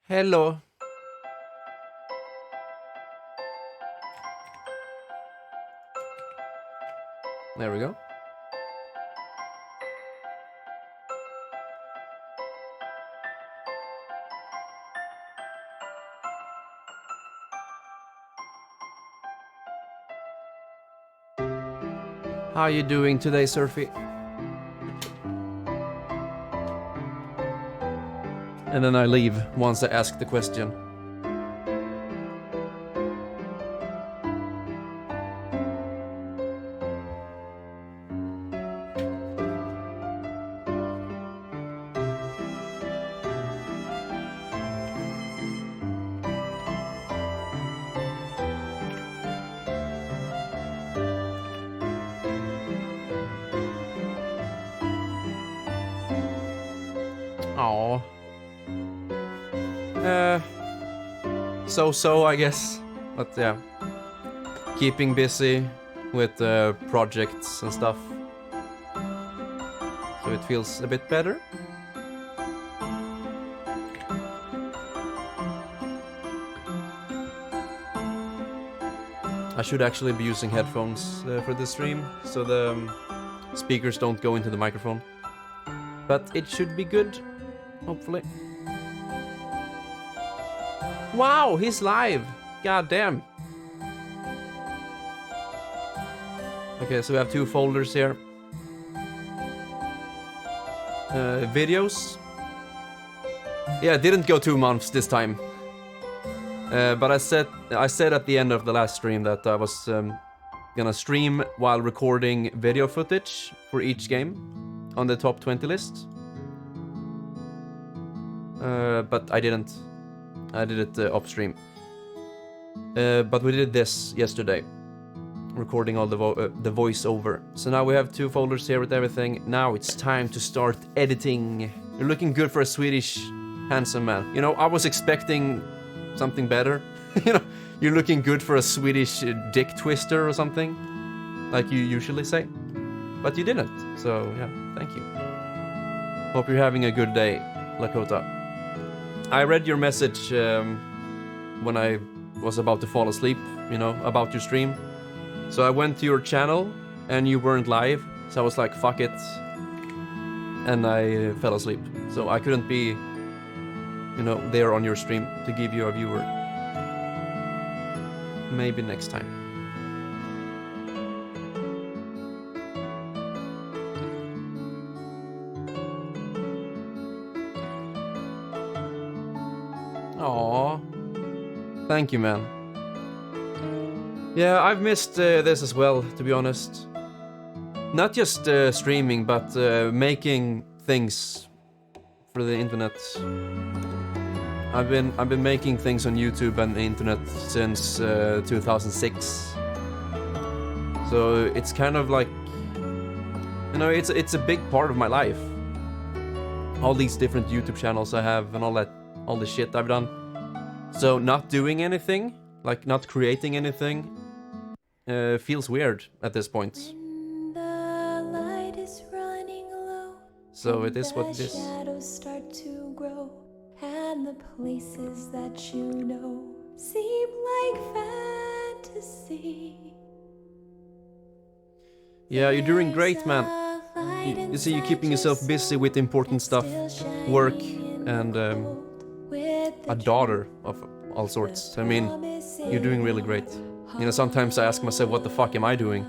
Hello. There we go. How are you doing today, Surfy? And then I leave once I ask the question. Aw. So, I guess. But yeah. Keeping busy with projects and stuff. So it feels a bit better. I should actually be using headphones for this stream, so the speakers don't go into the microphone. But it should be good, hopefully. Wow, he's live! God damn. Okay, so we have two folders here. Videos. Yeah, it didn't go 2 months this time. But I said at the end of the last stream that I was gonna stream while recording video footage for each game on the top 20 list. But I didn't. I did it upstream. But we did this yesterday, recording all the voiceover. So now we have two folders here with everything. Now it's time to start editing. You're looking good for a Swedish handsome man. You know, I was expecting something better. You know, you're looking good for a Swedish dick twister or something, like you usually say. But you didn't, so yeah, thank you. Hope you're having a good day, Lakota. I read your message when I was about to fall asleep, you know, about your stream. So I went to your channel and you weren't live, so I was like, fuck it. And I fell asleep. So I couldn't be, you know, there on your stream to give you a viewer. Maybe next time. Aww. Thank you, man. Yeah, I've missed this as well, to be honest. Not just streaming, but making things for the internet. I've been making things on YouTube and the internet since 2006. So it's kind of like, you know, it's a big part of my life. All these different YouTube channels I have and all the shit I've done. So not doing anything, like not creating anything, feels weird at this point. So it is what it is. Start to grow, and the places that you know seem like fantasy. Yeah, you're doing great, man. You see, you're keeping yourself busy with important stuff, work, and a daughter of all sorts. I mean, you're doing really great. You know, sometimes I ask myself, what the fuck am I doing?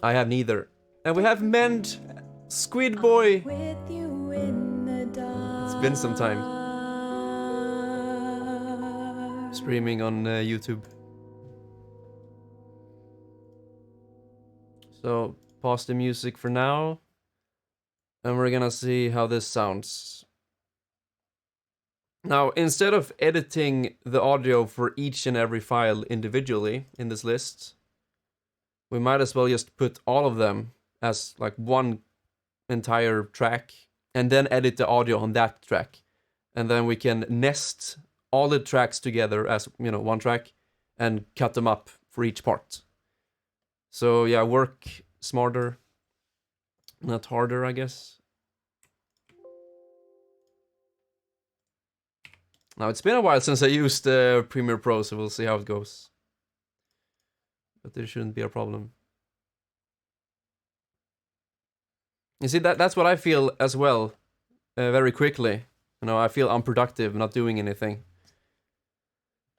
I have neither. And we have Mend, Squid Boy. It's been some time. Streaming on YouTube. So, pause the music for now. And we're gonna see how this sounds. Now, instead of editing the audio for each and every file individually in this list, we might as well just put all of them as like one entire track and then edit the audio on that track. And then we can nest all the tracks together as, you know, one track and cut them up for each part. So yeah, work smarter, not harder, I guess. Now, it's been a while since I used Premiere Pro, so we'll see how it goes. But there shouldn't be a problem. You see, that's what I feel as well, very quickly. You know, I feel unproductive, not doing anything.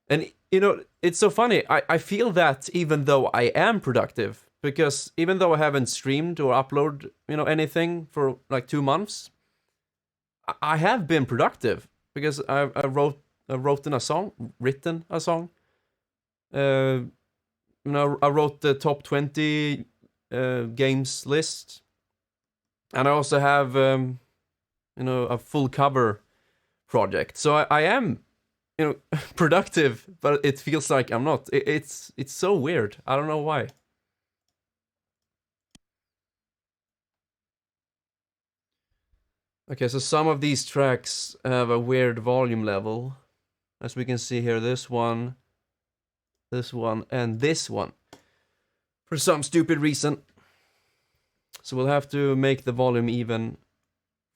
And, you know, it's so funny. I feel that even though I am productive, because even though I haven't streamed or uploaded, you know, anything for like 2 months, I have been productive because I written a song. You know, I wrote the top 20 games list, and I also have you know, a full cover project. So I am, you know, productive, but it feels like I'm not. It's so weird. I don't know why. Okay, so some of these tracks have a weird volume level. As we can see here, this one, and this one. For some stupid reason. So we'll have to make the volume even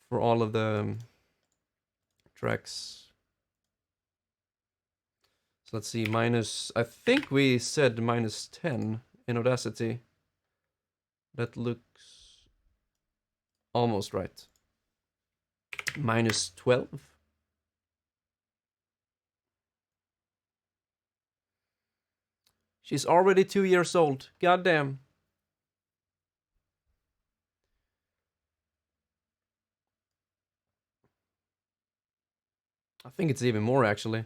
for all of the tracks. So let's see, I think we said -10 in Audacity. That looks almost right. -12. She's already 2 years old. Goddamn. I think it's even more actually.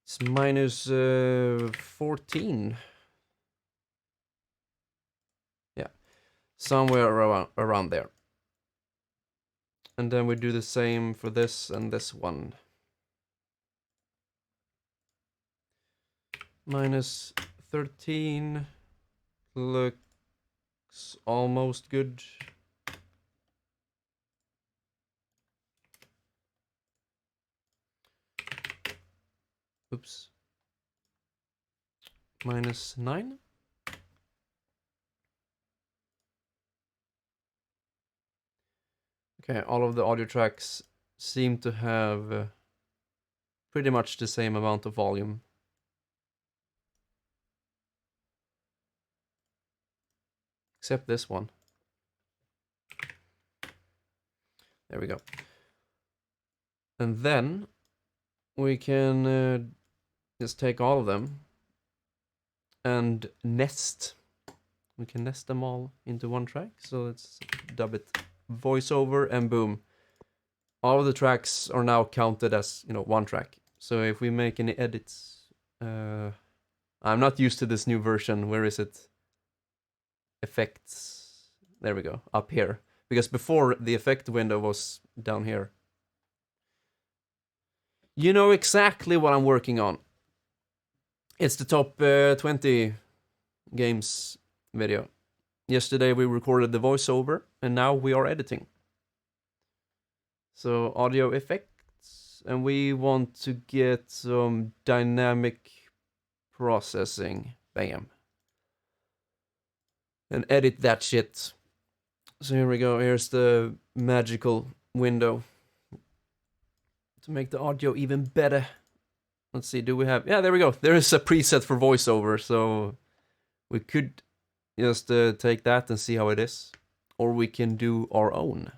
It's -14. Yeah, somewhere around there. And then we do the same for this and this one. -13 looks almost good. Oops. -9. Okay, all of the audio tracks seem to have pretty much the same amount of volume. Except this one. There we go. And then we can just take all of them and nest. We can nest them all into one track. So let's dub it voiceover, and boom. All of the tracks are now counted as, you know, one track. So if we make any edits, I'm not used to this new version. Where is it? Effects. There we go. Up here. Because before the effect window was down here. You know exactly what I'm working on. It's the top 20 games video. Yesterday we recorded the voiceover, and now we are editing. So audio effects, and we want to get some dynamic processing. Bam. And edit that shit. So here we go. Here's the magical window to make the audio even better. Let's see, do we have... Yeah, there we go. There is a preset for voiceover, so we could just take that and see how it is. Or we can do our own.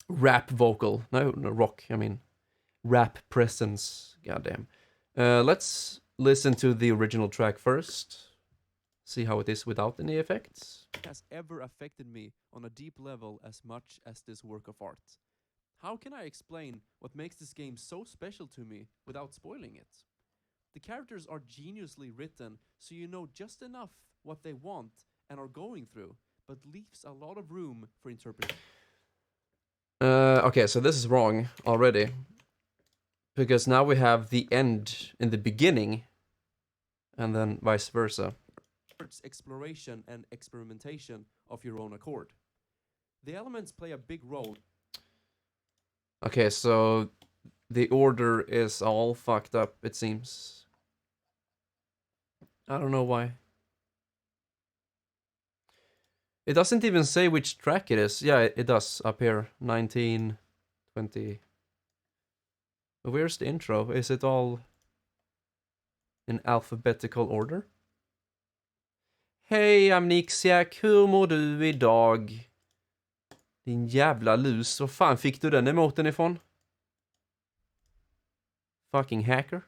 Rap vocal. No, rock, I mean. Rap presence. Goddamn. Let's listen to the original track first. See how it is without any effects. Has ever affected me on a deep level as much as this work of art. How can I explain what makes this game so special to me without spoiling it? The characters are geniusly written, so you know just enough what they want and are going through, but leaves a lot of room for interpretation. Okay, so this is wrong already. Because now we have the end in the beginning, and then vice versa. Exploration and experimentation of your own accord. The elements play a big role. Okay, so the order is all fucked up, it seems. I don't know why. It doesn't even say which track it is. Yeah, it does up here. 19, 20. Where's the intro? Is it all in alphabetical order? Hej Amnixia, hur mår du idag? Din jävla lus. Var fan fick du den emoten ifrån? Fucking hacker.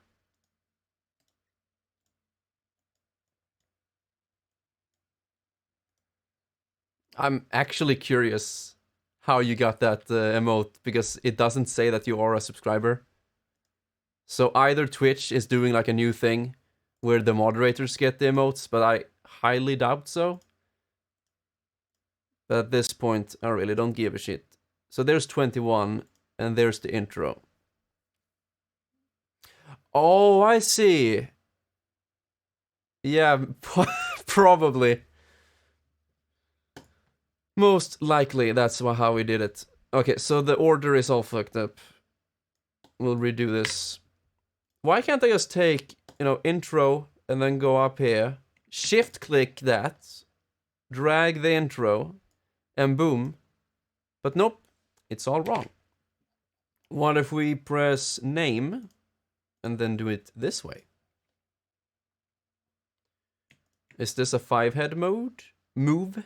I'm actually curious how you got that emote, because it doesn't say that you are a subscriber. So either Twitch is doing like a new thing where the moderators get the emotes, but I highly doubt so. But at this point, I really don't give a shit. So there's 21, and there's the intro. Oh, I see. Yeah, probably. Most likely, that's how we did it. Okay, so the order is all fucked up. We'll redo this. Why can't I just take, intro, and then go up here, shift-click that, drag the intro, and boom. But nope, it's all wrong. What if we press name, and then do it this way? Is this a 5-head move?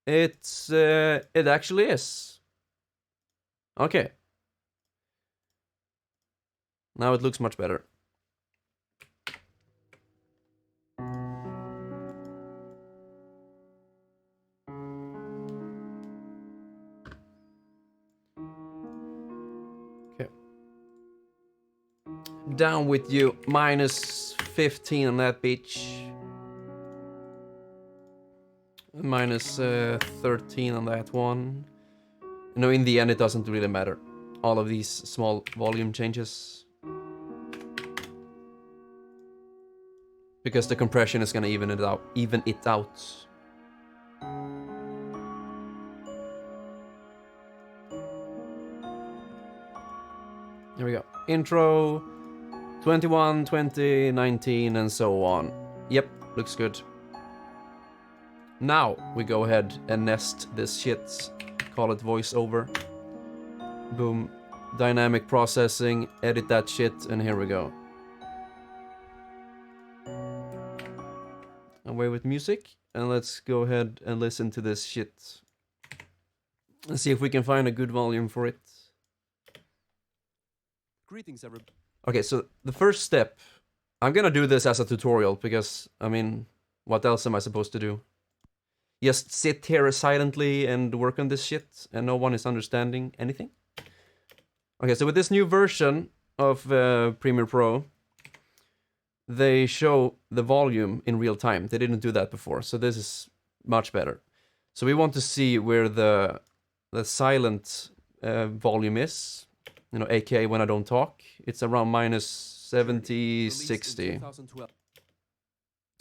It actually is. Okay. Now it looks much better. Okay. Down with you. Minus 15 on that bitch. Minus 13 on that one. In the end, it doesn't really matter. All of these small volume changes. Because the compression is gonna even it out. Here we go. Intro, 21, 20, 19, and so on. Yep, looks good. Now we go ahead and nest this shit. Call it voiceover. Boom. Dynamic processing. Edit that shit, and here we go. Away with music, and let's go ahead and listen to this shit. And see if we can find a good volume for it. Greetings, everybody. Okay, so the first step, I'm gonna do this as a tutorial, because, what else am I supposed to do? Just sit here silently and work on this shit, and no one is understanding anything? Okay, so with this new version of Premiere Pro, they show the volume in real time. They didn't do that before, so this is much better. So we want to see where the silent volume is, aka when I don't talk. It's around minus 70, 60.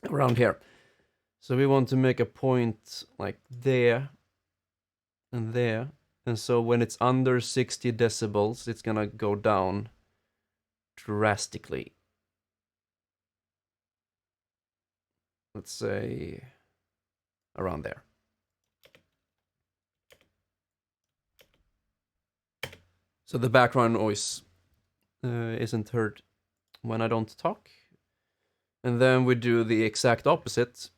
Around here. So we want to make a point like there and there. And so when it's under 60 decibels, it's gonna go down drastically. Let's say around there. So the background noise isn't heard when I don't talk. And then we do the exact opposite.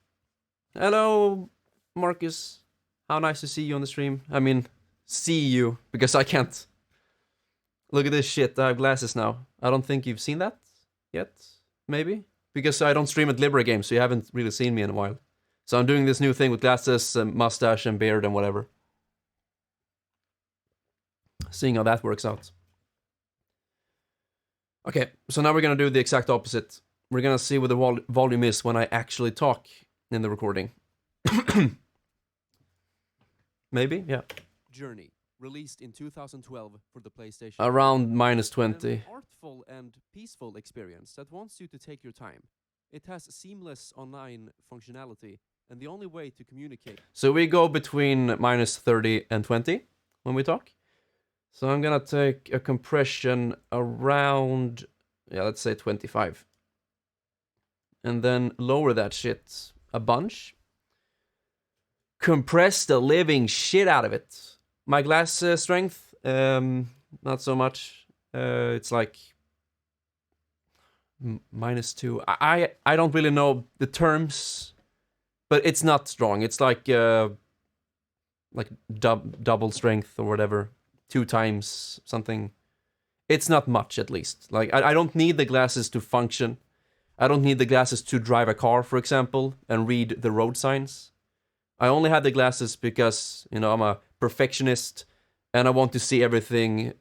Hello, Marcus. How nice to see you on the stream. See you, because I can't. Look at this shit, I have glasses now. I don't think you've seen that yet, maybe? Because I don't stream at Libra Games, so you haven't really seen me in a while. So I'm doing this new thing with glasses, and mustache, and beard, and whatever. Seeing how that works out. Okay, so now we're gonna do the exact opposite. We're gonna see what the volume is when I actually talk in the recording. Maybe? Yeah. Journey, released in 2012 for the PlayStation. Around minus 20. An artful and peaceful experience that wants you to take your time. It has seamless online functionality, and the only way to communicate. So we go between minus 30 and 20 when we talk. So I'm gonna take a compression around, let's say 25. And then lower that shit a bunch. compress the living shit out of it. My glass strength, not so much. It's like -2. I don't really know the terms, but it's not strong. It's like double strength or whatever, 2 times something. It's not much, at least. Like I don't need the glasses to function. I don't need the glasses to drive a car, for example, and read the road signs. I only had the glasses because, you know, I'm a perfectionist and I want to see everything,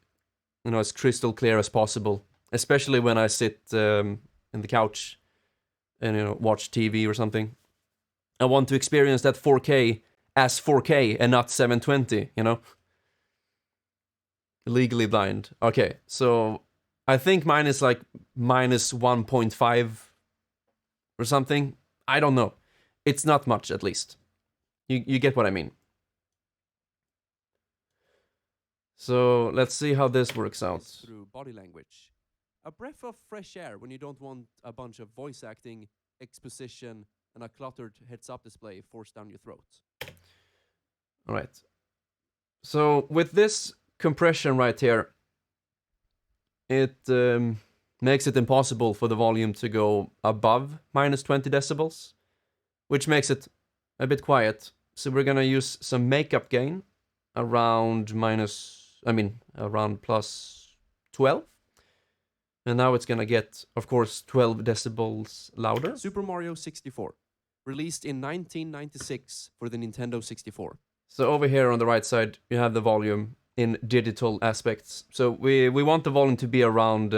you know, as crystal clear as possible. Especially when I sit in the couch and, you know, watch TV or something. I want to experience that 4K as 4K and not 720, you know? Legally blind. Okay, so I think mine is like -1.5 or something. I don't know. It's not much, at least. You get what I mean. So let's see how this works out. Through body language. A breath of fresh air when you don't want a bunch of voice acting, exposition, and a cluttered heads-up display forced down your throat. Alright. So with this compression right here, it makes it impossible for the volume to go above -20 decibels, which makes it a bit quiet. So we're gonna use some makeup gain around around +12. And now it's gonna get, of course, 12 decibels louder. Super Mario 64, released in 1996 for the Nintendo 64. So over here on the right side, you have the volume in digital aspects. So we want the volume to be around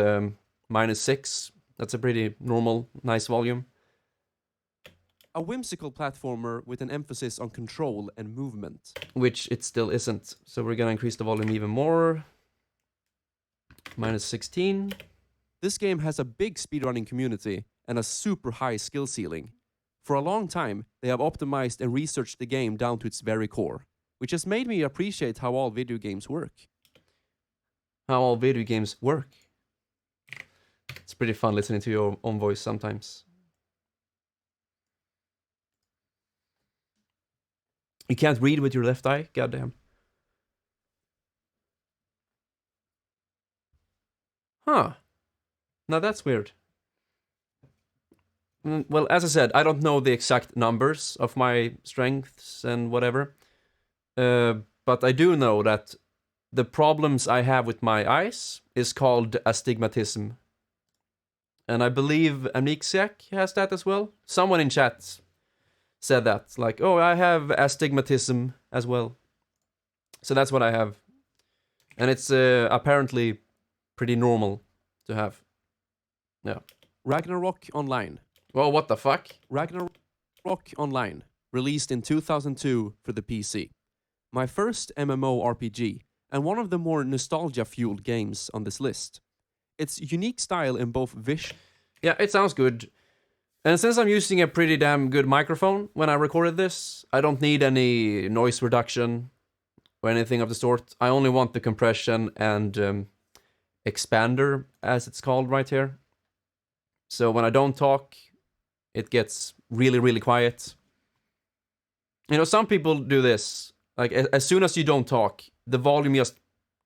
-6. That's a pretty normal, nice volume. A whimsical platformer with an emphasis on control and movement. Which it still isn't. So we're gonna increase the volume even more. -16. This game has a big speedrunning community and a super high skill ceiling. For a long time, they have optimized and researched the game down to its very core, which has made me appreciate how all video games work. How all video games work. It's pretty fun listening to your own voice sometimes. You can't read with your left eye? Goddamn. Huh. Now that's weird. Well, as I said, I don't know the exact numbers of my strengths and whatever. But I do know that the problems I have with my eyes is called astigmatism. And I believe Amnexiac has that as well. Someone in chat said that. Like, oh, I have astigmatism as well. So that's what I have. And it's apparently pretty normal to have. Yeah. Ragnarok Online. Well, what the fuck? Ragnarok Online. Released in 2002 for the PC. My first MMORPG, and one of the more nostalgia-fueled games on this list. Its unique style in both Yeah, it sounds good. And since I'm using a pretty damn good microphone when I recorded this, I don't need any noise reduction or anything of the sort. I only want the compression and expander, as it's called right here. So when I don't talk, it gets really, really quiet. You know, some people do this. Like, as soon as you don't talk, the volume just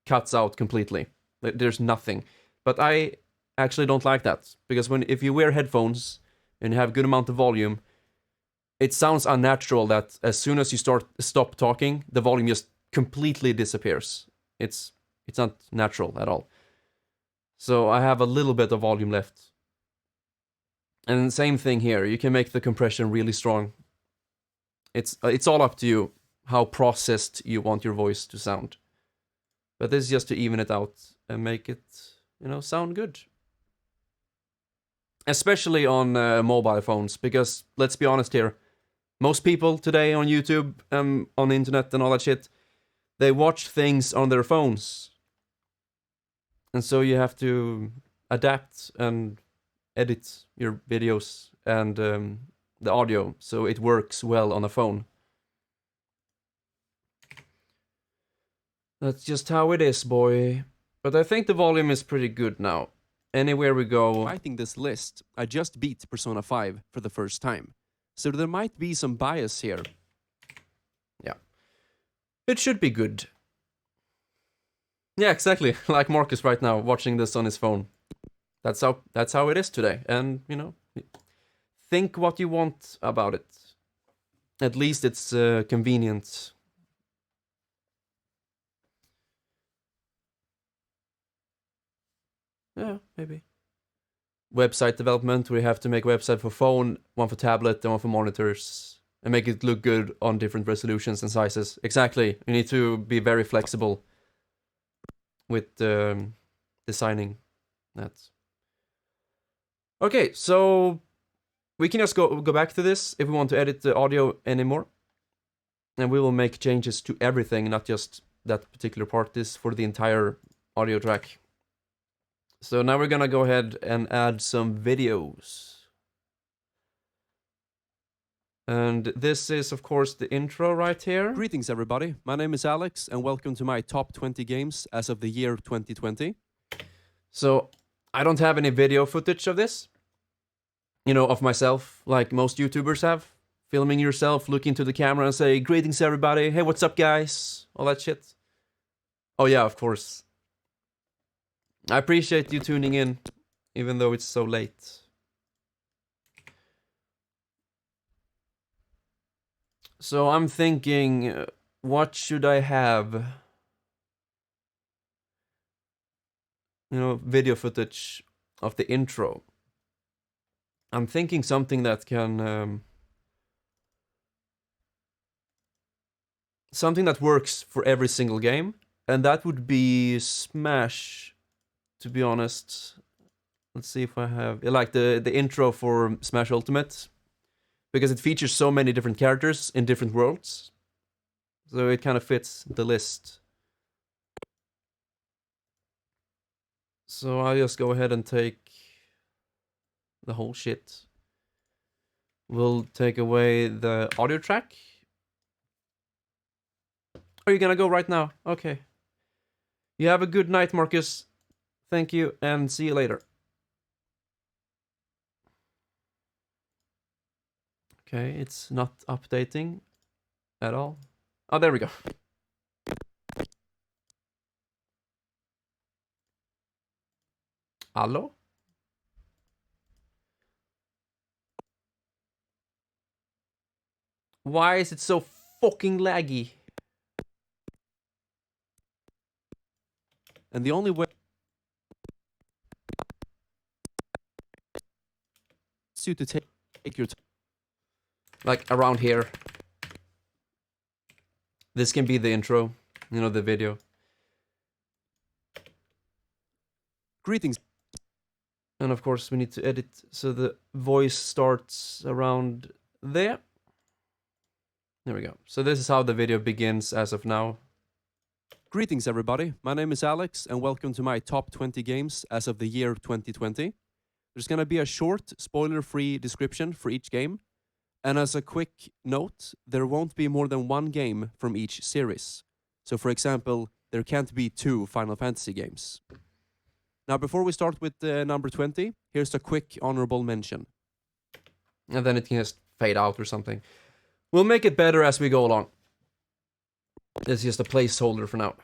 cuts out completely. There's nothing. But I actually don't like that. Because if you wear headphones and you have a good amount of volume, it sounds unnatural that as soon as you stop talking, the volume just completely disappears. It's not natural at all. So I have a little bit of volume left. And same thing here. You can make the compression really strong. It's all up to you how processed you want your voice to sound. But this is just to even it out and make it, you know, sound good. Especially on mobile phones, because let's be honest here, most people today on YouTube, on the internet and all that shit, they watch things on their phones. And so you have to adapt and edit your videos and the audio so it works well on a phone. That's just how it is, boy. But I think the volume is pretty good now. Anywhere we go. Writing this list, I just beat Persona 5 for the first time. So there might be some bias here. It should be good. Yeah, exactly. Like Marcus right now, watching this on his phone. That's how it is today. And, you know, think what you want about it. At least it's convenient. Yeah, maybe. Website development, we have to make a website for phone, one for tablet, and one for monitors, and make it look good on different resolutions and sizes. Exactly. You need to be very flexible with designing that. Okay, so we can just go back to this if we want to edit the audio anymore. And we will make changes to everything, not just that particular part. This for the entire audio track. So now we're gonna go ahead and add some videos. And this is, of course, the intro right here. Greetings, everybody. My name is Alex, and welcome to my top 20 games as of the year 2020. So, I don't have any video footage of this. You know, of myself, like most YouTubers have. Filming yourself, look into the camera and say, greetings, everybody. Hey, what's up, guys? All that shit. Oh, yeah, of course. I appreciate you tuning in, even though it's so late. So I'm thinking, what should I have? You know, video footage of the intro. I'm thinking something that can... something that works for every single game. And that would be Smash, to be honest. Let's see if I have... like the intro for Smash Ultimate. Because it features so many different characters in different worlds. So it kind of fits the list. So I'll just go ahead and take the whole shit. We'll take away the audio track. Are you gonna go right now? Okay. You have a good night, Marcus. Thank you, and see you later. Okay, it's not updating at all. Oh, there we go. Hello? Why is it so fucking laggy? And the only way you to take your time, like around here. This can be the intro, you know, the video. Greetings. And of course we need to edit so the voice starts around there. There we go. So this is how the video begins as of now. Greetings, everybody. My name is Alex, and welcome to my top 20 games as of the year 2020. There's going to be a short, spoiler-free description for each game. And as a quick note, there won't be more than one game from each series. So, for example, there can't be 2 Final Fantasy games. Now, before we start with number 20, here's a quick honorable mention. And then it can just fade out or something. We'll make it better as we go along. It's just a placeholder for now.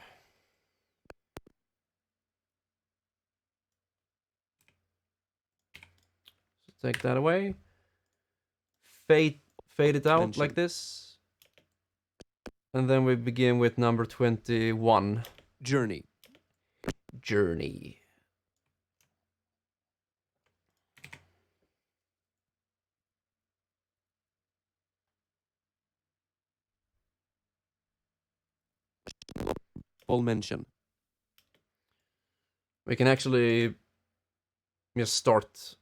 So take that away. Fade it out like this. And then we begin with number 21. Journey. Journey. All mention. We can actually just start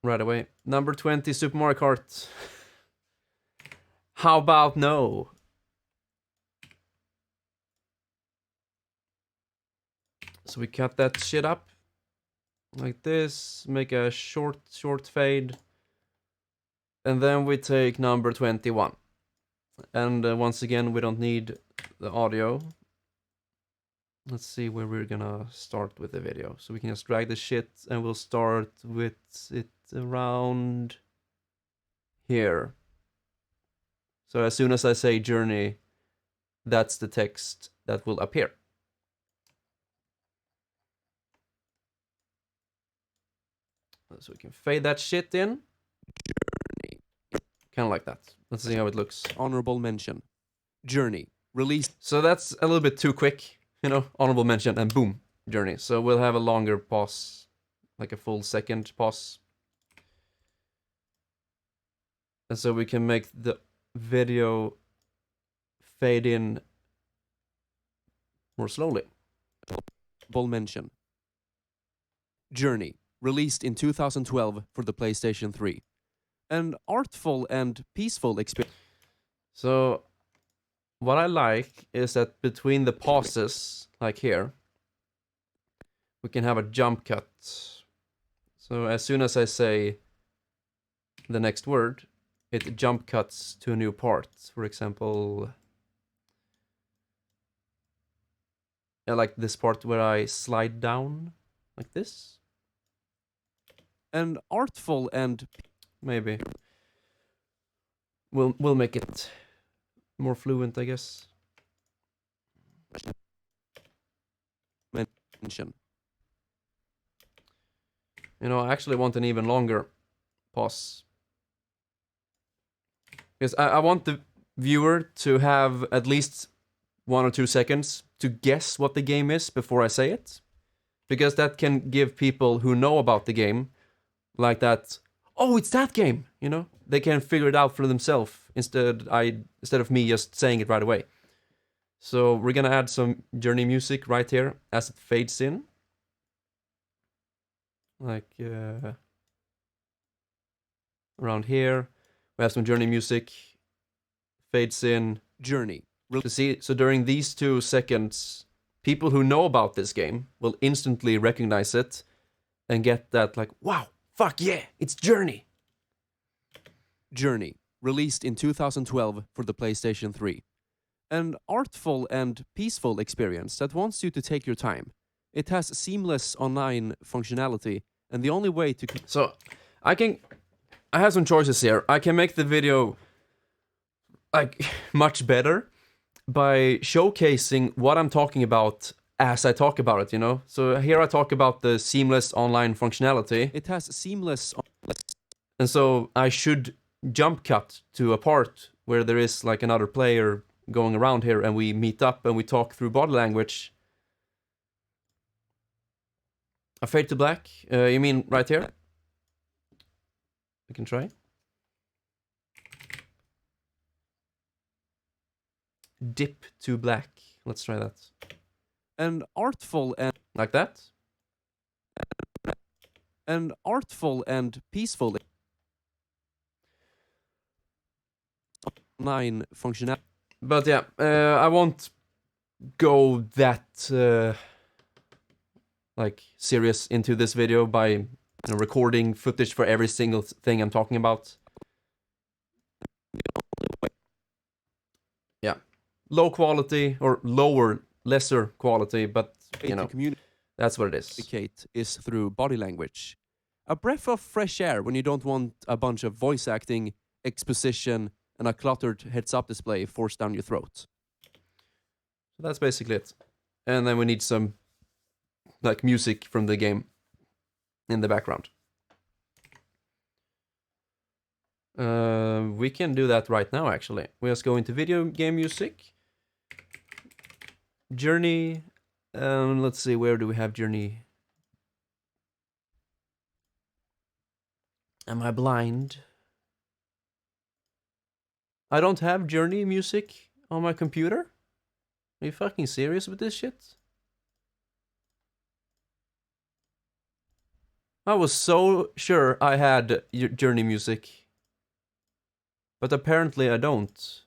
right away. Number 20, Super Mario Kart. How about no? So we cut that shit up like this, make a short fade, and then we take number 21. And once again, we don't need the audio. Let's see where we're gonna start with the video. So we can just drag the shit and we'll start with it around here. So as soon as I say journey, that's the text that will appear. So we can fade that shit in. Kind of like that. Let's see how it looks. Honorable mention. Journey. Released. So that's a little bit too quick, you know, honorable mention and boom, Journey. So we'll have a longer pause, like a full second pause. And so we can make the video fade in more slowly. Honorable mention. Journey. Released in 2012 for the PlayStation 3. An artful and peaceful experience. So what I like is that between the pauses, like here, we can have a jump cut. So as soon as I say the next word, it jump cuts to a new part. For example, yeah, like this part where I slide down, like this. An artful and Maybe we'll make it more fluent, I guess. mention. You know, I actually want an even longer pause. Because I want the viewer to have at least 1 or 2 seconds to guess what the game is before I say it. Because that can give people who know about the game, like that, oh, it's that game, you know? They can figure it out for themselves instead of me just saying it right away. So we're gonna add some Journey music right here as it fades in. Like around here. We have some Journey music. Fades in. Journey. To see, so during these 2 seconds, people who know about this game will instantly recognize it and get that like, wow, fuck yeah, it's Journey. Journey. Released in 2012 for the PlayStation 3. An artful and peaceful experience that wants you to take your time. It has seamless online functionality, and the only way to... So, I have some choices here. I can make the video like much better by showcasing what I'm talking about as I talk about it, you know? So here I talk about the seamless online functionality. It has seamless... And so I should jump cut to a part where there is like another player going around here and we meet up and we talk through body language. A fade to black? You mean right here? We can try. Dip to black. Let's try that. An artful and... Like that? An artful and peaceful... online functionality. But yeah, I won't go that like serious into this video by, you know, recording footage for every single thing I'm talking about. Yeah, low quality or lesser quality, but you know, that's what it is. Communicate is through body language. A breath of fresh air when you don't want a bunch of voice acting, exposition, and a cluttered heads-up display forced down your throat. So that's basically it. And then we need some like music from the game in the background. We can do that right now, actually. We just go into video game music. Journey. Let's see, where do we have Journey? Am I blind? I don't have Journey music on my computer? Are you fucking serious with this shit? I was so sure I had Journey music. But apparently I don't.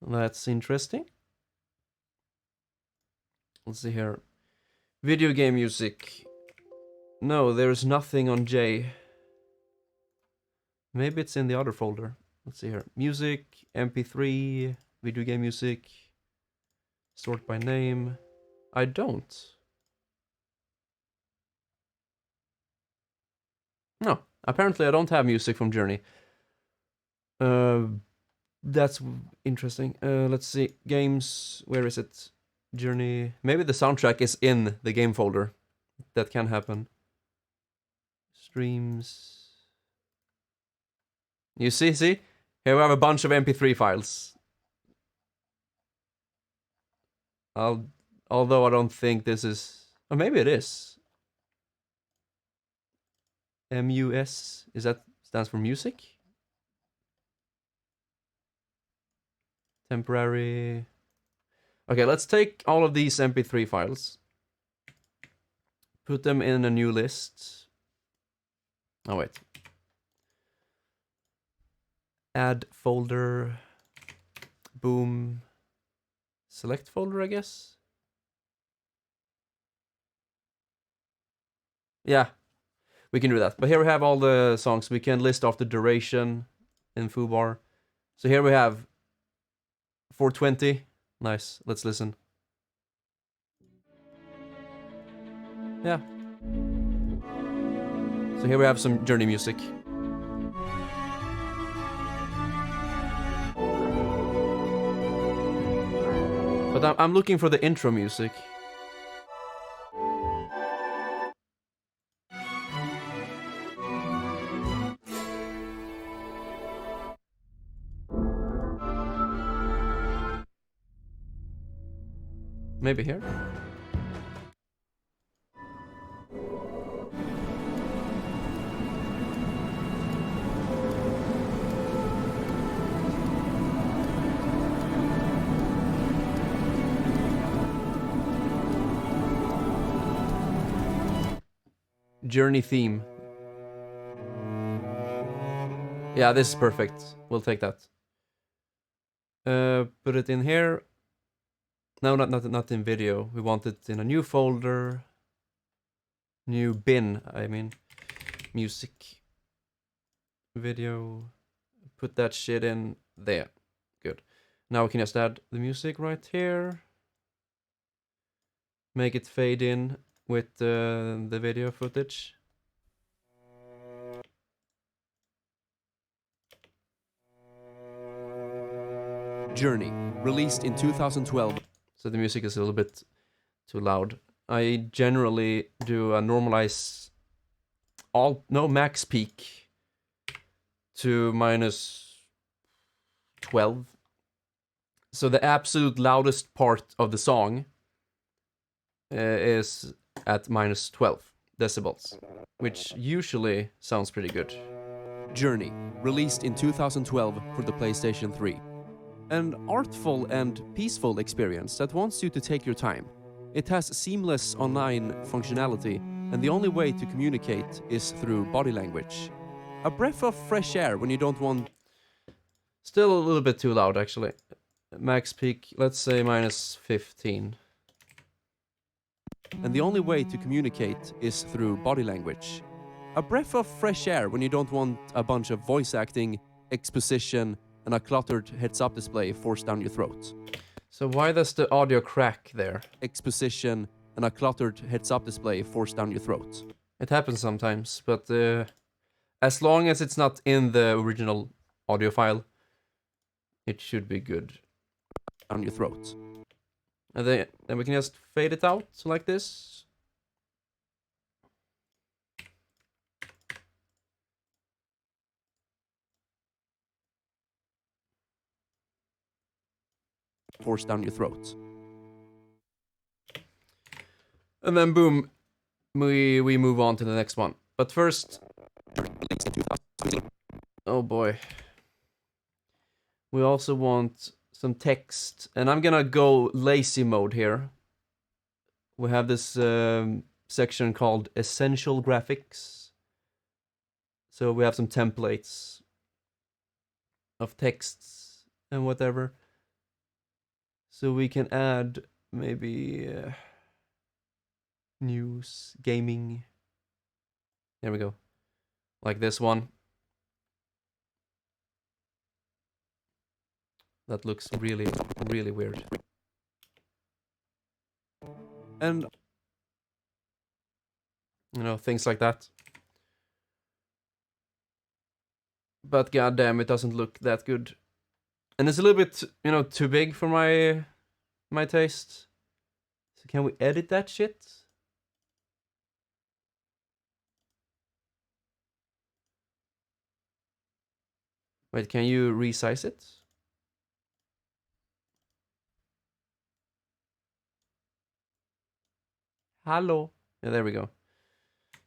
That's interesting. Let's see here. Video game music. No, there's nothing on J. Maybe it's in the other folder. Let's see here. Music, MP3, video game music. Sort by name. I don't. No, apparently I don't have music from Journey. That's interesting. Let's see. Games. Where is it? Journey. Maybe the soundtrack is in the game folder. That can happen. Streams. You see? Here we have a bunch of MP3 files. Although I don't think this is... Or maybe it is. MUS. Is that stands for music? Temporary... Okay, let's take all of these MP3 files. Put them in a new list. Oh, wait. Add folder. Boom. Select folder, I guess. Yeah, we can do that. But here we have all the songs. We can list off the duration in foobar. So here we have 420. Nice. Let's listen. Yeah. So here we have some Journey music. But I'm looking for the intro music. Maybe here? Journey theme. Yeah, this is perfect. We'll take that. Put it in here. No, not in video. We want it in a new folder. New bin, I mean. Music. Video. Put that shit in there. Good. Now we can just add the music right here. Make it fade in with the video footage. Journey, released in 2012. So the music is a little bit too loud. I generally do a normalize max peak to -12. So the absolute loudest part of the song is at -12 decibels, which usually sounds pretty good. Journey, released in 2012 for the PlayStation 3. An artful and peaceful experience that wants you to take your time. It has seamless online functionality, and the only way to communicate is through body language. A breath of fresh air when you don't want... Still a little bit too loud, actually. Max peak, let's say -15. And the only way to communicate is through body language. A breath of fresh air when you don't want a bunch of voice acting, exposition, and a cluttered heads-up display forced down your throat. So why does the audio crack there? Exposition and a cluttered heads-up display forced down your throat. It happens sometimes, but as long as it's not in the original audio file, it should be good. Down your throat. And then we can just fade it out like this. Forced down your throat. And then boom, we move on to the next one. But first, oh boy, we also want some text, and I'm gonna go lazy mode here. We have this section called Essential Graphics. So we have some templates of texts and whatever. So we can add maybe news, gaming. There we go. Like this one. That looks really, really weird. And you know, things like that. but goddamn, it doesn't look that good. And it's a little bit, you know, too big for my taste. So can we edit that shit? Wait, can you resize it? Hello. Yeah, there we go.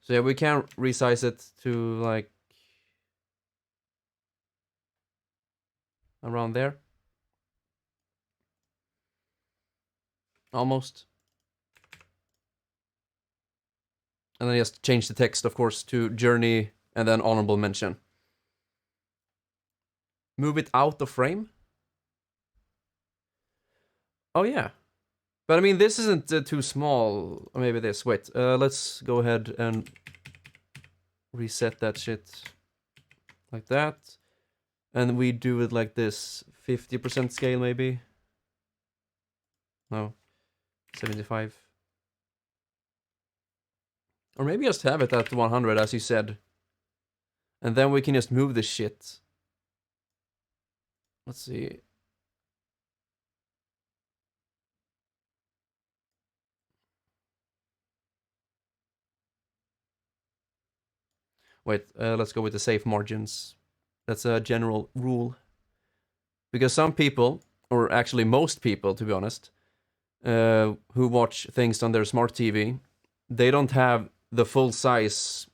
So yeah, we can resize it to like around there. Almost. And then just change the text, of course, to journey and then honorable mention. Move it out of frame? Oh, yeah. But I mean, this isn't too small. Or maybe this. Wait, let's go ahead and reset that shit like that. And we do it like this. 50% scale, maybe? No. 75. Or maybe just have it at 100, as you said. And then we can just move this shit. Let's see. Wait, let's go with the safe margins. That's a general rule. Because some people, or actually most people, to be honest, who watch things on their smart TV, they don't have the full size,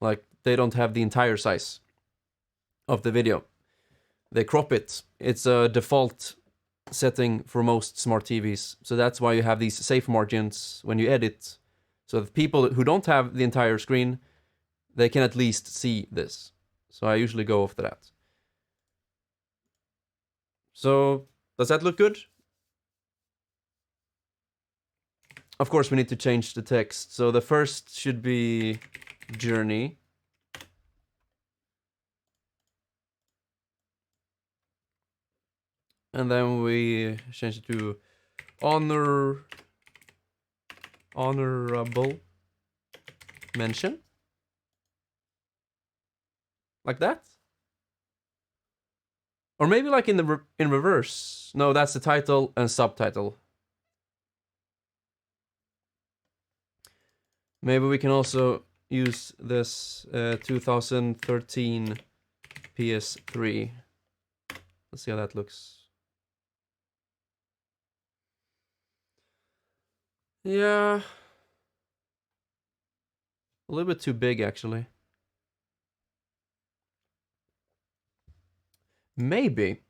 like, they don't have the entire size of the video. They crop it. It's a default setting for most smart TVs. So that's why you have these safe margins when you edit. So the people who don't have the entire screen, they can at least see this. So I usually go after that. So, does that look good? Of course, we need to change the text. So the first should be journey. And then we change it to honorable mention. Like that? Or maybe like in reverse. No, that's the title and subtitle. Maybe we can also use this 2013 PS3. Let's see how that looks. Yeah. A little bit too big, actually. Maybe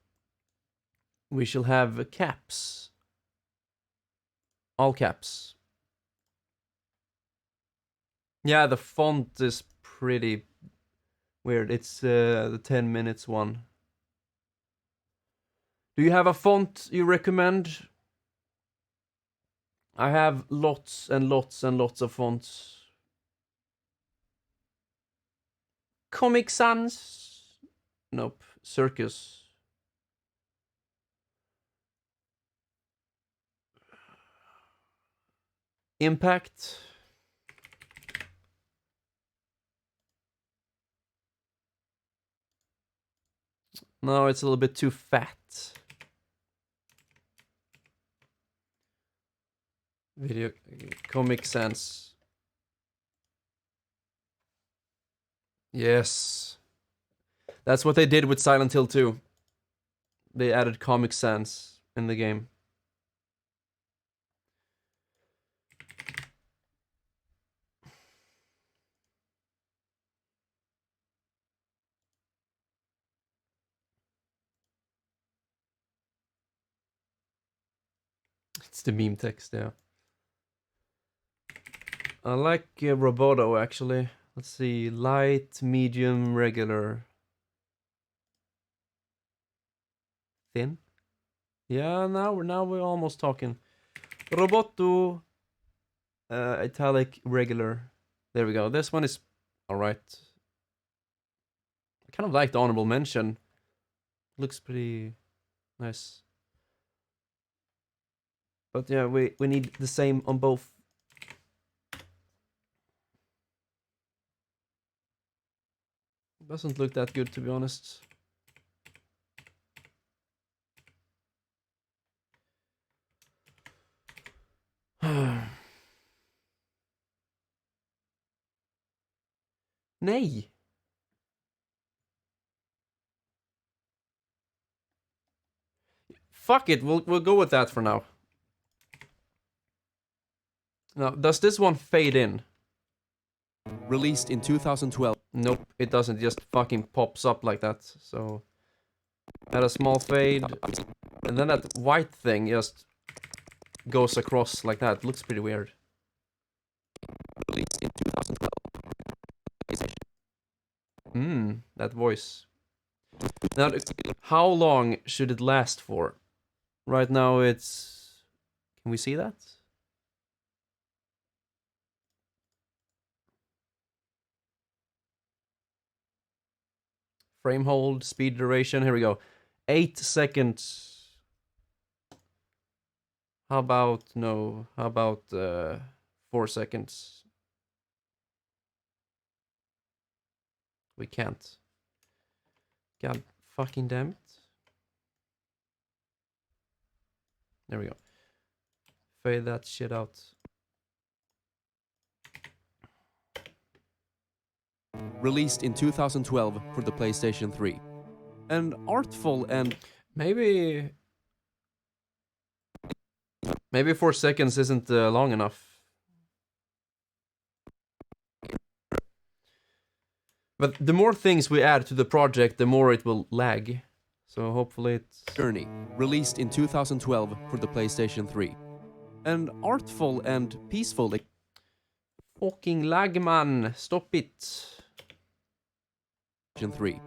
we shall have caps. All caps. Yeah, the font is pretty weird. It's the 10 minutes one. Do you have a font you recommend? I have lots and lots and lots of fonts. Comic Sans? Nope. Circus. Impact. No, it's a little bit too fat. Video Comic Sans. Yes. That's what they did with Silent Hill 2. They added Comic Sans in the game. It's the meme text, yeah. I like Roboto, actually. Let's see. Light, medium, regular. Thin? Yeah, now we're almost talking. Roboto, italic, regular. There we go. This one is alright. I kind of like the honorable mention. Looks pretty nice. But yeah, we need the same on both. Doesn't look that good, to be honest. Nej! Fuck it, we'll go with that for now. Now, does this one fade in? Released in 2012. Nope, it doesn't. It just fucking pops up like that. So, add a small fade, and then that white thing just goes across like that. Looks pretty weird. Released in 2012. That voice. Now, how long should it last for? Right now it's... Can we see that? Frame hold, speed duration, here we go. 8 seconds. How about, no, how about 4 seconds? We can't. God fucking damn it. There we go. Fade that shit out. Released in 2012 for the PlayStation 3. An artful and... Maybe 4 seconds isn't long enough. But the more things we add to the project, the more it will lag. So hopefully it's... Journey, released in 2012 for the PlayStation 3. An artful and peaceful... Fucking lag, man. Stop it. 3.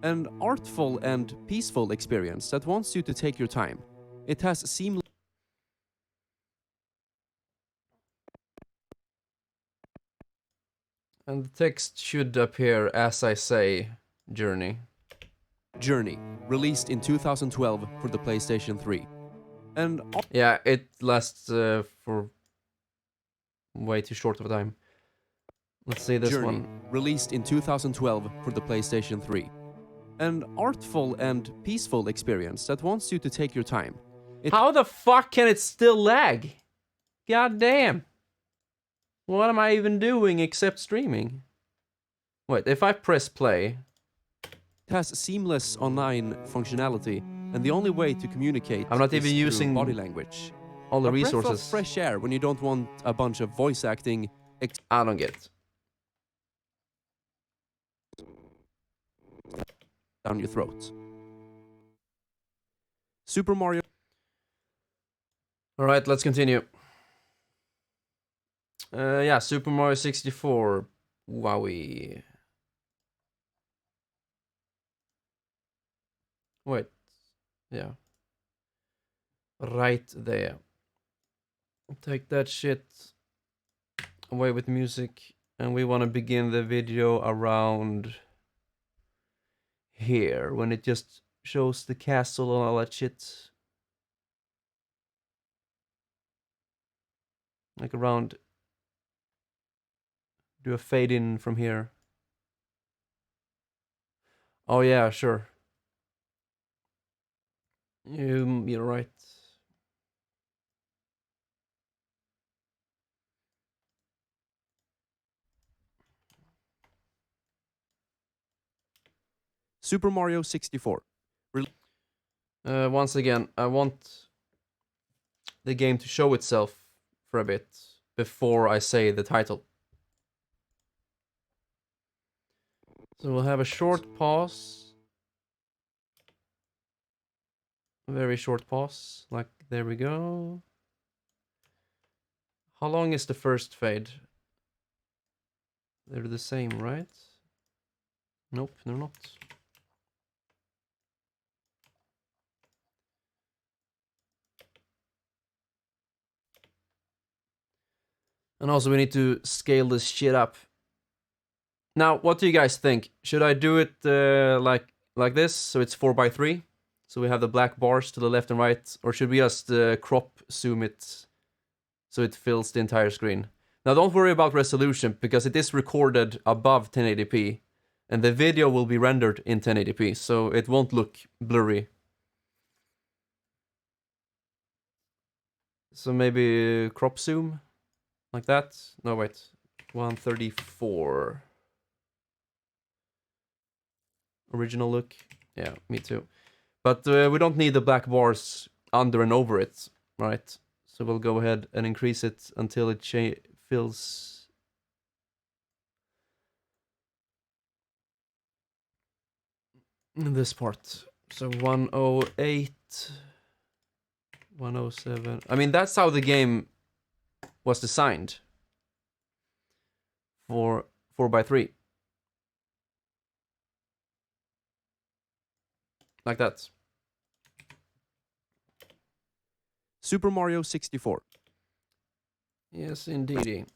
An artful and peaceful experience that wants you to take your time. It has seamless... And the text should appear as I say, Journey. Journey, released in 2012 for the PlayStation 3. And... Yeah, it lasts for way too short of a time. Let's see this Journey, one. released in 2012 for the PlayStation 3. An artful and peaceful experience that wants you to take your time. How the fuck can it still lag? God damn. What am I even doing except streaming? Wait, if I press play... It has seamless online functionality, and the only way to communicate I'm not is even through using body language. all the A breath of resources. fresh air when you don't want a bunch of voice acting I don't get it. down your throat. Super Mario... Alright, let's continue. Yeah, Super Mario 64. Wowie. Wait. Yeah. Right there. Take that shit away with music. And we want to begin the video around here, when it just shows the castle and all that shit. Like around... Do a fade in from here. Oh yeah, sure. You're right. Super Mario 64. Once again, I want the game to show itself for a bit before I say the title. So we'll have a short pause. A very short pause. Like, there we go. How long is the first fade? They're the same, right? Nope, they're not. And also we need to scale this shit up. Now, what do you guys think? Should I do it like this, so it's 4:3? So we have the black bars to the left and right, or should we just crop zoom it so it fills the entire screen? Now don't worry about resolution, because it is recorded above 1080p, And the video will be rendered in 1080p, so it won't look blurry. So maybe crop zoom, like that. No, wait, 134. Original look. Yeah, me too. But we don't need the black bars under and over it, right? So we'll go ahead and increase it until it fills. This part. So 108, 107. I mean, that's how the game was designed for 4x3. Like that. Super Mario 64. Yes, indeedy.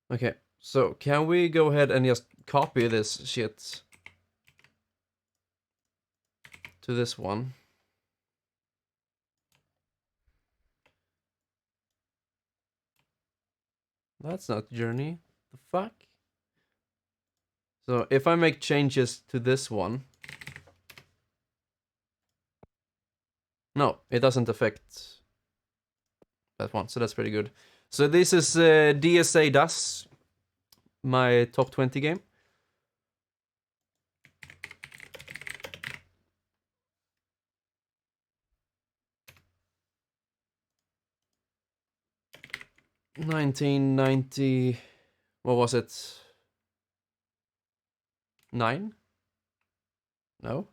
Okay, so can we go ahead and just copy this shit to this one? That's not Journey. The fuck? So if I make changes to this one, no, it doesn't affect that one, so that's pretty good. So this is DSA DAS, my top 20 game. $19.90. What was it? 9? No?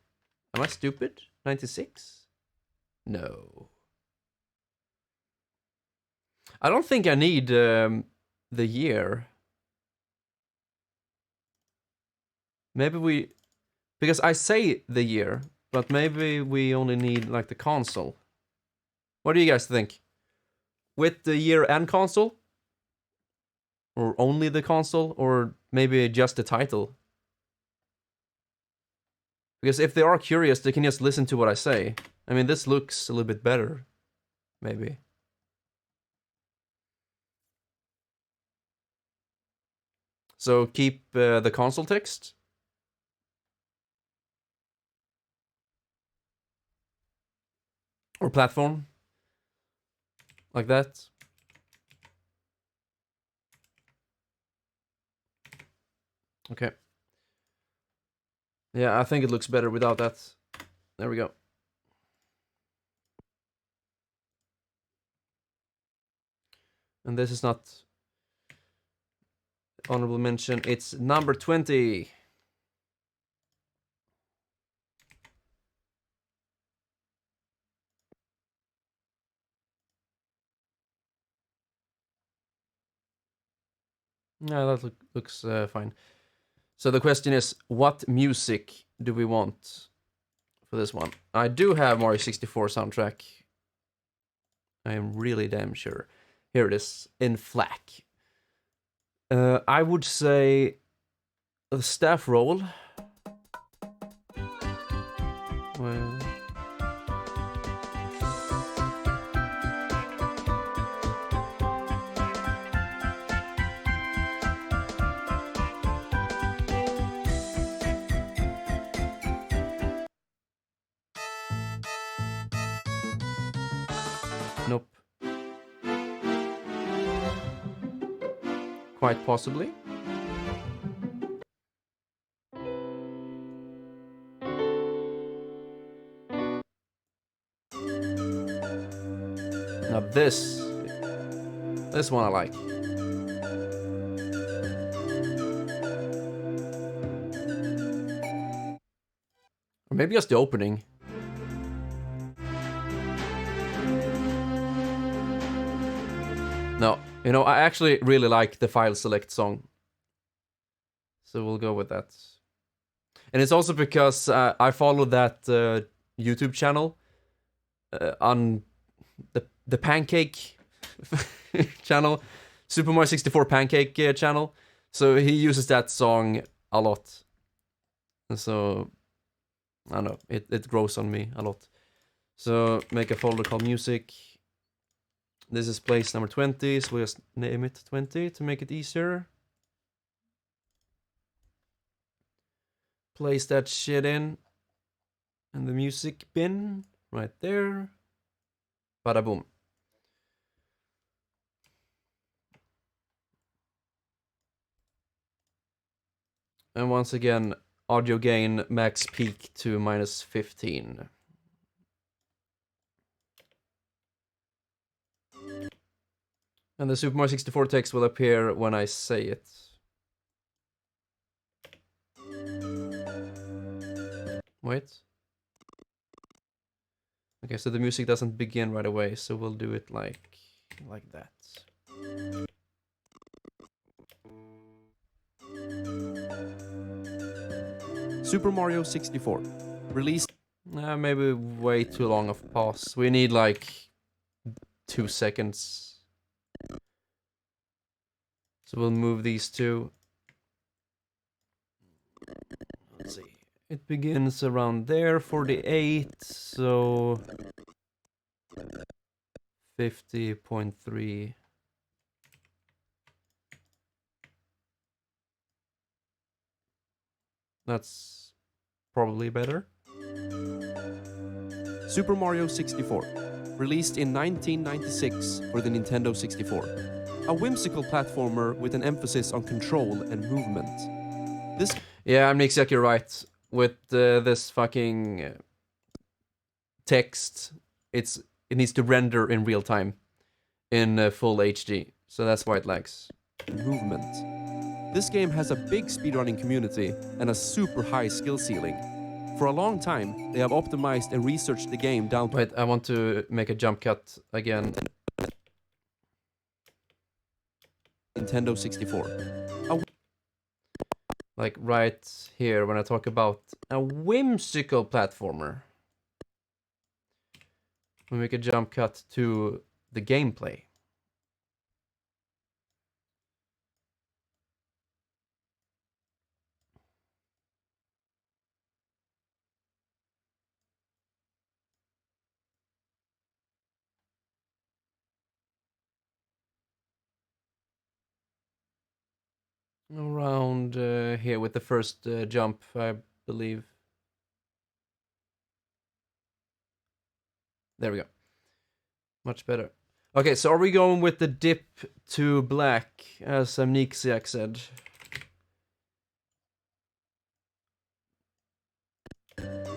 Am I stupid? 96? No. I don't think I need the year. Maybe we... Because I say the year, but maybe we only need like the console. What do you guys think? With the year and console? Or only the console? Or maybe just the title? Because if they are curious, they can just listen to what I say. I mean, this looks a little bit better. Maybe. So keep the console text. Or platform. Like that. Okay. Yeah, I think it looks better without that. There we go. And this is not honorable mention. It's number 20. Yeah, that looks fine. So the question is, what music do we want for this one? I do have Mario 64 soundtrack. I am really damn sure. Here it is, in FLAC. I would say the staff roll. Well, nope. Quite possibly. Now this one I like. Or maybe just the opening. No, you know, I actually really like the file select song. So we'll go with that. And it's also because I follow that YouTube channel on the Pancake channel, Super Mario 64 Pancake channel. So he uses that song a lot. And so, I don't know, it grows on me a lot. So make a folder called music. This is place number 20, so we'll just name it 20 to make it easier. place that shit in. And the music bin right there. Bada boom. And once again, audio gain max peak to -15. And the Super Mario 64 text will appear when I say it. Wait. Okay, so the music doesn't begin right away, so we'll do it like that. Super Mario 64. Released Maybe way too long of pause. We need like 2 seconds. So we'll move these two. Let's see. It begins around there, 48, so 50.3. That's probably better. Super Mario 64. Released in 1996 for the Nintendo 64. A whimsical platformer with an emphasis on control and movement. Yeah, I'm exactly right. With this fucking text, it needs to render in real time in full HD, so that's why it lags. Movement. This game has a big speedrunning community and a super high skill ceiling. For a long time, they have optimized and researched the game down to... Wait, I want to make a jump cut again. Nintendo 64. Like right here when I talk about a whimsical platformer. We make a jump cut to the gameplay. Around here with the first jump, I believe. There we go. Much better. Okay, so are we going with the dip to black, as Amnesiac said?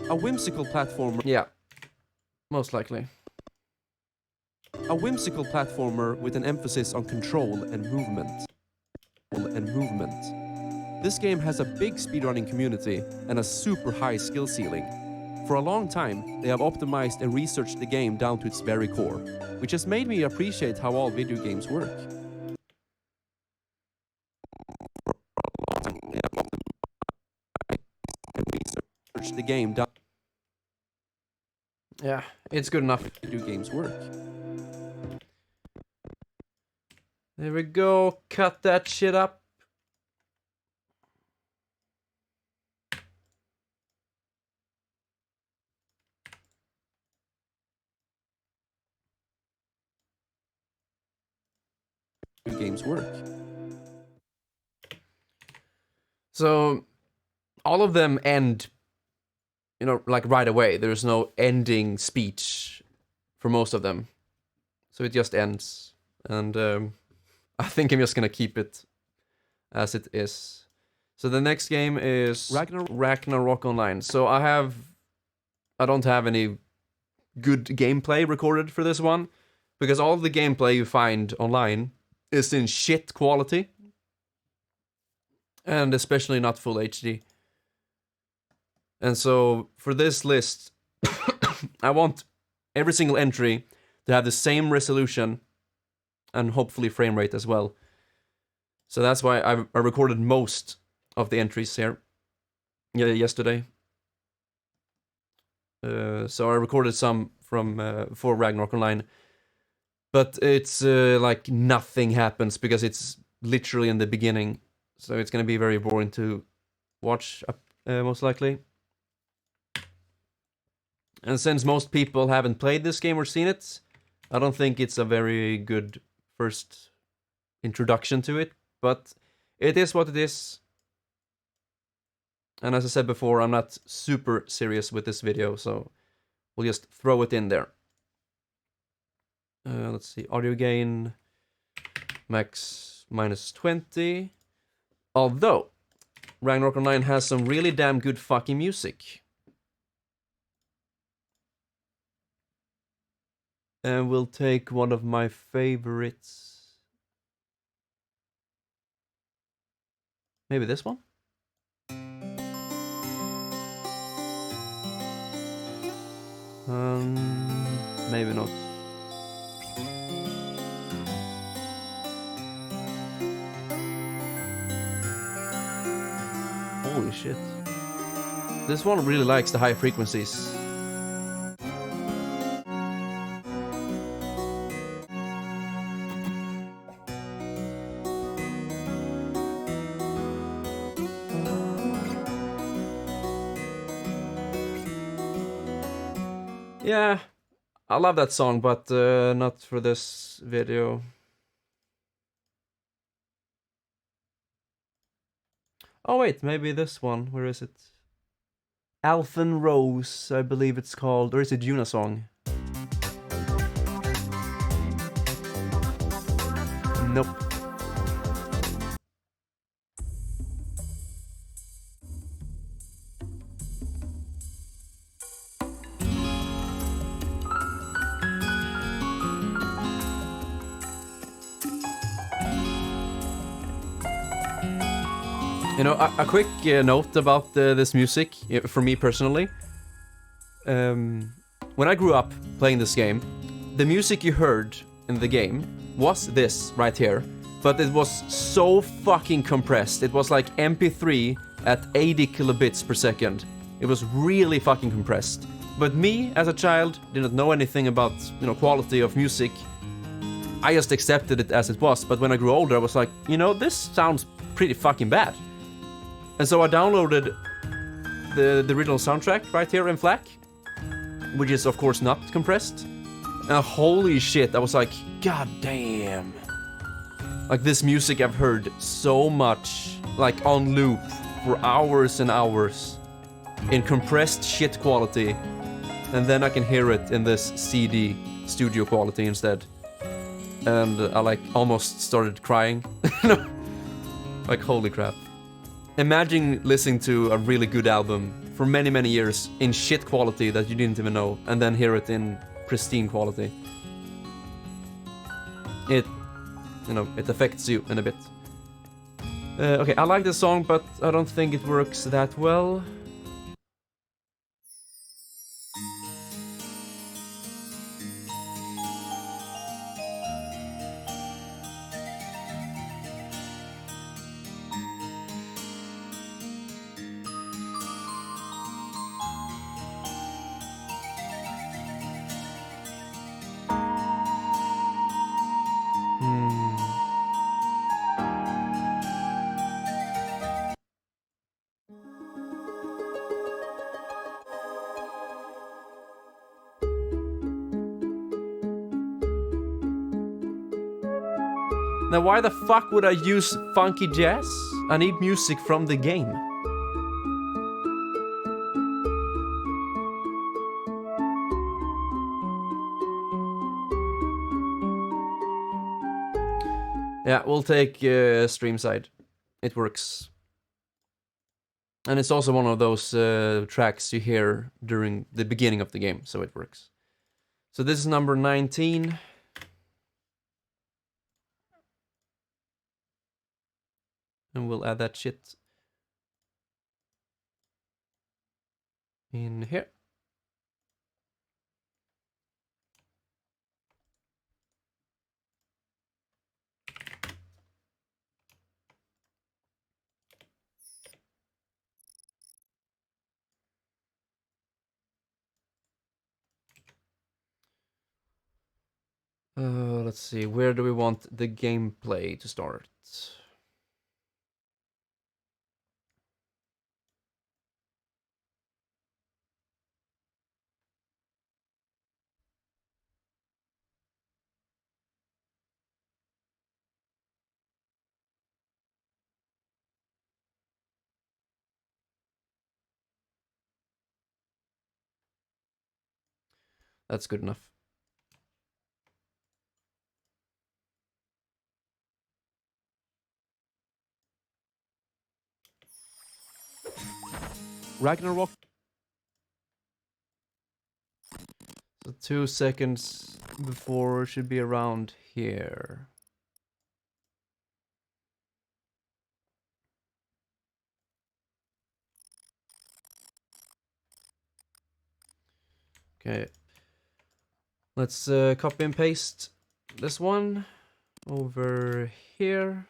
A whimsical platformer. Yeah, most likely. A whimsical platformer with an emphasis on control and movement. This game has a big speedrunning community and a super high skill ceiling. For a long time, they have optimized and researched the game down to its very core, which has made me appreciate how all video games work. The game down. Yeah, it's good enough. Video games work. There we go. Cut that shit up. Video games work. So, all of them end, you know, like right away. There's no ending speech for most of them. So it just ends. And I think I'm just gonna keep it as it is. So the next game is Ragnarok Online. So I don't have any good gameplay recorded for this one, because all of the gameplay you find online is in shit quality. And especially not full HD. And so for this list, I want every single entry to have the same resolution and hopefully frame rate as well. So that's why I recorded most of the entries here yesterday. So I recorded some from for Ragnarok Online, but it's like nothing happens because it's literally in the beginning. So it's gonna be very boring to watch, most likely. And since most people haven't played this game or seen it, I don't think it's a very good first introduction to it, but it is what it is. And as I said before, I'm not super serious with this video, so we'll just throw it in there. Let's see, audio gain, max minus 20. Although, Ragnarok Online has some really damn good fucking music. And we'll take one of my favorites. Maybe this one? Maybe not. Holy shit. This one really likes the high frequencies. Yeah, I love that song, but not for this video. Oh wait, maybe this one. Where is it? Alphen Rose, I believe it's called. Or is it Yuna song? Nope. You know, a quick note about this music, for me personally. When I grew up playing this game, the music you heard in the game was this right here, but it was so fucking compressed. It was like MP3 at 80 kilobits per second. It was really fucking compressed. But me, as a child, didn't know anything about, you know, quality of music. I just accepted it as it was, but when I grew older, I was like, you know, this sounds pretty fucking bad. And so I downloaded the original soundtrack right here in FLAC, which is of course not compressed. And holy shit, I was like, god damn. Like this music I've heard so much, like on loop for hours and hours in compressed shit quality. And then I can hear it in this CD studio quality instead. And I like almost started crying. Like holy crap. Imagine listening to a really good album for many, many years in shit quality that you didn't even know, and then hear it in pristine quality. It, you know, it affects you in a bit. Okay, I like this song, but I don't think it works that well. Now why the fuck would I use funky jazz? I need music from the game. Yeah, we'll take stream side. It works. And it's also one of those tracks you hear during the beginning of the game, so it works. So this is number 19. And we'll add that shit in here. Let's see, where do we want the gameplay to start? That's good enough. Ragnarok. So 2 seconds before should be around here. Okay. Let's copy and paste this one over here.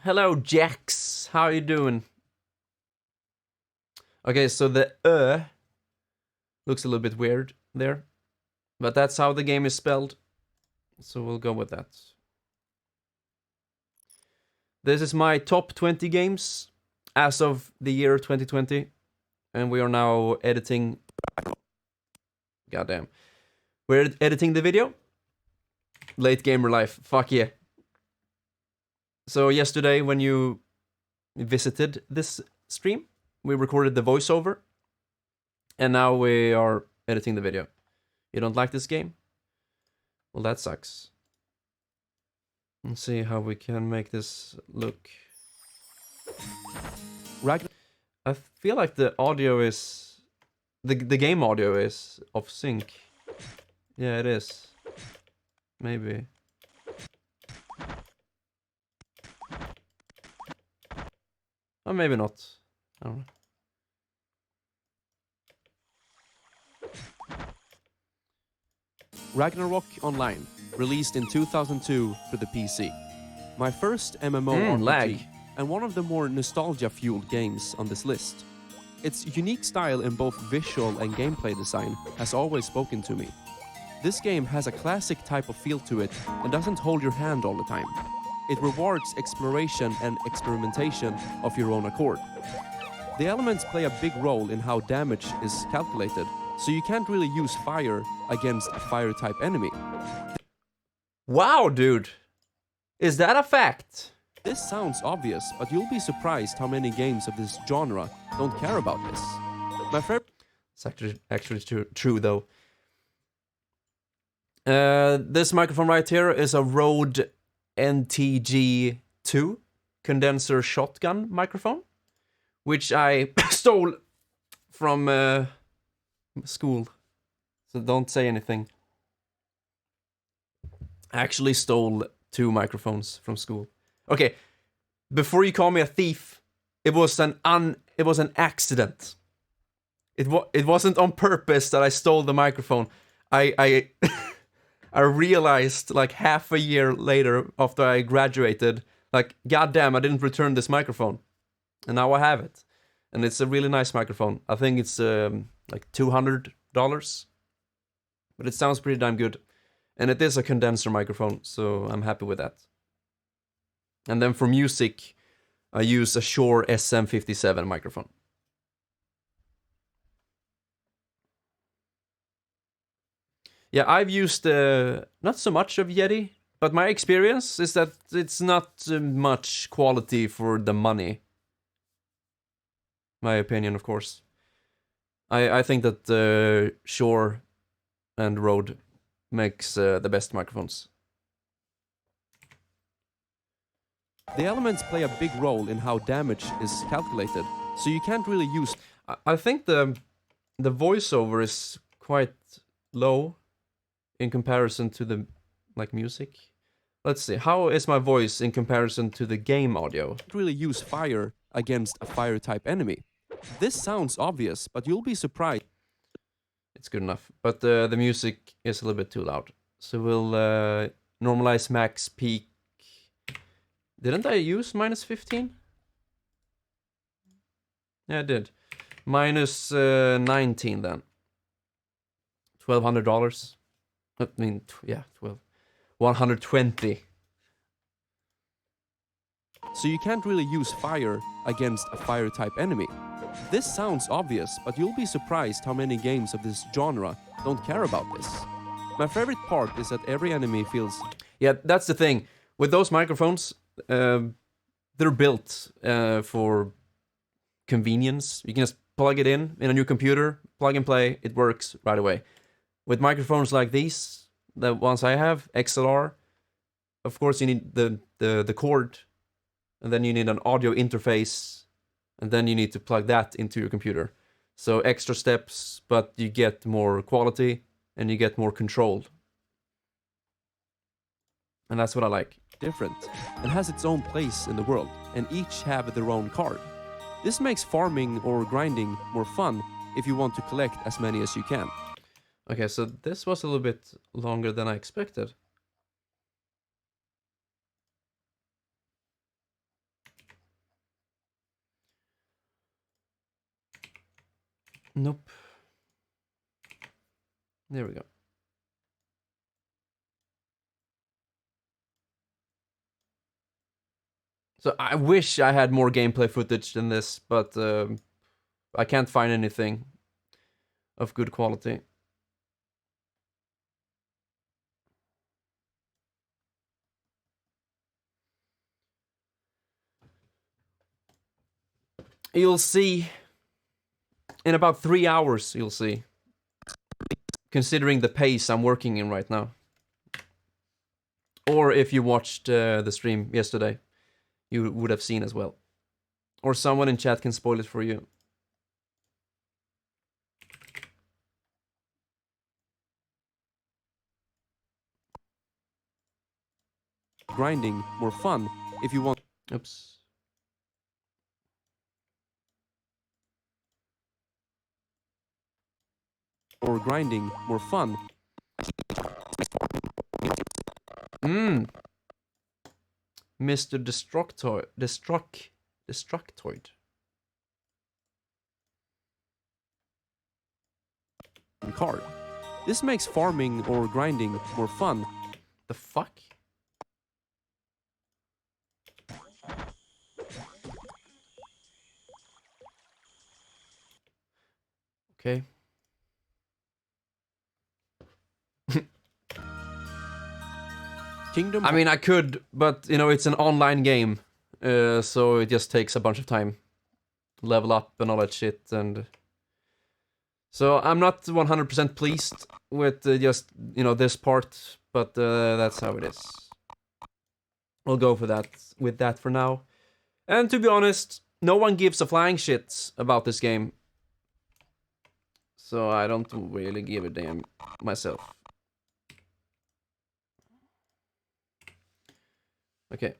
Hello, Jax. How are you doing? Okay, so the looks a little bit weird there, but that's how the game is spelled, so we'll go with that. This is my top 20 games as of the year 2020, and we are now editing. Goddamn. We're editing the video. Late gamer life. Fuck yeah. So yesterday when you visited this stream, we recorded the voiceover, and now we are editing the video. You don't like this game? Well, that sucks. Let's see how we can make this look. I feel like the audio is... The game audio is off sync. Yeah, it is. Maybe. Or maybe not. I don't know. Ragnarok Online, released in 2002 for the PC. My first MMO RPG, lag. and one of the more nostalgia-fueled games on this list. Its unique style in both visual and gameplay design has always spoken to me. This game has a classic type of feel to it and doesn't hold your hand all the time. It rewards exploration and experimentation of your own accord. The elements play a big role in how damage is calculated, so you can't really use fire against a fire-type enemy. Wow, dude! Is that a fact? This sounds obvious, but you'll be surprised how many games of this genre don't care about this. My favorite... It's actually true though. This microphone right here is a Rode NTG2 condenser shotgun microphone, which I stole from school. So don't say anything. I actually stole 2 microphones from school. Okay, before you call me a thief, it was an accident. It wasn't on purpose that I stole the microphone. I I realized like half a year later after I graduated, like, goddamn, I didn't return this microphone, and now I have it, and it's a really nice microphone. I think it's like $200, but it sounds pretty damn good, and it is a condenser microphone, so I'm happy with that. And then for music, I use a Shure SM57 microphone. Yeah, I've used not so much of Yeti, but my experience is that it's not much quality for the money. My opinion, of course. I think that Shure and Rode makes the best microphones. The elements play a big role in how damage is calculated, so you can't really use... I think the voiceover is quite low in comparison to the music. Let's see, how is my voice in comparison to the game audio? Really use fire against a fire-type enemy. This sounds obvious, but you'll be surprised. It's good enough, but the music is a little bit too loud. So we'll normalize max peak. Didn't I use -15? Yeah, I did. -19 then. $1,200. I mean, yeah, 120. so you can't really use fire against a fire-type enemy. This sounds obvious, but you'll be surprised how many games of this genre don't care about this. My favorite part is that every enemy feels... Yeah, that's the thing. With those microphones, they're built for convenience. You can just plug it in a new computer, plug and play, it works right away. With microphones like these, the ones I have, XLR, of course you need the cord, and then you need an audio interface, and then you need to plug that into your computer. So extra steps, but you get more quality, and you get more control. And that's what I like. different and has its own place in the world, and each have their own card. This makes farming or grinding more fun if you want to collect as many as you can. Okay, so this was a little bit longer than I expected. Nope. There we go. So I wish I had more gameplay footage than this, but I can't find anything of good quality. You'll see in about 3 hours, you'll see. Considering the pace I'm working in right now. Or if you watched the stream yesterday, you would have seen as well. Or someone in chat can spoil it for you. Grinding more fun if you want. Oops. Or grinding more fun. Mr. Destructoid. Card. This makes farming or grinding more fun. The fuck? Okay. Kingdom. I mean, I could, but you know, it's an online game, so it just takes a bunch of time. Level up and all that shit, and so I'm not 100% pleased with just, you know, this part, but that's how it is. We'll go for that with that for now. And to be honest, no one gives a flying shit about this game, so I don't really give a damn myself. Okay.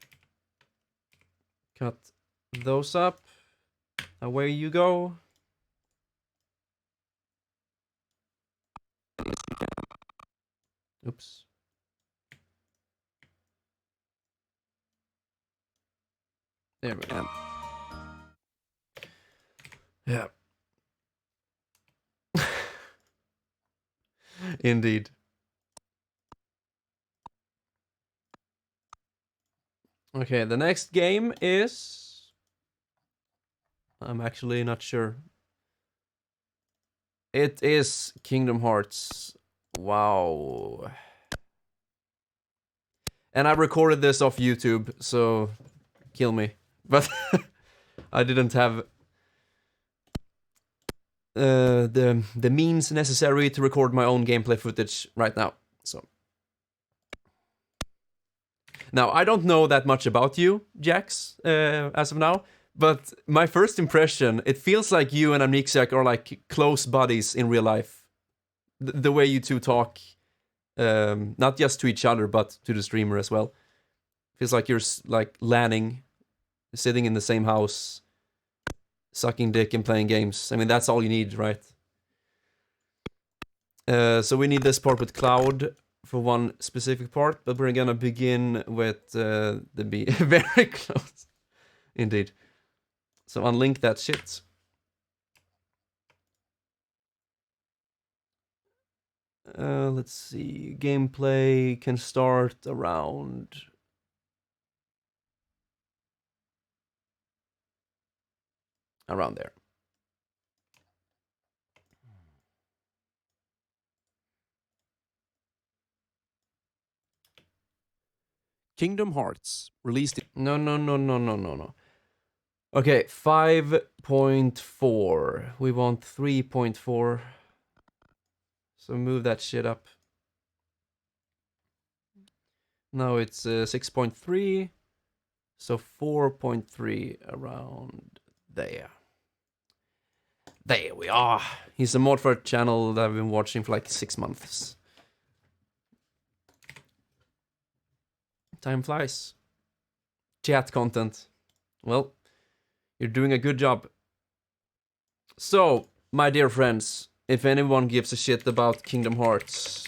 Cut those up. Away you go. Oops. There we go. Yeah. Indeed. Okay, the next game is... I'm actually not sure. It is Kingdom Hearts. Wow. And I recorded this off YouTube, so kill me. But I didn't have the means necessary to record my own gameplay footage right now. So now I don't know that much about you, Jax, as of now. But my first impression, it feels like you and Amnesiac are like close buddies in real life. The way you two talk, not just to each other, but to the streamer as well. Feels like you're like landing, sitting in the same house, sucking dick and playing games. I mean, that's all you need, right? So we need this part with Cloud for one specific part, but we're gonna begin with the B. Very close. Indeed. So unlink that shit. Let's see. Gameplay can start around around there. Kingdom Hearts, released in No. Okay, 5.4. We want 3.4. So move that shit up. Now it's 6.3. So 4.3 around there. There we are. He's a mod for a channel that I've been watching for like 6 months. Time flies. Chat content. Well, you're doing a good job. So, my dear friends, if anyone gives a shit about Kingdom Hearts,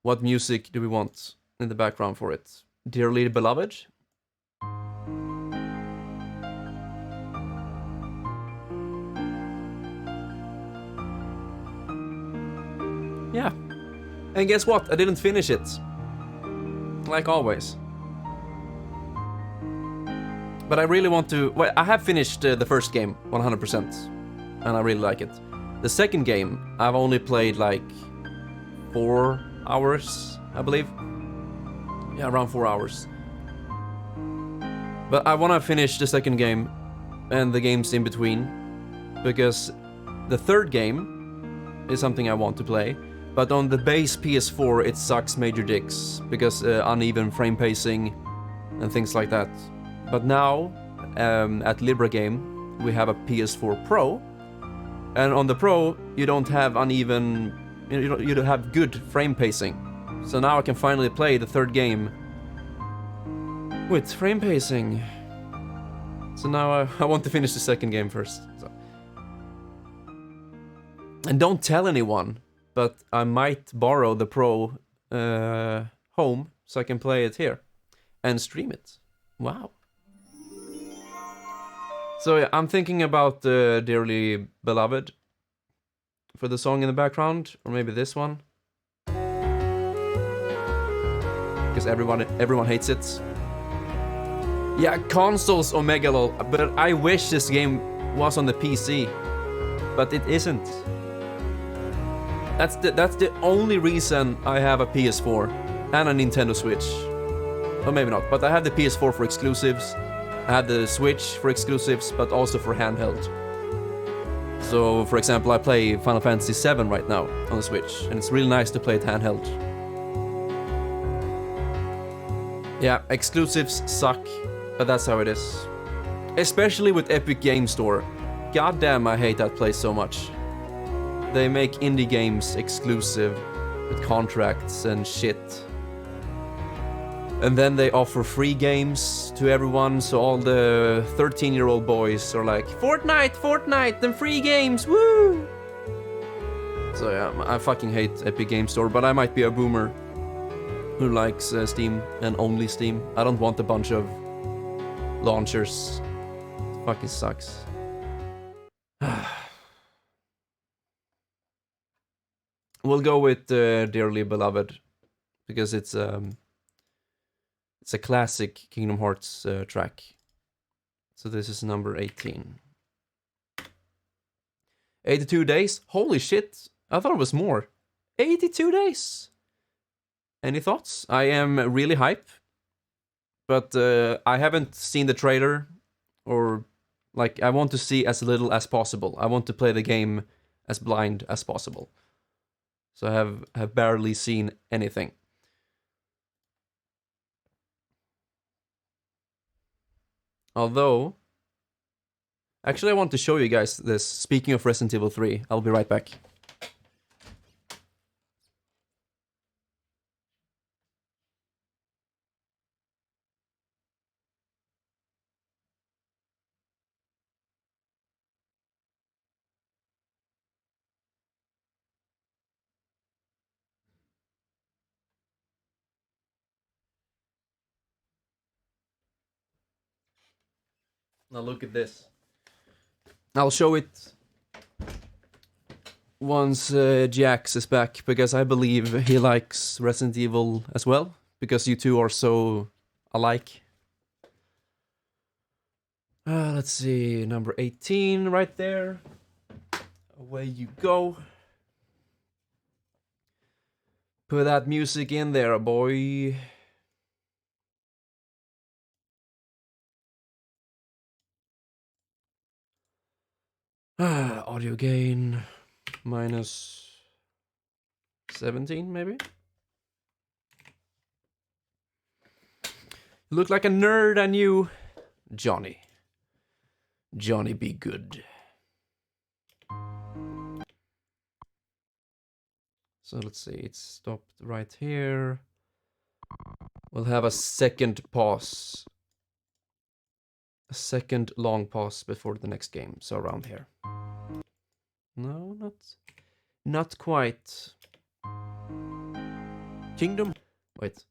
what music do we want in the background for it? Dearly Beloved? Yeah. And guess what? I didn't finish it. Like always. But I really want to... Well, I have finished the first game 100%. And I really like it. The second game, I've only played like 4 hours, I believe. Yeah, around 4 hours. But I want to finish the second game and the games in between. Because the third game is something I want to play. But on the base PS4, it sucks major dicks. Because uneven frame pacing and things like that. But now, at Libra Game, we have a PS4 Pro. And on the Pro, you don't have uneven... You don't have good frame pacing. So now I can finally play the third game with frame pacing. So now I want to finish the second game first. So. And don't tell anyone, but I might borrow the Pro home so I can play it here and stream it. Wow. So yeah, I'm thinking about Dearly Beloved for the song in the background, or maybe this one. Because everyone hates it. Yeah, consoles Omega lol, but I wish this game was on the PC, but it isn't. That's the only reason I have a PS4 and a Nintendo Switch. Or maybe not, but I have the PS4 for exclusives. I have the Switch for exclusives, but also for handheld. So, for example, I play Final Fantasy VII right now on the Switch, and it's really nice to play it handheld. Yeah, exclusives suck, but that's how it is. Especially with Epic Game Store. God damn, I hate that place so much. They make indie games exclusive with contracts and shit. And then they offer free games to everyone, so all the 13-year-old boys are like, Fortnite, and free games, woo! So yeah, I fucking hate Epic Game Store, but I might be a boomer who likes Steam and only Steam. I don't want a bunch of launchers. It fucking sucks. We'll go with Dearly Beloved, because it's a classic Kingdom Hearts track. So this is number 18. 82 days? Holy shit! I thought it was more. 82 days! Any thoughts? I am really hype. But I haven't seen the trailer. Or, like, I want to see as little as possible. I want to play the game as blind as possible. So I have barely seen anything. Although, actually I want to show you guys this. Speaking of Resident Evil 3, I'll be right back. Now look at this. I'll show it once Jax is back, because I believe he likes Resident Evil as well, because you two are so alike. Let's see, number 18 right there. Away you go. Put that music in there, boy. Audio gain minus 17, maybe? You look like a nerd, and you, Johnny. Johnny be good. So let's see, it's stopped right here. We'll have a second pause. A second long pause before the next game, so around here. No, not quite. Kingdom. Wait.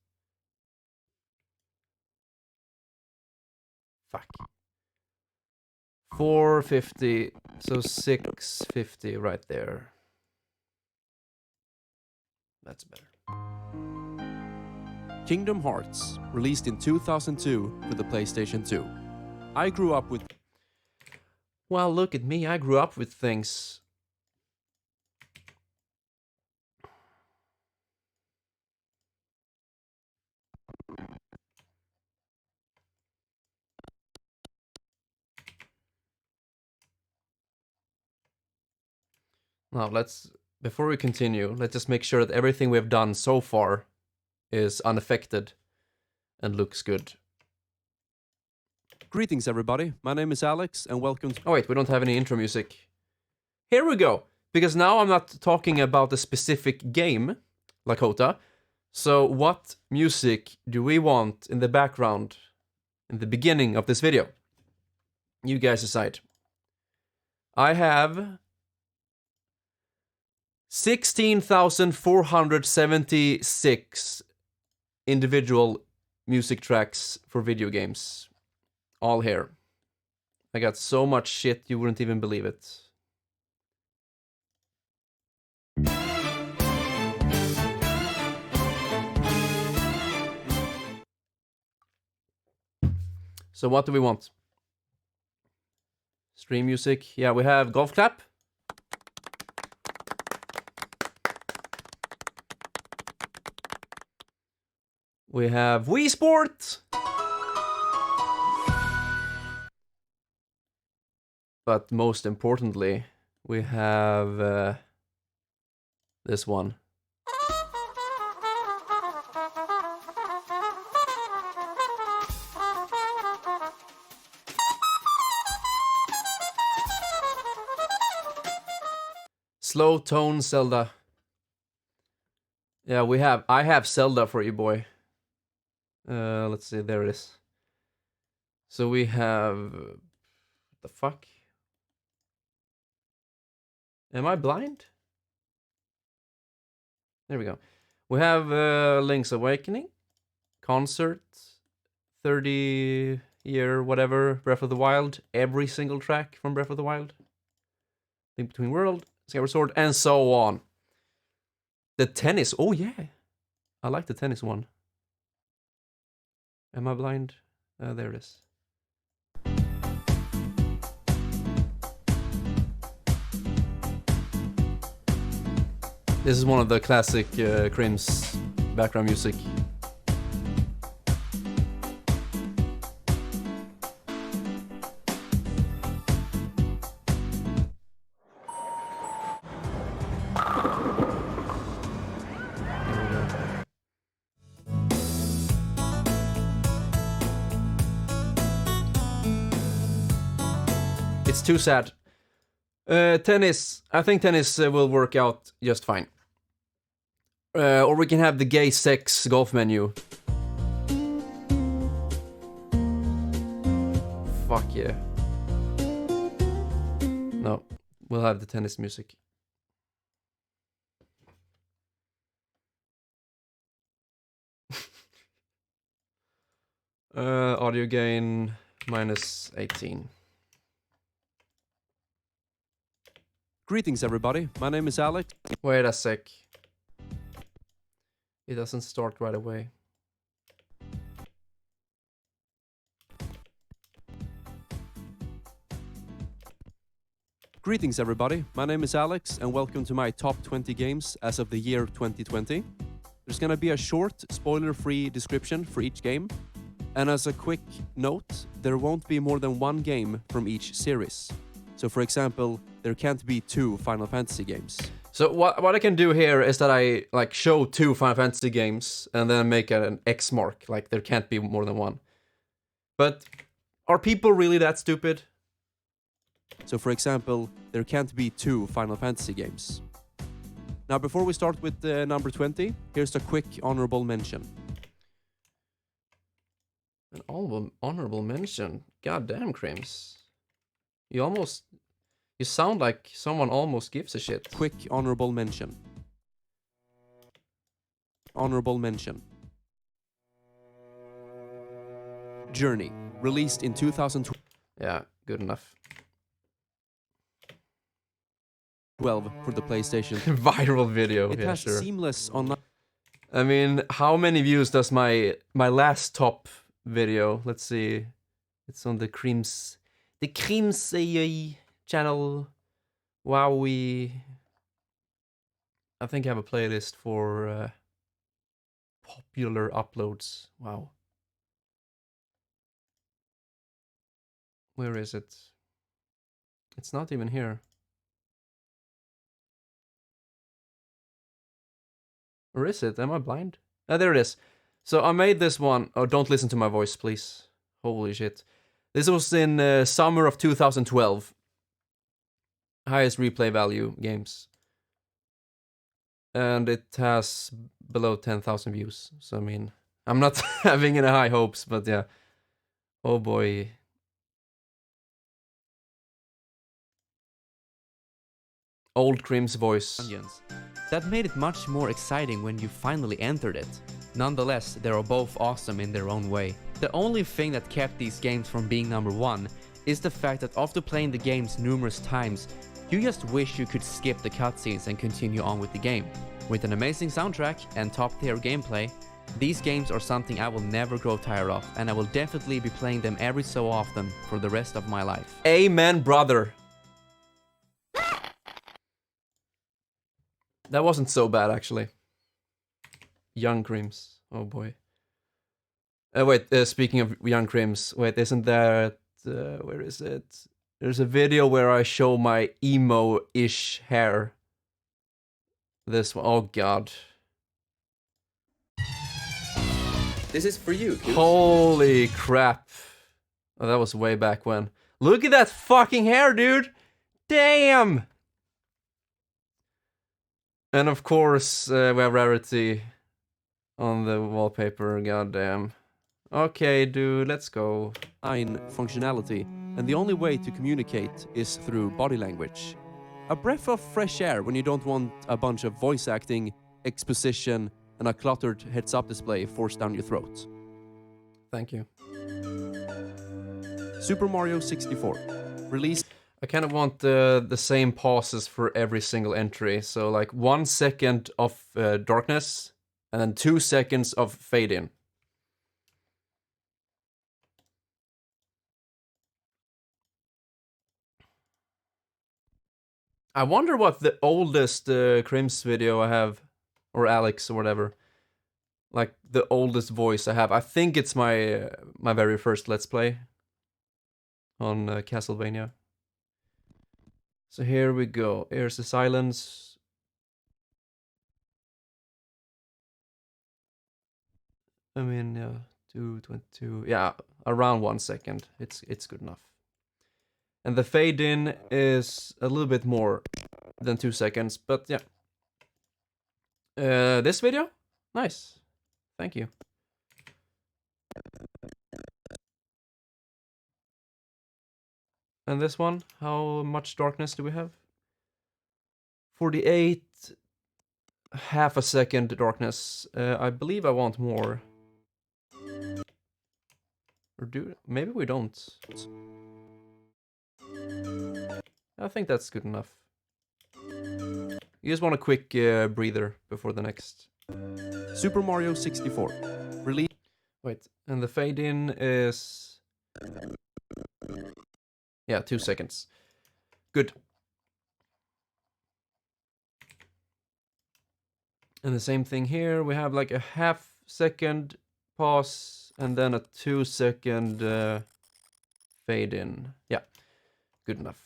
Fuck. 450, so 650 right there. That's better. Kingdom Hearts, released in 2002 for the PlayStation 2. I grew up with... Well, look at me, I grew up with things. Now, before we continue, let's just make sure that everything we've done so far is unaffected and looks good. Greetings, everybody. My name is Alex, and welcome to... Oh wait, we don't have any intro music. Here we go! Because now I'm not talking about a specific game, Lakota. So what music do we want in the background in the beginning of this video? You guys decide. I have 16,476 individual music tracks for video games. All here. I got so much shit you wouldn't even believe it. So what do we want? Stream music. Yeah, we have golf clap. We have Wii Sport. But most importantly, we have this one. Slow tone Zelda. Yeah, I have Zelda for you, boy. Let's see, there it is. So we have... the fuck? Am I blind? There we go. We have Link's Awakening, Concert, 30-year whatever, Breath of the Wild, every single track from Breath of the Wild, Link Between Worlds, Skyward Sword, and so on. The tennis, oh yeah. I like the tennis one. Am I blind? There it is. This is one of the classic Crims background music. It's too sad. Tennis. I think tennis will work out just fine. Or we can have the gay sex golf menu. Fuck yeah. No, we'll have the tennis music. Audio gain minus 18. Greetings, everybody. My name is Alex. Wait a sec. It doesn't start right away. Greetings everybody, my name is Alex and welcome to my top 20 games as of the year 2020. There's gonna be a short, spoiler-free description for each game. And as a quick note, there won't be more than one game from each series. So for example, there can't be 2 Final Fantasy games. So what I can do here is that I like show 2 Final Fantasy games and then make an X mark, like there can't be more than one. But are people really that stupid? So for example, there can't be 2 Final Fantasy games. Now before we start with number 20, here's a quick honorable mention. An honorable mention? God damn, Crims. You sound like someone almost gives a shit. Quick honorable mention. Honorable mention. Journey, released in 2012 Yeah, good enough. for the PlayStation. Viral video, It yeah, has sure. seamless online. I mean, how many views does my last top video? Let's see. It's on the Crims channel. Wowie. I think I have a playlist for popular uploads. Wow. Where is it? It's not even here. Or is it? Am I blind? Ah, there it is. So I made this one. Oh, don't listen to my voice, please. Holy shit. This was in summer of 2012. Highest replay value games. And it has below 10,000 views. So, I mean, I'm not having any high hopes, but yeah. Oh boy. Old Crim's voice. Dungeons. That made it much more exciting when you finally entered it. Nonetheless, they are both awesome in their own way. The only thing that kept these games from being number 1 is the fact that after playing the games numerous times, you just wish you could skip the cutscenes and continue on with the game. With an amazing soundtrack and top tier gameplay, these games are something I will never grow tired of, and I will definitely be playing them every so often for the rest of my life. Amen, brother. That wasn't so bad, actually. Young Crims. Oh boy. Wait, speaking of Young Crims, wait, isn't that... where is it? There's a video where I show my emo-ish hair. This one. Oh god. This is for you, Goose. Holy crap. Oh, that was way back when. Look at that fucking hair, dude! Damn! And of course, we have Rarity on the wallpaper, goddamn. Okay, dude, let's go. Functionality, and the only way to communicate is through body language. A breath of fresh air when you don't want a bunch of voice acting, exposition, and a cluttered heads-up display forced down your throat. Thank you. Super Mario 64, released. I kind of want the same pauses for every single entry. So like 1 second of darkness, and then 2 seconds of fade in. I wonder what the oldest Crims video I have, or Alex or whatever. Like the oldest voice I have. I think it's my my very first Let's Play on Castlevania. So here we go. Here's the silence. I mean, yeah, 2:22. Yeah, around 1 second. It's good enough. And the fade in is a little bit more than 2 seconds, but yeah. This video? Nice. Thank you. And this one, how much darkness do we have? 48, half a second darkness. I believe I want more. Or maybe we don't. I think that's good enough. You just want a quick breather before the next. Super Mario 64, released. Wait, and the fade in is... Yeah, 2 seconds. Good. And the same thing here. We have like a half-second pause and then a 2-second fade in. Yeah, good enough.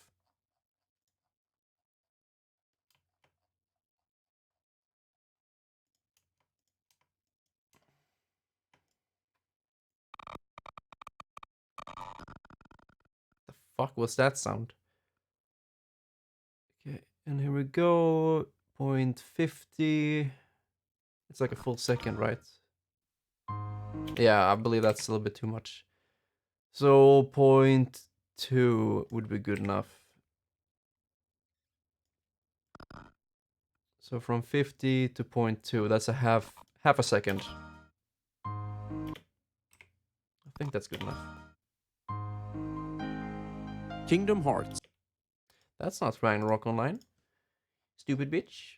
The fuck was that sound? Okay, and here we go. 0.50. It's like a full second, right? Yeah, I believe that's a little bit too much. So 0.2 would be good enough. So from 50 to 0.2, that's a half a second. I think that's good enough. Kingdom Hearts. That's not Ragnarok Online. Stupid bitch.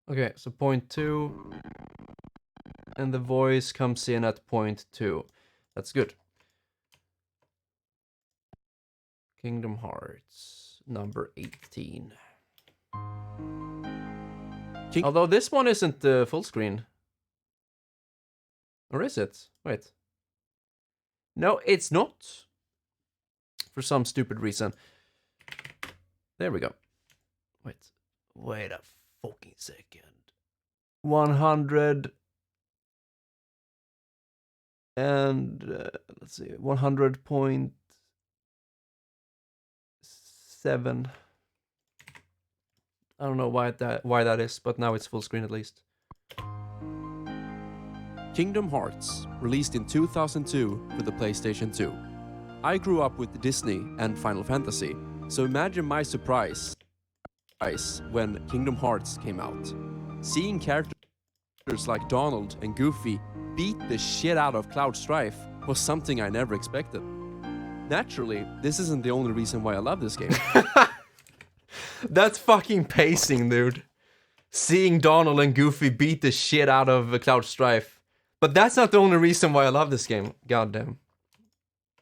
Okay, so 0.2. And the voice comes in at 0.2. That's good. Kingdom Hearts, number 18. Although this one isn't full screen. Or is it? Wait. No, it's not. For some stupid reason. There we go. Wait a fucking second. 100 and let's see, 100.7. I don't know why that is, but now it's full screen at least. Kingdom Hearts, released in 2002 for the PlayStation 2. I grew up with Disney and Final Fantasy, so imagine my surprise when Kingdom Hearts came out. Seeing characters like Donald and Goofy beat the shit out of Cloud Strife was something I never expected. Naturally, this isn't the only reason why I love this game. That's fucking pacing, dude. Seeing Donald and Goofy beat the shit out of Cloud Strife. But that's not the only reason why I love this game. Goddamn.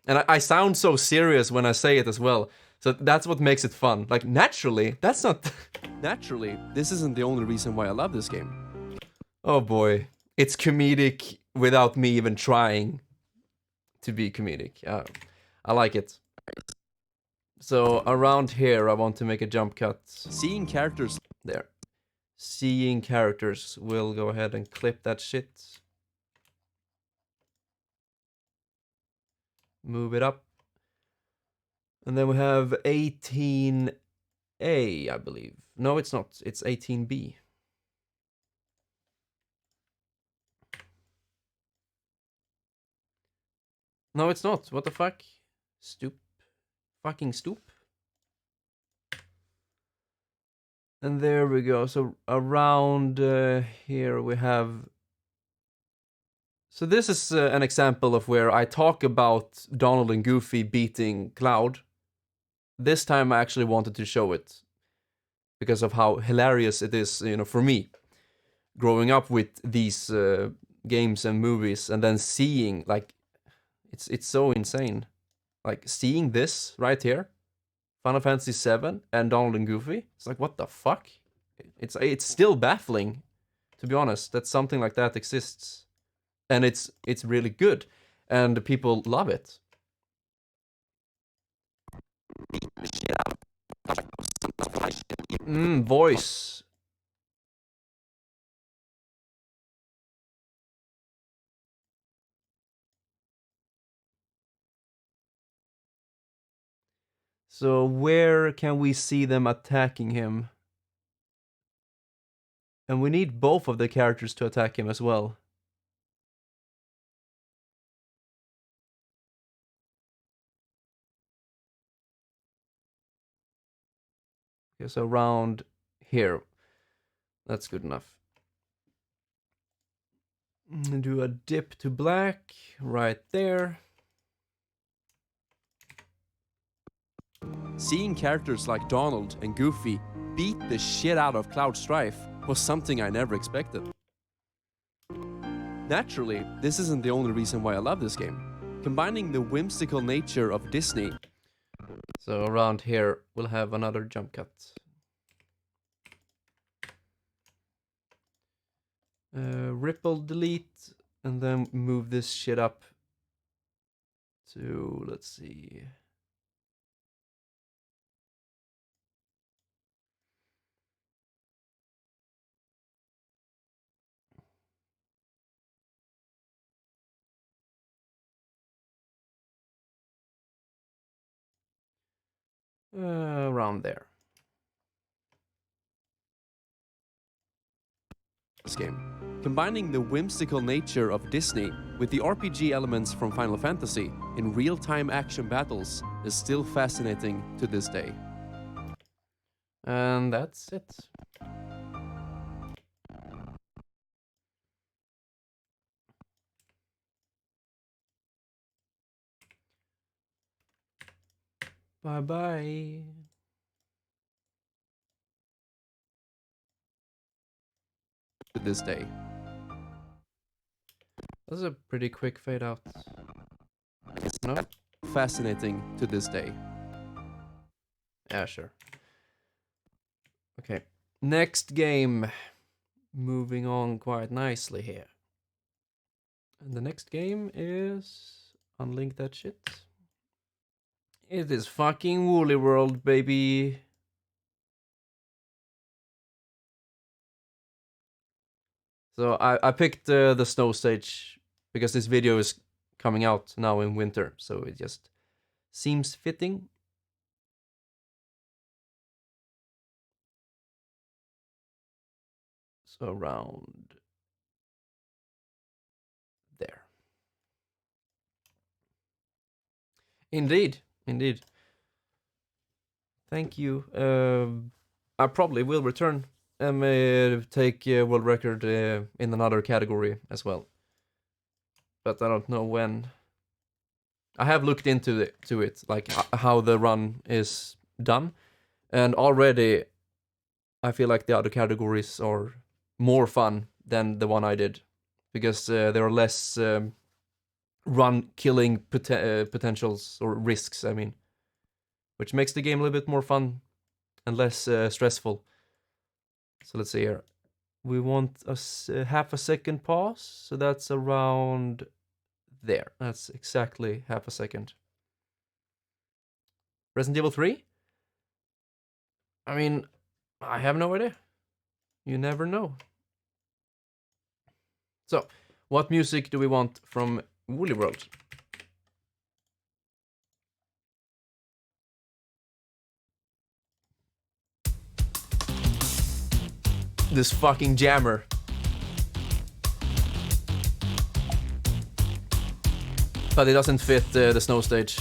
And I sound so serious when I say it as well. So that's what makes it fun. Like, naturally, that's not... Naturally, this isn't the only reason why I love this game. Oh boy. It's comedic without me even trying to be comedic. I like it. So around here, I want to make a jump cut. Seeing characters... There. Seeing characters. We'll go ahead and clip that shit. Move it up. And then we have 18A, I believe. No, it's not. It's 18B. No, it's not. What the fuck? Fucking stoop. And there we go. So around here we have... So this is an example of where I talk about Donald and Goofy beating Cloud. This time I actually wanted to show it. Because of how hilarious it is, you know, for me. Growing up with these games and movies and then seeing, like... It's so insane. Like, seeing this right here. Final Fantasy VII and Donald and Goofy. It's like, what the fuck? It's still baffling, to be honest, that something like that exists. And it's really good. And people love it. Voice. So where can we see them attacking him? And we need both of the characters to attack him as well. Okay, so around here. That's good enough. Do a dip to black right there. Seeing characters like Donald and Goofy beat the shit out of Cloud Strife was something I never expected. Naturally, this isn't the only reason why I love this game. Combining the whimsical nature of Disney. So around here, we'll have another jump cut. Ripple delete, and then move this shit up to, let's see. Around there. This game. Combining the whimsical nature of Disney with the RPG elements from Final Fantasy in real-time action battles is still fascinating to this day. And that's it. Bye-bye. To this day. That's a pretty quick fade out. No? Fascinating to this day. Yeah, sure. Okay. Next game. Moving on quite nicely here. And the next game is... Unlink that shit. It is fucking Woolly World, baby. So I picked the snow stage because this video is coming out now in winter, so it just seems fitting. So around there. Indeed, indeed. Thank you. I probably will return and take world record in another category as well. But I don't know when. I have looked into it, like how the run is done, and already I feel like the other categories are more fun than the one I did, because there are less run killing potentials or risks, I mean, which makes the game a little bit more fun and less stressful. So let's see here. We want a half a second pause, so that's around there. That's exactly half a second. Resident Evil 3? I mean, I have no idea. You never know. So, what music do we want from Woolly World? This fucking jammer. But it doesn't fit the snow stage.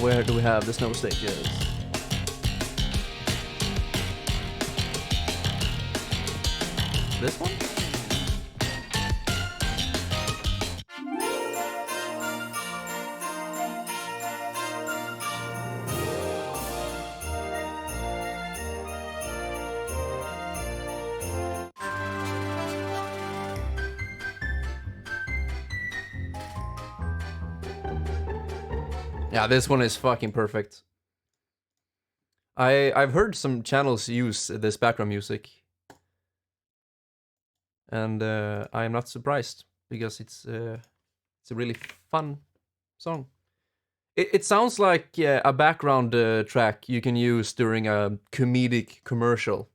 Where do we have the snow stages? This one? Yeah, this one is fucking perfect. I've heard some channels use this background music, and I am not surprised because it's a really fun song. It sounds like a background track you can use during a comedic commercial,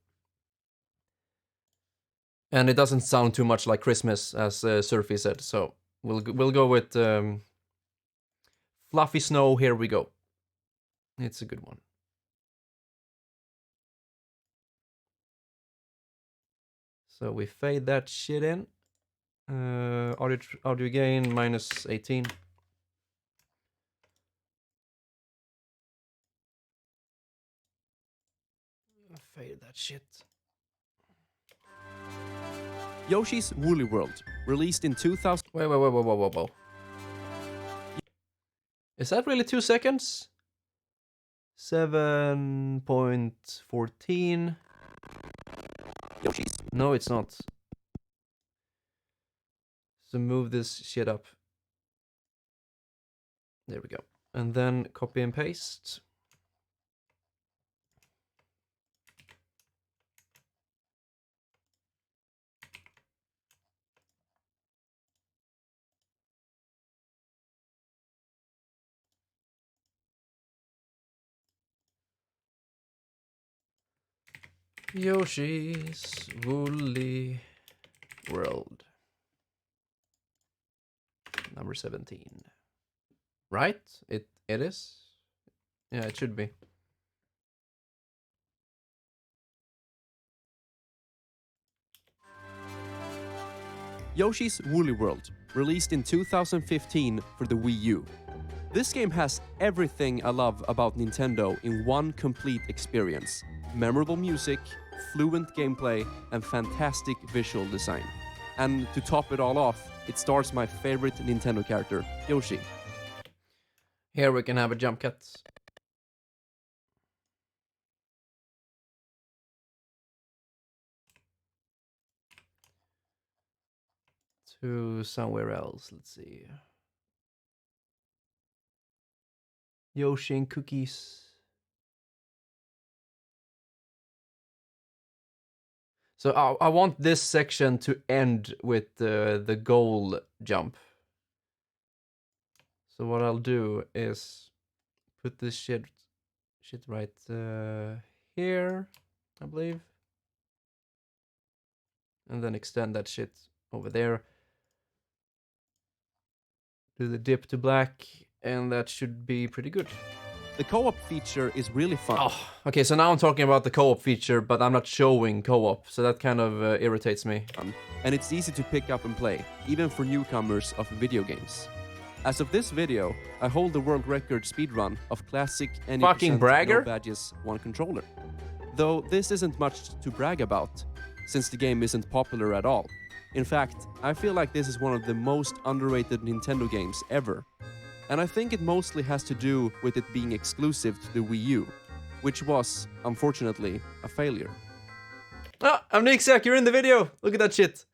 and it doesn't sound too much like Christmas, as Surfy said. So we'll go with Fluffy Snow. Here we go. It's a good one. So we fade that shit in. Audio gain -18. Fade that shit. Yoshi's Woolly World, released in 2000. Whoa. Is that really 2 seconds? 7.14. Yoshi's. No, it's not. So move this shit up. There we go. And then copy and paste. Yoshi's Woolly World. Number 17. Right? It is? Yeah, it should be. Yoshi's Woolly World, released in 2015 for the Wii U. This game has everything I love about Nintendo in one complete experience. Memorable music, fluent gameplay, and fantastic visual design. And to top it all off, it stars my favorite Nintendo character, Yoshi. Here we can have a jump cut. To somewhere else, let's see. Yoshi and cookies. So I want this section to end with the goal jump. So what I'll do is put this shit right here, I believe. And then extend that shit over there. Do the dip to black, and that should be pretty good. The co-op feature is really fun. Oh, okay, so now I'm talking about the co-op feature, but I'm not showing co-op, so that kind of irritates me. And it's easy to pick up and play, even for newcomers of video games. As of this video, I hold the world record speedrun of classic any Fucking bragger. no badges, one controller. Though this isn't much to brag about, since the game isn't popular at all. In fact, I feel like this is one of the most underrated Nintendo games ever. And I think it mostly has to do with it being exclusive to the Wii U, which was, unfortunately, a failure. Ah, Amnixac, you're in the video! Look at that shit!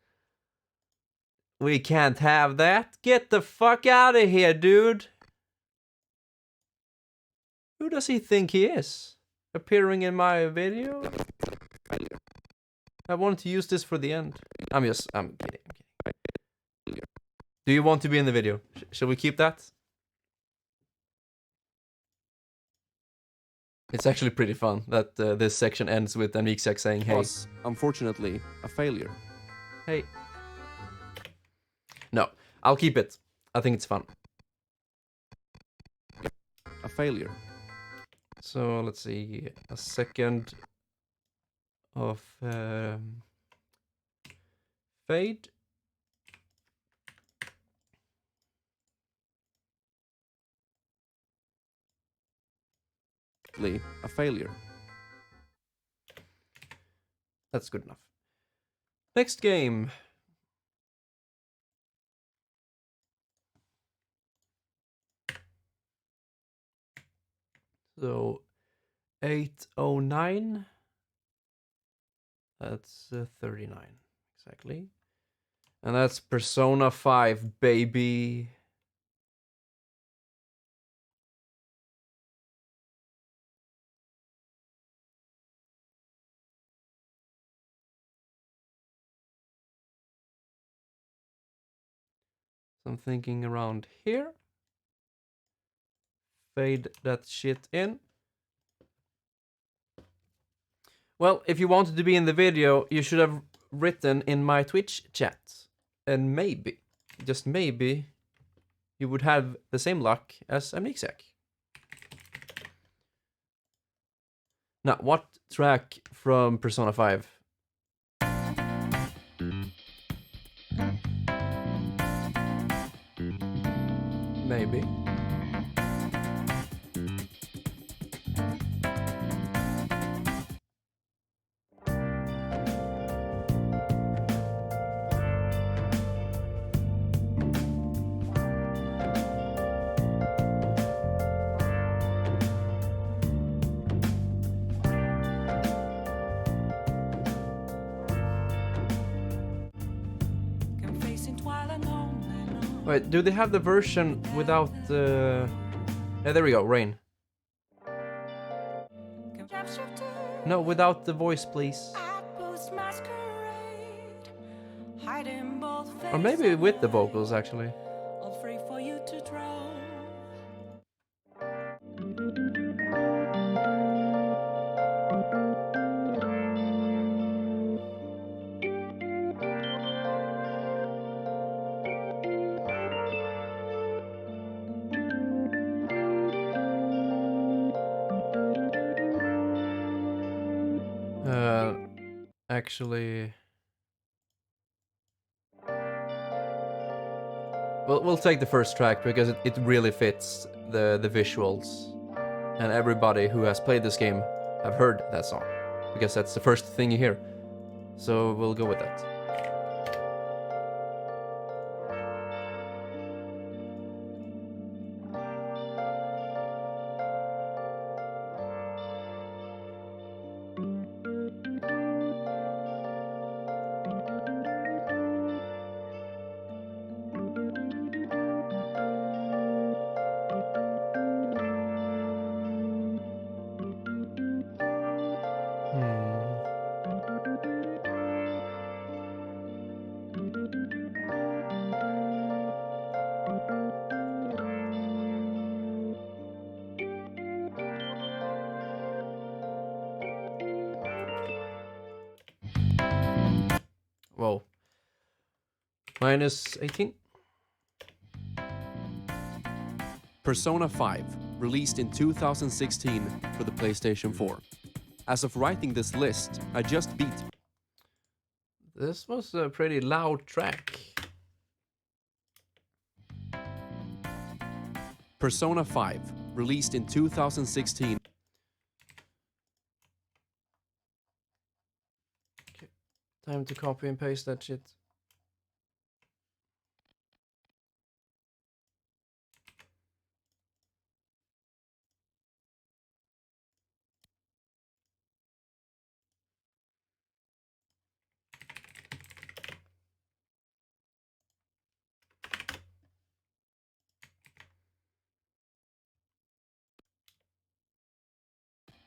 We can't have that. Get the fuck out of here, dude! Who does he think he is? Appearing in my video? I wanted to use this for the end. I'm kidding. Do you want to be in the video? Shall we keep that? It's actually pretty fun that this section ends with Amnixac saying, hey. Was, unfortunately, a failure. Hey. No, I'll keep it. I think it's fun. A failure. So let's see, a second of fade. A failure. That's good enough. Next game. So 809. That's 39 exactly. And that's Persona 5, baby. So I'm thinking around here. Fade that shit in. Well, if you wanted to be in the video, you should have written in my Twitch chat. And maybe, just maybe, you would have the same luck as Amnixac. Now, what track from Persona 5? Maybe. Wait, do they have the version without the... Yeah, there we go, Rain. No, without the voice, please. Or maybe with the vocals, actually. Actually... We'll take the first track because it really fits the visuals. And everybody who has played this game have heard that song. Because that's the first thing you hear. So we'll go with that. Whoa. Minus 18? Persona 5, released in 2016 for the PlayStation 4. As of writing this list, I just beat This was a pretty loud track. Persona 5, released in 2016. Time to copy and paste that shit.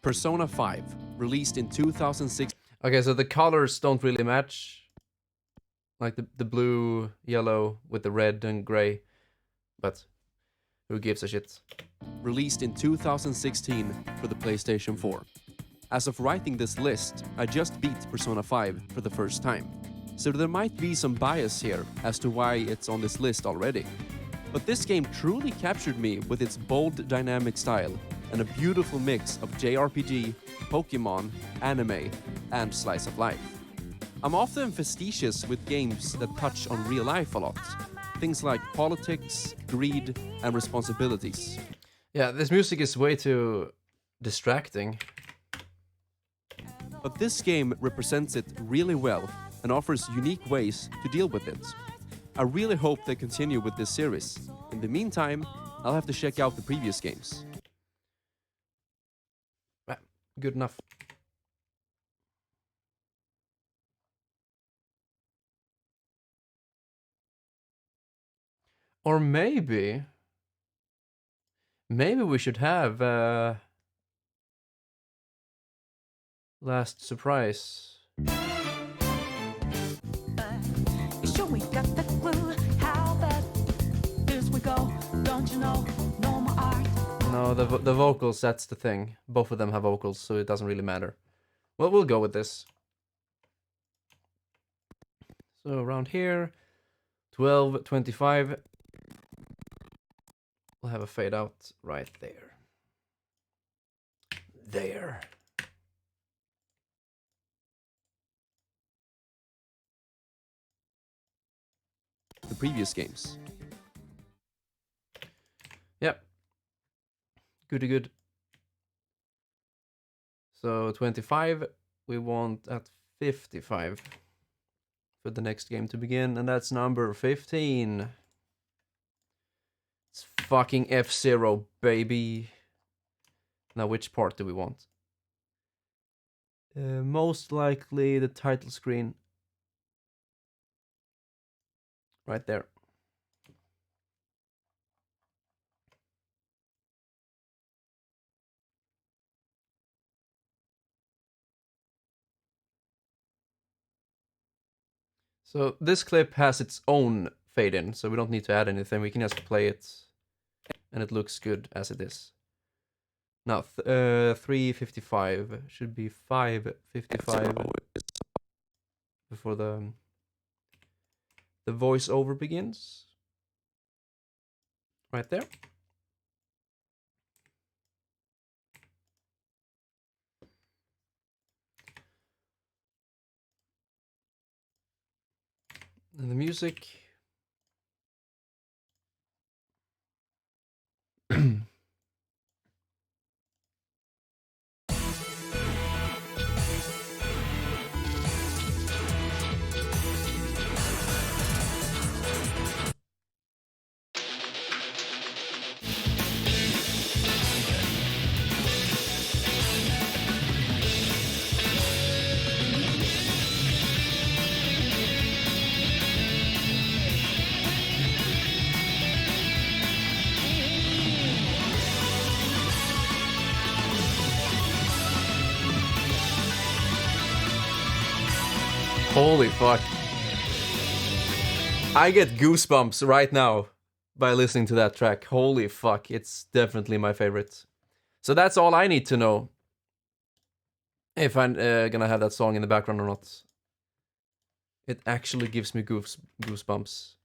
Persona 5, released in 2006. Okay, so the colors don't really match. Like the blue, yellow with the red and gray. But who gives a shit? Released in 2016 for the PlayStation 4. As of writing this list, I just beat Persona 5 for the first time. So there might be some bias here as to why it's on this list already. But this game truly captured me with its bold dynamic style and a beautiful mix of JRPG, Pokemon, anime, and slice of life. I'm often facetious with games that touch on real life a lot. Things like politics, greed, and responsibilities. Yeah, this music is way too distracting. But this game represents it really well and offers unique ways to deal with it. I really hope they continue with this series. In the meantime, I'll have to check out the previous games. Good enough. Or maybe we should have last surprise. Sure we got the clue. How bad this we go? Don't you know? No more art. No, the vocals, that's the thing. Both of them have vocals, so it doesn't really matter. Well, we'll go with this. So around here, 12, 25. We'll have a fade out right there. There. The previous games. Yep. Goody good. So 25, we want at 55 for the next game to begin, and that's number 15. It's fucking F-Zero, baby. Now, which part do we want? Most likely the title screen. Right there. So this clip has its own fade in, so we don't need to add anything. We can just play it, and it looks good as it is. Now, 3:55 should be 5:55 before the voiceover begins. Right there. And the music. Holy fuck. I get goosebumps right now by listening to that track. Holy fuck, it's definitely my favorite. So that's all I need to know. If I'm gonna have that song in the background or not. It actually gives me goosebumps.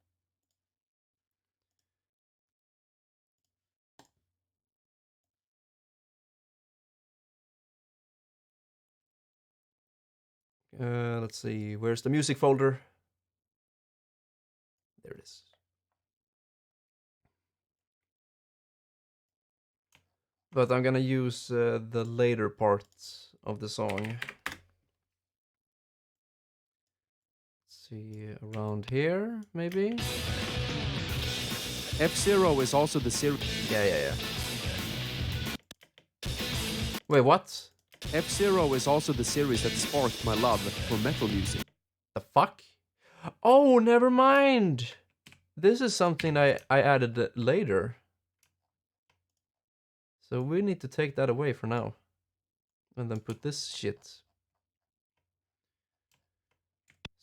Let's see, where's the music folder? There it is. But I'm gonna use the later part of the song. Let's see, around here, maybe? F-Zero is also the series. Yeah. Wait, what? F-Zero is also the series that sparked my love for metal music. The fuck? Oh, never mind! This is something I added later. So we need to take that away for now. And then put this shit.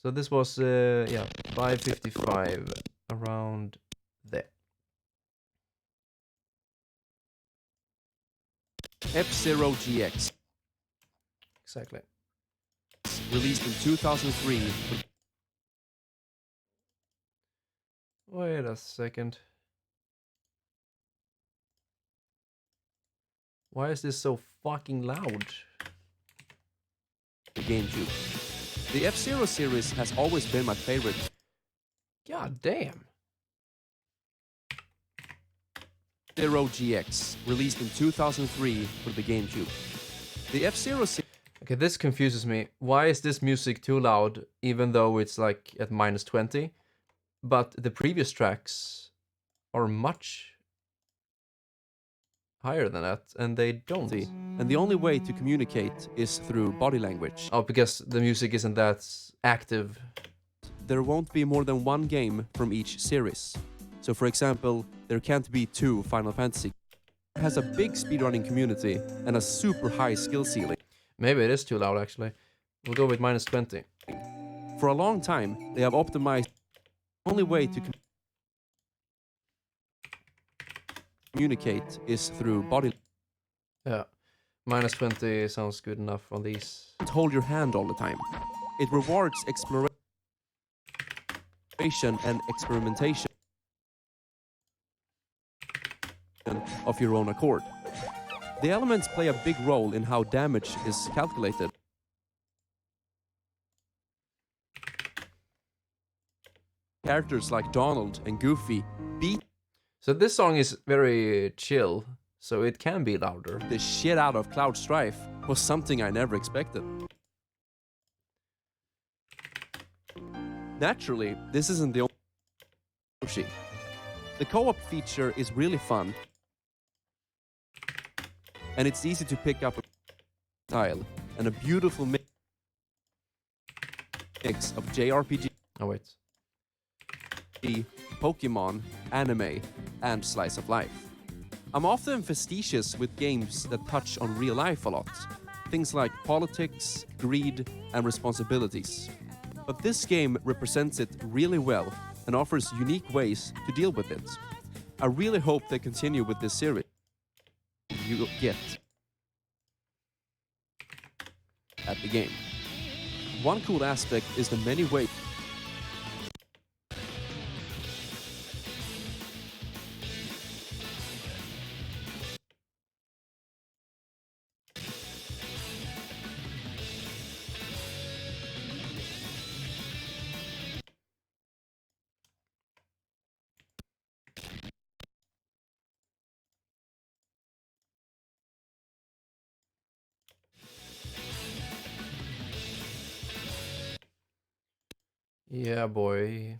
So this was, yeah, 5:55, around there. F-Zero GX, Exactly. released in 2003. Wait a second. Why is this so fucking loud? The GameCube. The F-Zero series has always been my favorite. God damn. F-Zero GX, released in 2003 for the GameCube. The F-Zero series. Okay, this confuses me. Why is this music too loud, even though it's like at -20? But the previous tracks are much higher than that, and they don't. And the only way to communicate is through body language. Oh, because the music isn't that active. There won't be more than one game from each series. So for example, there can't be 2 Final Fantasy. It has a big speedrunning community and a super high skill ceiling. Maybe it is too loud, actually. We'll go with -20. For a long time, they have optimized the only way to communicate is through body. Yeah. -20 sounds good enough on these. Hold your hand all the time. It rewards exploration and experimentation of your own accord. The elements play a big role in how damage is calculated. Characters like Donald and Goofy beat So this song is very chill, so it can be louder. the shit out of Cloud Strife was something I never expected. Naturally, this isn't the only Yoshi. The co-op feature is really fun, and it's easy to pick up a style and a beautiful mix of JRPG, Oh, wait. Pokemon, anime, and slice of life. I'm often facetious with games that touch on real life a lot. Things like politics, greed, and responsibilities. But this game represents it really well and offers unique ways to deal with it. I really hope they continue with this series. You get at the game. One cool aspect is the many ways. Yeah, boy.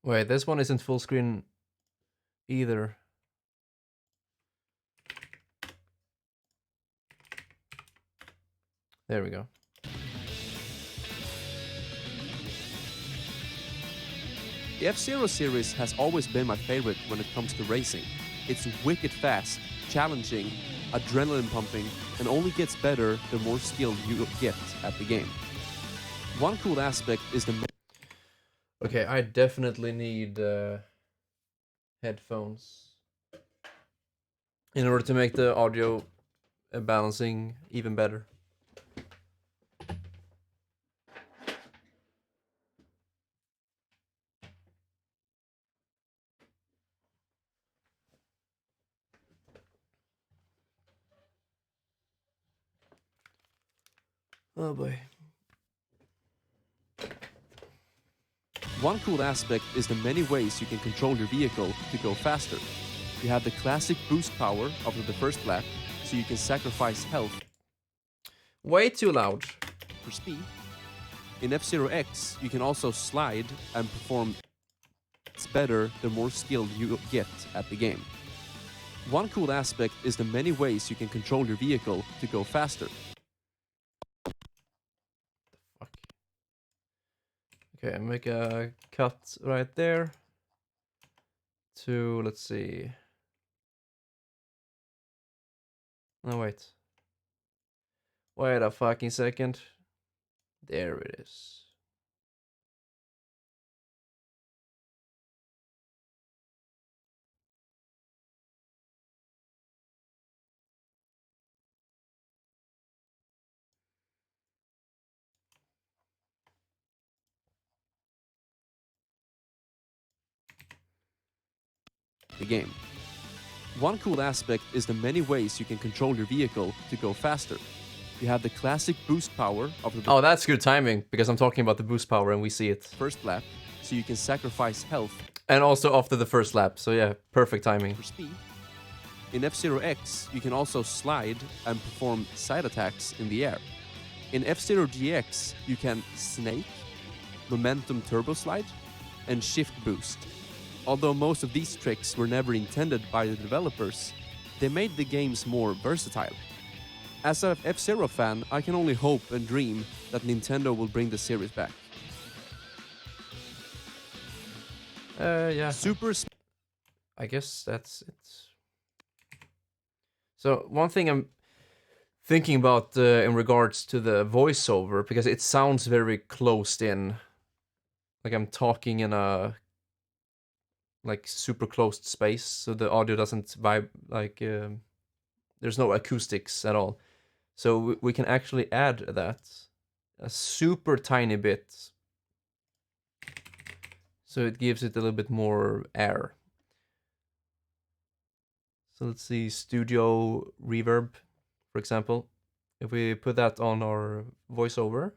Wait, this one isn't full screen either. There we go. The F-Zero series has always been my favorite when it comes to racing. It's wicked fast, challenging, adrenaline pumping, and only gets better the more skill you get at the game. One cool aspect is the Okay, I definitely need headphones in order to make the audio balancing even better. Oh boy. One cool aspect is the many ways you can control your vehicle to go faster. You have the classic boost power after the first lap, so you can sacrifice health Way too loud. for speed. In F-Zero X, you can also slide and perform. It's better the more skill you get at the game. One cool aspect is the many ways you can control your vehicle to go faster. Fuck. Okay, make a cut right there. To, let's see. No, wait. Wait a fucking second. There it is. The game. One cool aspect is the many ways you can control your vehicle to go faster. You have the classic boost power after the Oh, that's good timing, because I'm talking about the boost power and we see it. first lap, so you can sacrifice health And also after the first lap, so yeah, perfect timing. for speed. In F-Zero X, you can also slide and perform side attacks in the air. In F-Zero GX, you can snake, momentum turbo slide, and shift boost. Although most of these tricks were never intended by the developers, they made the games more versatile. As a F-Zero fan, I can only hope and dream that Nintendo will bring the series back. Yeah. Super I guess that's it. So one thing I'm thinking about in regards to the voiceover, because it sounds very closed in, like I'm talking in a like super closed space, so the audio doesn't vibe, like there's no acoustics at all. So we can actually add that a super tiny bit, so it gives it a little bit more air. So let's see, studio reverb, for example. If we put that on our voiceover,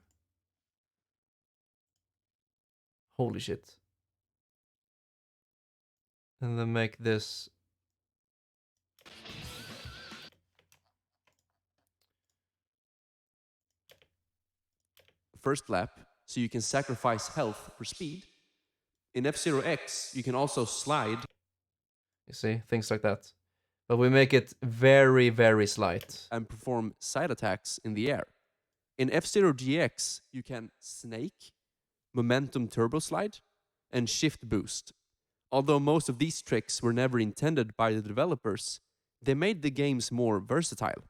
holy shit. And then make this first lap, so you can sacrifice health for speed. In F-Zero X, you can also slide. You see, things like that. But we make it very, very slight. And perform side attacks in the air. In F-Zero GX, you can snake, momentum turbo slide, and shift boost. Although most of these tricks were never intended by the developers, they made the games more versatile.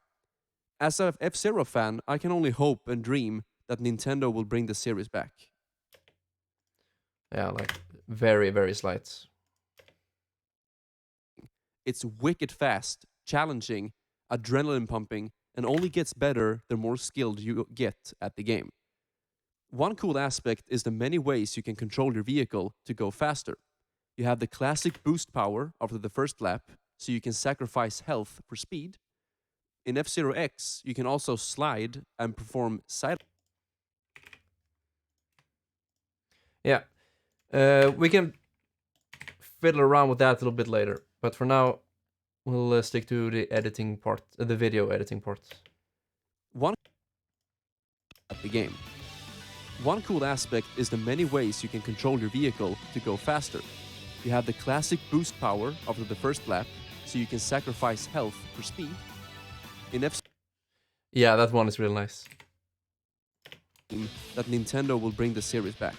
As a F-Zero fan, I can only hope and dream that Nintendo will bring the series back. Yeah, like very, very slight. It's wicked fast, challenging, adrenaline pumping, and only gets better the more skilled you get at the game. One cool aspect is the many ways you can control your vehicle to go faster. You have the classic boost power after the first lap, so you can sacrifice health for speed. In F-Zero X, you can also slide and perform side. Yeah. We can fiddle around with that a little bit later. But for now, we'll stick to the editing part, the video editing part. One at the game. One cool aspect is the many ways you can control your vehicle to go faster. You have the classic boost power after the first lap, so you can sacrifice health for speed. In Yeah, that one is real nice. That Nintendo will bring the series back.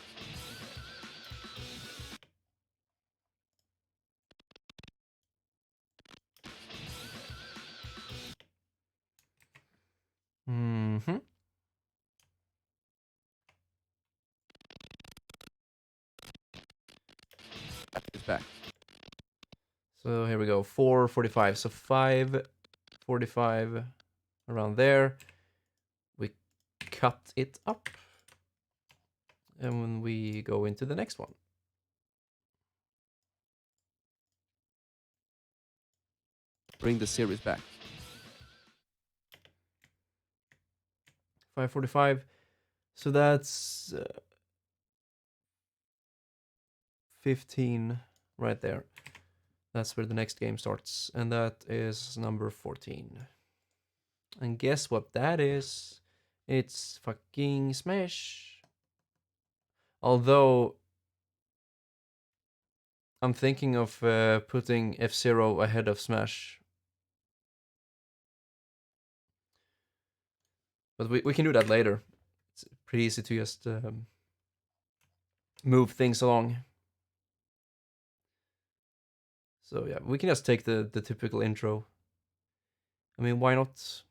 Mm-hmm. It's back. So here we go, 4:45. So 5:45, around there. We cut it up. And when we go into the next one. Bring the series back. 5:45. So that's 15 right there. That's where the next game starts. And that is number 14. And guess what that is? It's fucking Smash. Although I'm thinking of putting F-Zero ahead of Smash. But we can do that later. It's pretty easy to just move things along. So yeah, we can just take the typical intro. I mean, why not?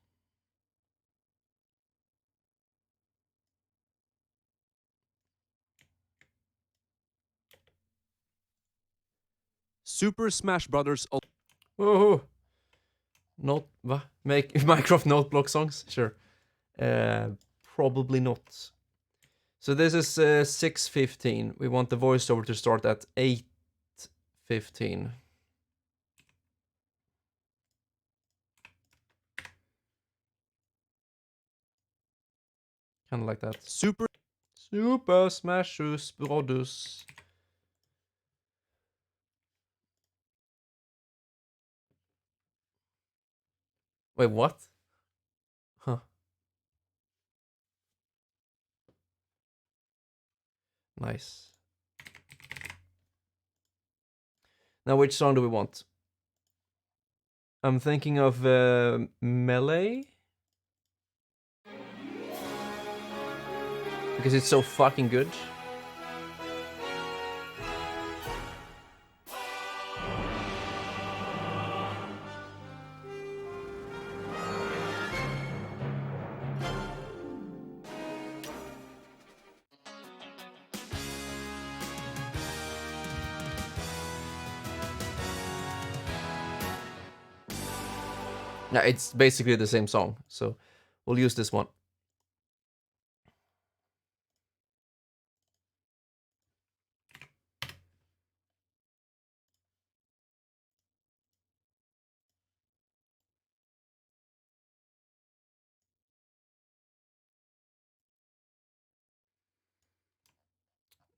Super Smash Brothers. Whoa! Not make Minecraft note block songs? Sure. Probably not. So this is 6:15. We want the voiceover to start at 8:15. Kind of like that. Super Smash Brothers. Wait, what? Huh. Nice. Now, which song do we want? I'm thinking of Melee. Because it's so fucking good. Yeah, it's basically the same song, so we'll use this one.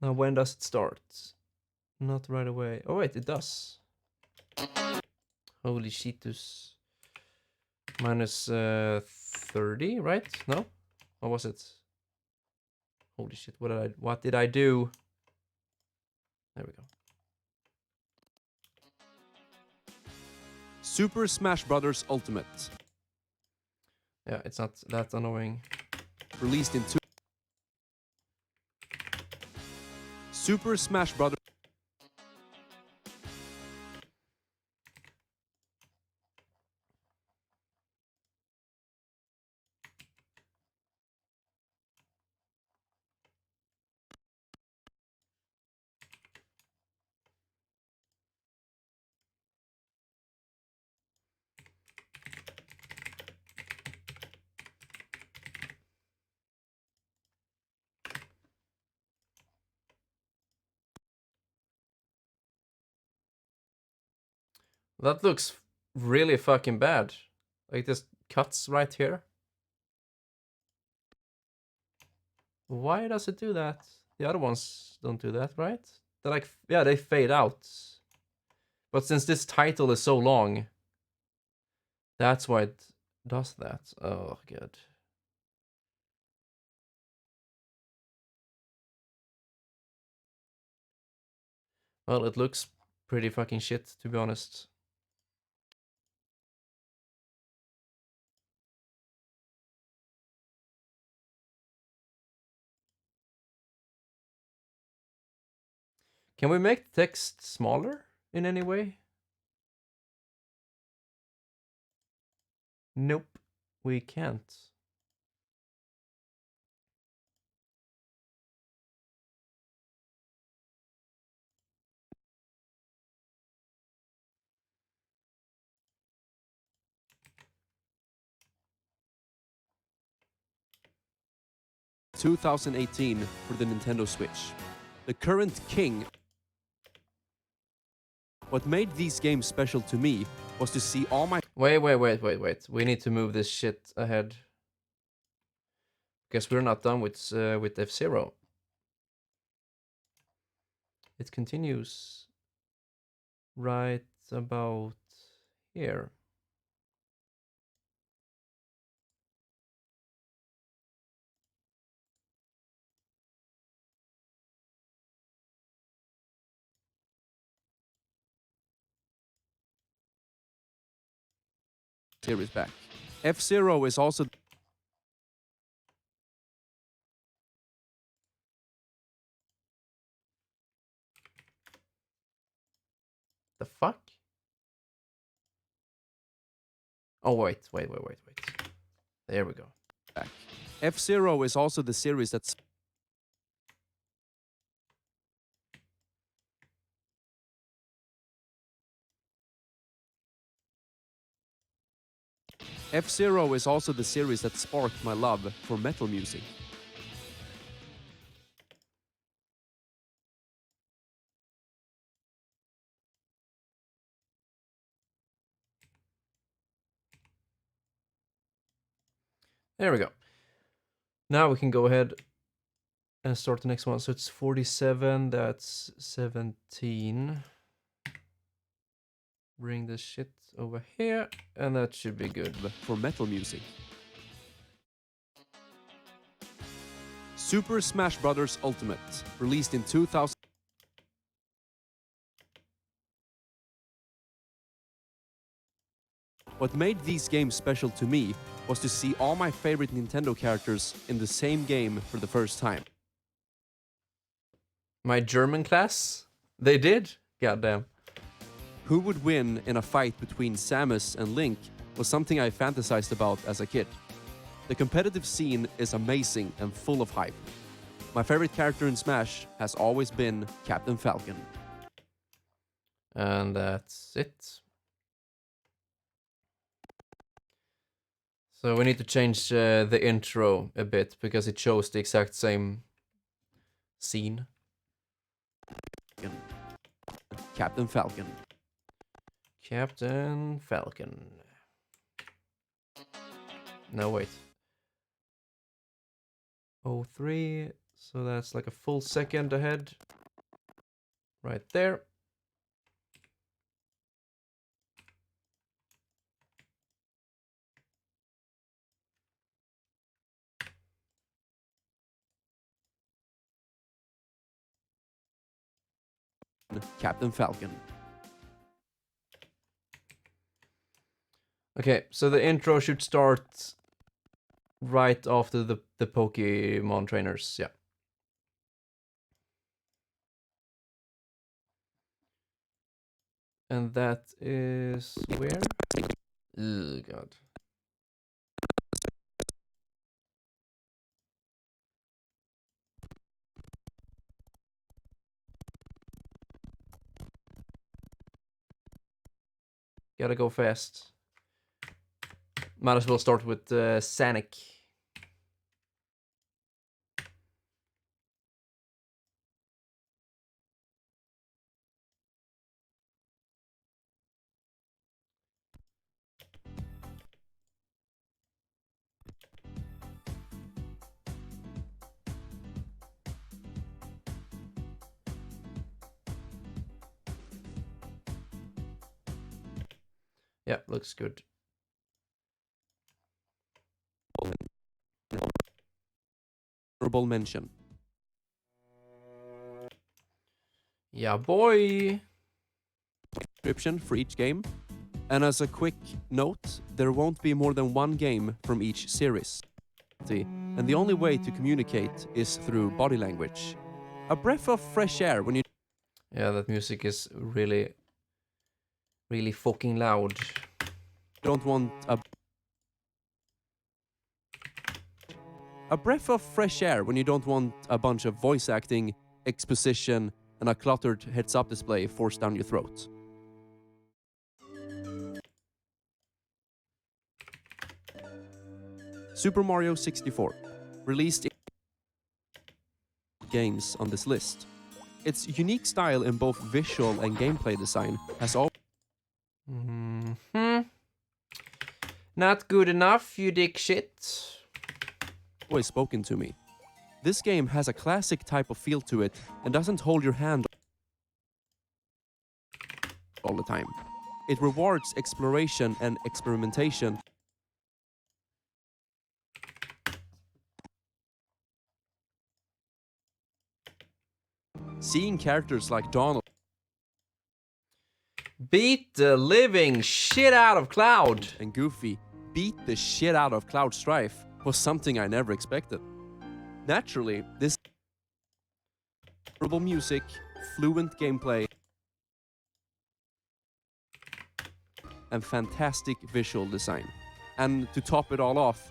Now, when does it start? Not right away. Oh, wait, it does. Holy shitus. Minus 30, right? No? What was it? Holy shit, what did I do? There we go. Super Smash Bros. Ultimate. Yeah, it's not that annoying. Released in Super Smash Bros. That looks really fucking bad. Like this cuts right here. Why does it do that? The other ones don't do that, right? They're like, yeah, they fade out. But since this title is so long, that's why it does that. Oh, good. Well, it looks pretty fucking shit, to be honest. Can we make text smaller in any way? Nope, we can't. - 2018 for the Nintendo Switch. The current king. What made these games special to me was to see all my Wait. We need to move this shit ahead. Because we're not done with F-Zero. It continues right about here. series back. F-Zero is also The fuck? Oh, wait. There we go. back. F-Zero is also the series that's F-Zero is also the series that sparked my love for metal music. There we go. Now we can go ahead and start the next one. So it's 47, that's 17. Bring this shit over here, and that should be good. For metal music. Super Smash Bros. Ultimate, released in 2000. What made these games special to me was to see all my favorite Nintendo characters in the same game for the first time. My German class? They did? Goddamn. Who would win in a fight between Samus and Link was something I fantasized about as a kid. The competitive scene is amazing and full of hype. My favorite character in Smash has always been Captain Falcon. And that's it. So we need to change the intro a bit because it shows the exact same scene. Captain Falcon. Captain Falcon. No, wait. 03, so that's like a full second ahead. Right there. Captain Falcon. Okay, so the intro should start right after the Pokemon trainers, yeah. And that is where? Oh god. Gotta go fast. Might as well start with Sanic. Yeah, looks good. Honorable mention. Yeah, boy. Description for each game. And as a quick note, there won't be more than one game from each series. And the only way to communicate is through body language. A breath of fresh air when you Yeah, that music is really, really fucking loud. don't want a breath of fresh air when you don't want a bunch of voice acting, exposition, and a cluttered heads-up display forced down your throat. Super Mario 64, released games on this list. Its unique style in both visual and gameplay design has Not good enough, you dick shit. always spoken to me. This game has a classic type of feel to it and doesn't hold your hand all the time. It rewards exploration and experimentation. Seeing characters like Donald Beat the living shit out of Cloud. and Goofy beat the shit out of Cloud Strife was something I never expected. Naturally, this terrible music, fluent gameplay, and fantastic visual design. And to top it all off,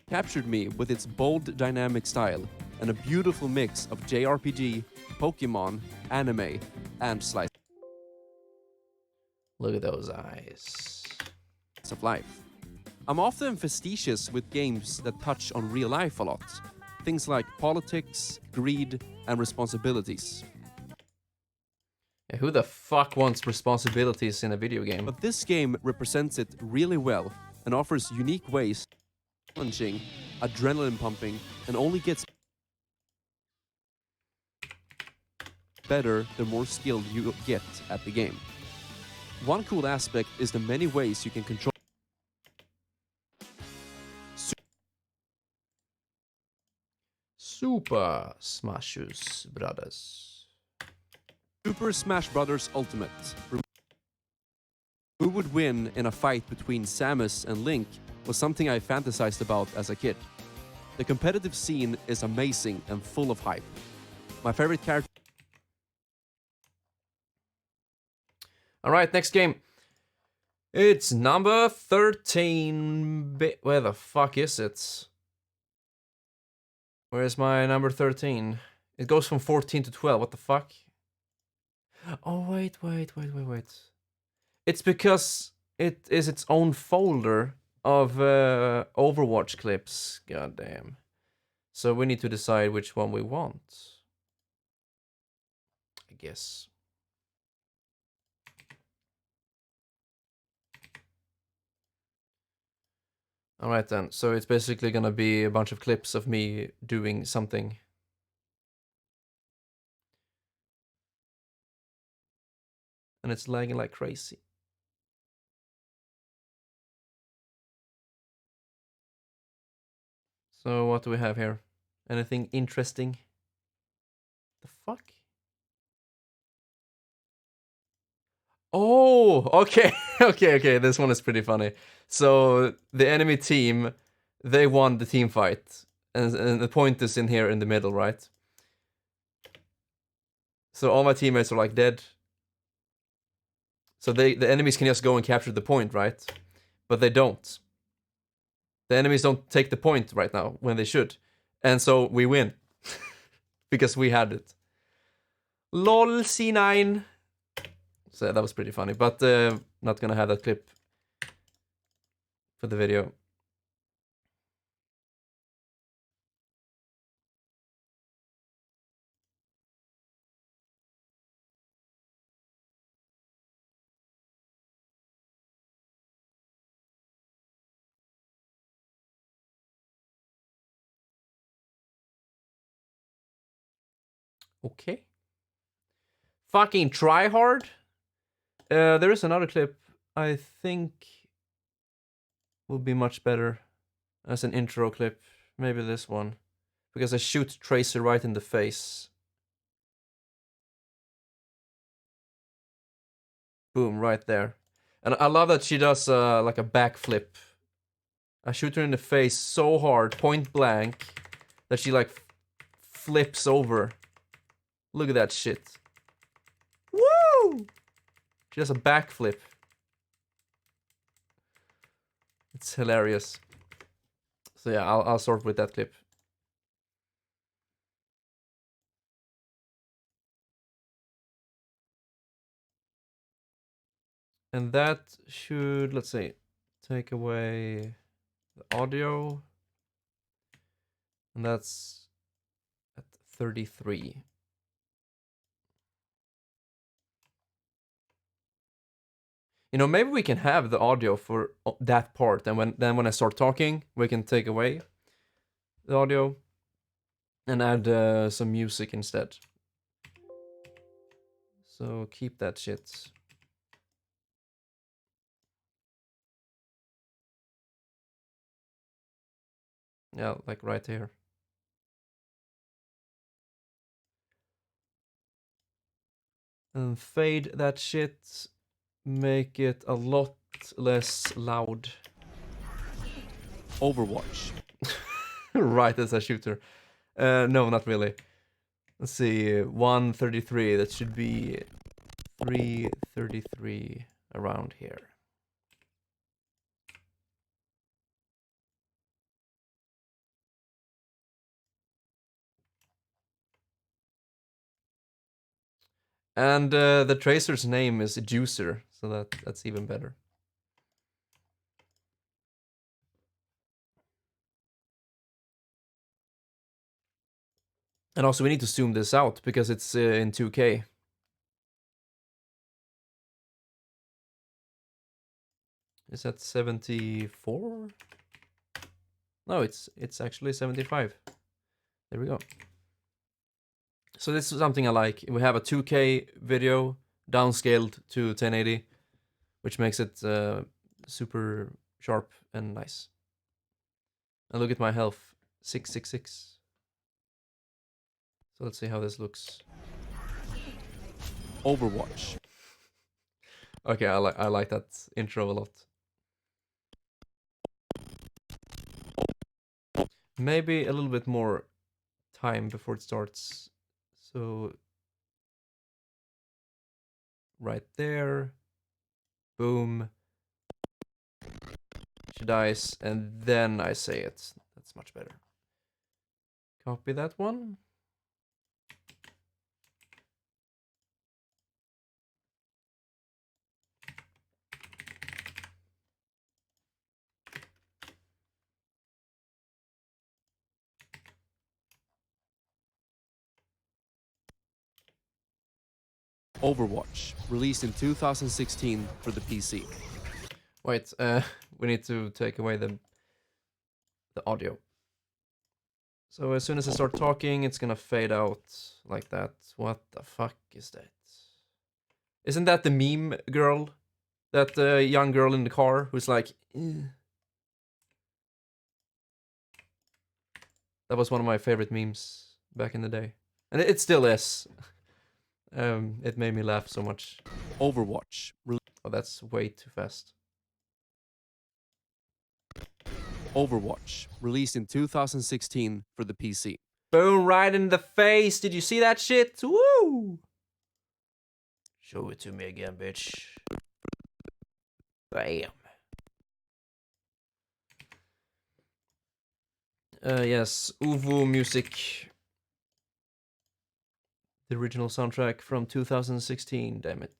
captured me with its bold dynamic style and a beautiful mix of JRPG, Pokemon, anime, and slice Look at those eyes. of life. I'm often facetious with games that touch on real life a lot. Things like politics, greed, and responsibilities. Yeah, who the fuck wants responsibilities in a video game? But this game represents it really well and offers unique ways, challenging, adrenaline pumping, and only gets better the more skilled you get at the game. One cool aspect is the many ways you can control Super Smash Brothers. Super Smash Bros. Ultimate. Who would win in a fight between Samus and Link was something I fantasized about as a kid. The competitive scene is amazing and full of hype. My favorite character All right, next game. It's number 13. Where the fuck is it? Where's my number 13? It goes from 14 to 12. What the fuck? Oh, wait. It's because it is its own folder of Overwatch clips. God damn. So we need to decide which one we want. I guess. Alright then, so it's basically gonna be a bunch of clips of me doing something. And it's lagging like crazy. So what do we have here? Anything interesting? The fuck? Oh, okay, okay. This one is pretty funny. So the enemy team, they won the team fight, and the point is in here in the middle, right? So all my teammates are like dead. So the enemies can just go and capture the point, right? But they don't. The enemies don't take the point right now when they should, and so we win because we had it. LOL C9. So that was pretty funny, but not gonna have that clip for the video. Okay. Fucking try hard. There is another clip I think will be much better as an intro clip. Maybe this one. Because I shoot Tracer right in the face. Boom, right there. And I love that she does like a backflip. I shoot her in the face so hard, point blank, that she like flips over. Look at that shit. Woo! She does a backflip. It's hilarious. So yeah, I'll start with that clip. And that should, let's see, take away the audio. And that's at 33. You know, maybe we can have the audio for that part, and when I start talking, we can take away the audio and add some music instead. So keep that shit. Yeah, like right here. And fade that shit. Make it a lot less loud. Overwatch. Right as a shooter. No, not really. Let's see, 133. That should be 333 around here. And the Tracer's name is Juicer, so that's even better. And also we need to zoom this out because it's in 2K. Is that 74? No, it's actually 75. There we go. So this is something I like. We have a 2K video downscaled to 1080, which makes it super sharp and nice. And look at my health, 666. So let's see how this looks. Overwatch. Okay, I like that intro a lot. Maybe a little bit more time before it starts. So right there. Boom. She dies, and then I say it. That's much better. Copy that one. Overwatch, released in 2016 for the PC. Wait, we need to take away the audio. So as soon as I start talking, it's gonna fade out like that. What the fuck is that? Isn't that the meme girl? That young girl in the car who's like... "Eh." That was one of my favorite memes back in the day. And it still is. It made me laugh so much. Overwatch. Oh, that's way too fast. Overwatch, released in 2016 for the PC. Boom, right in the face. Did you see that shit? Woo! Show it to me again, bitch. Bam. Yes, Uvu music. The original soundtrack from 2016, damn it.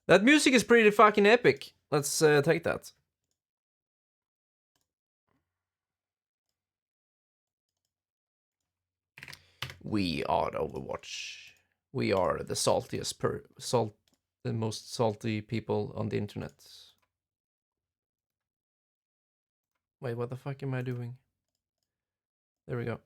That music is pretty fucking epic. Let's take that. We are Overwatch. We are the saltiest the most salty people on the internet. Wait, what the fuck am I doing? There we go.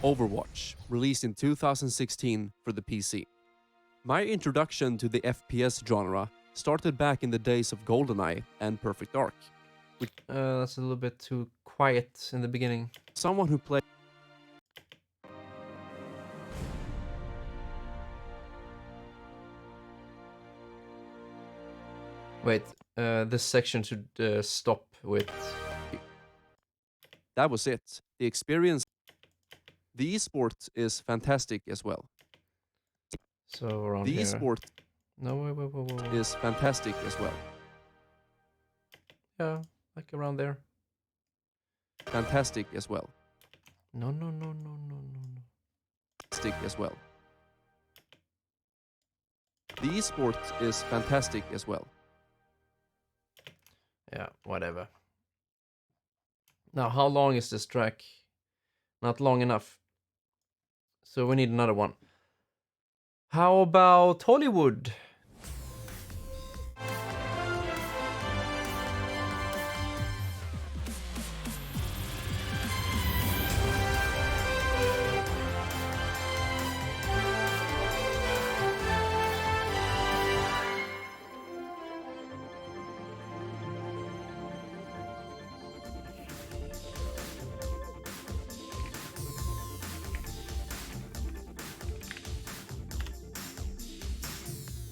Overwatch, released in 2016 for the PC. My introduction to the FPS genre started back in the days of GoldenEye and Perfect Dark. That's a little bit too quiet in the beginning. Someone who played Wait, this section should stop with... that was it. The experience, the esport is fantastic as well. So around The here. esport No, wait. is fantastic as well. Yeah, like around there. Fantastic as well. No. Fantastic as well. The esport is fantastic as well. Yeah, whatever. Now, how long is this track? Not long enough. So we need another one. How about Hollywood?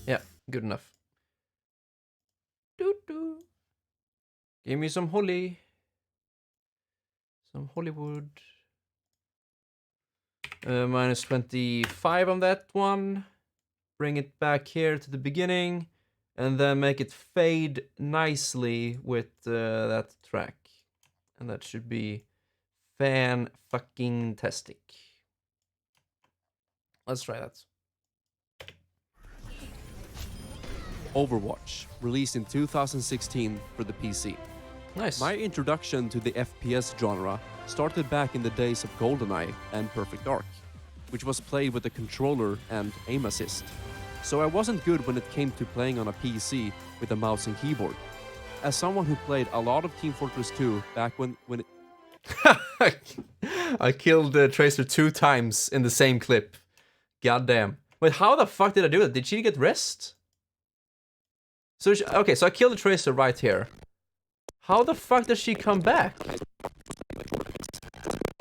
Yeah, good enough. Doo-doo. Give me some Holly. Some Hollywood. Minus 25 on that one. Bring it back here to the beginning. And then make it fade nicely with that track. And that should be fan-fucking-tastic. Let's try that. Overwatch, released in 2016 for the PC. Nice. My introduction to the FPS genre started back in the days of GoldenEye and Perfect Dark, which was played with a controller and aim assist. So I wasn't good when it came to playing on a PC with a mouse and keyboard. As someone who played a lot of Team Fortress 2 back when it I killed Tracer 2 times in the same clip. Goddamn. Wait, how the fuck did I do that? Did she get rest? So okay, so I killed the Tracer right here. How the fuck does she come back?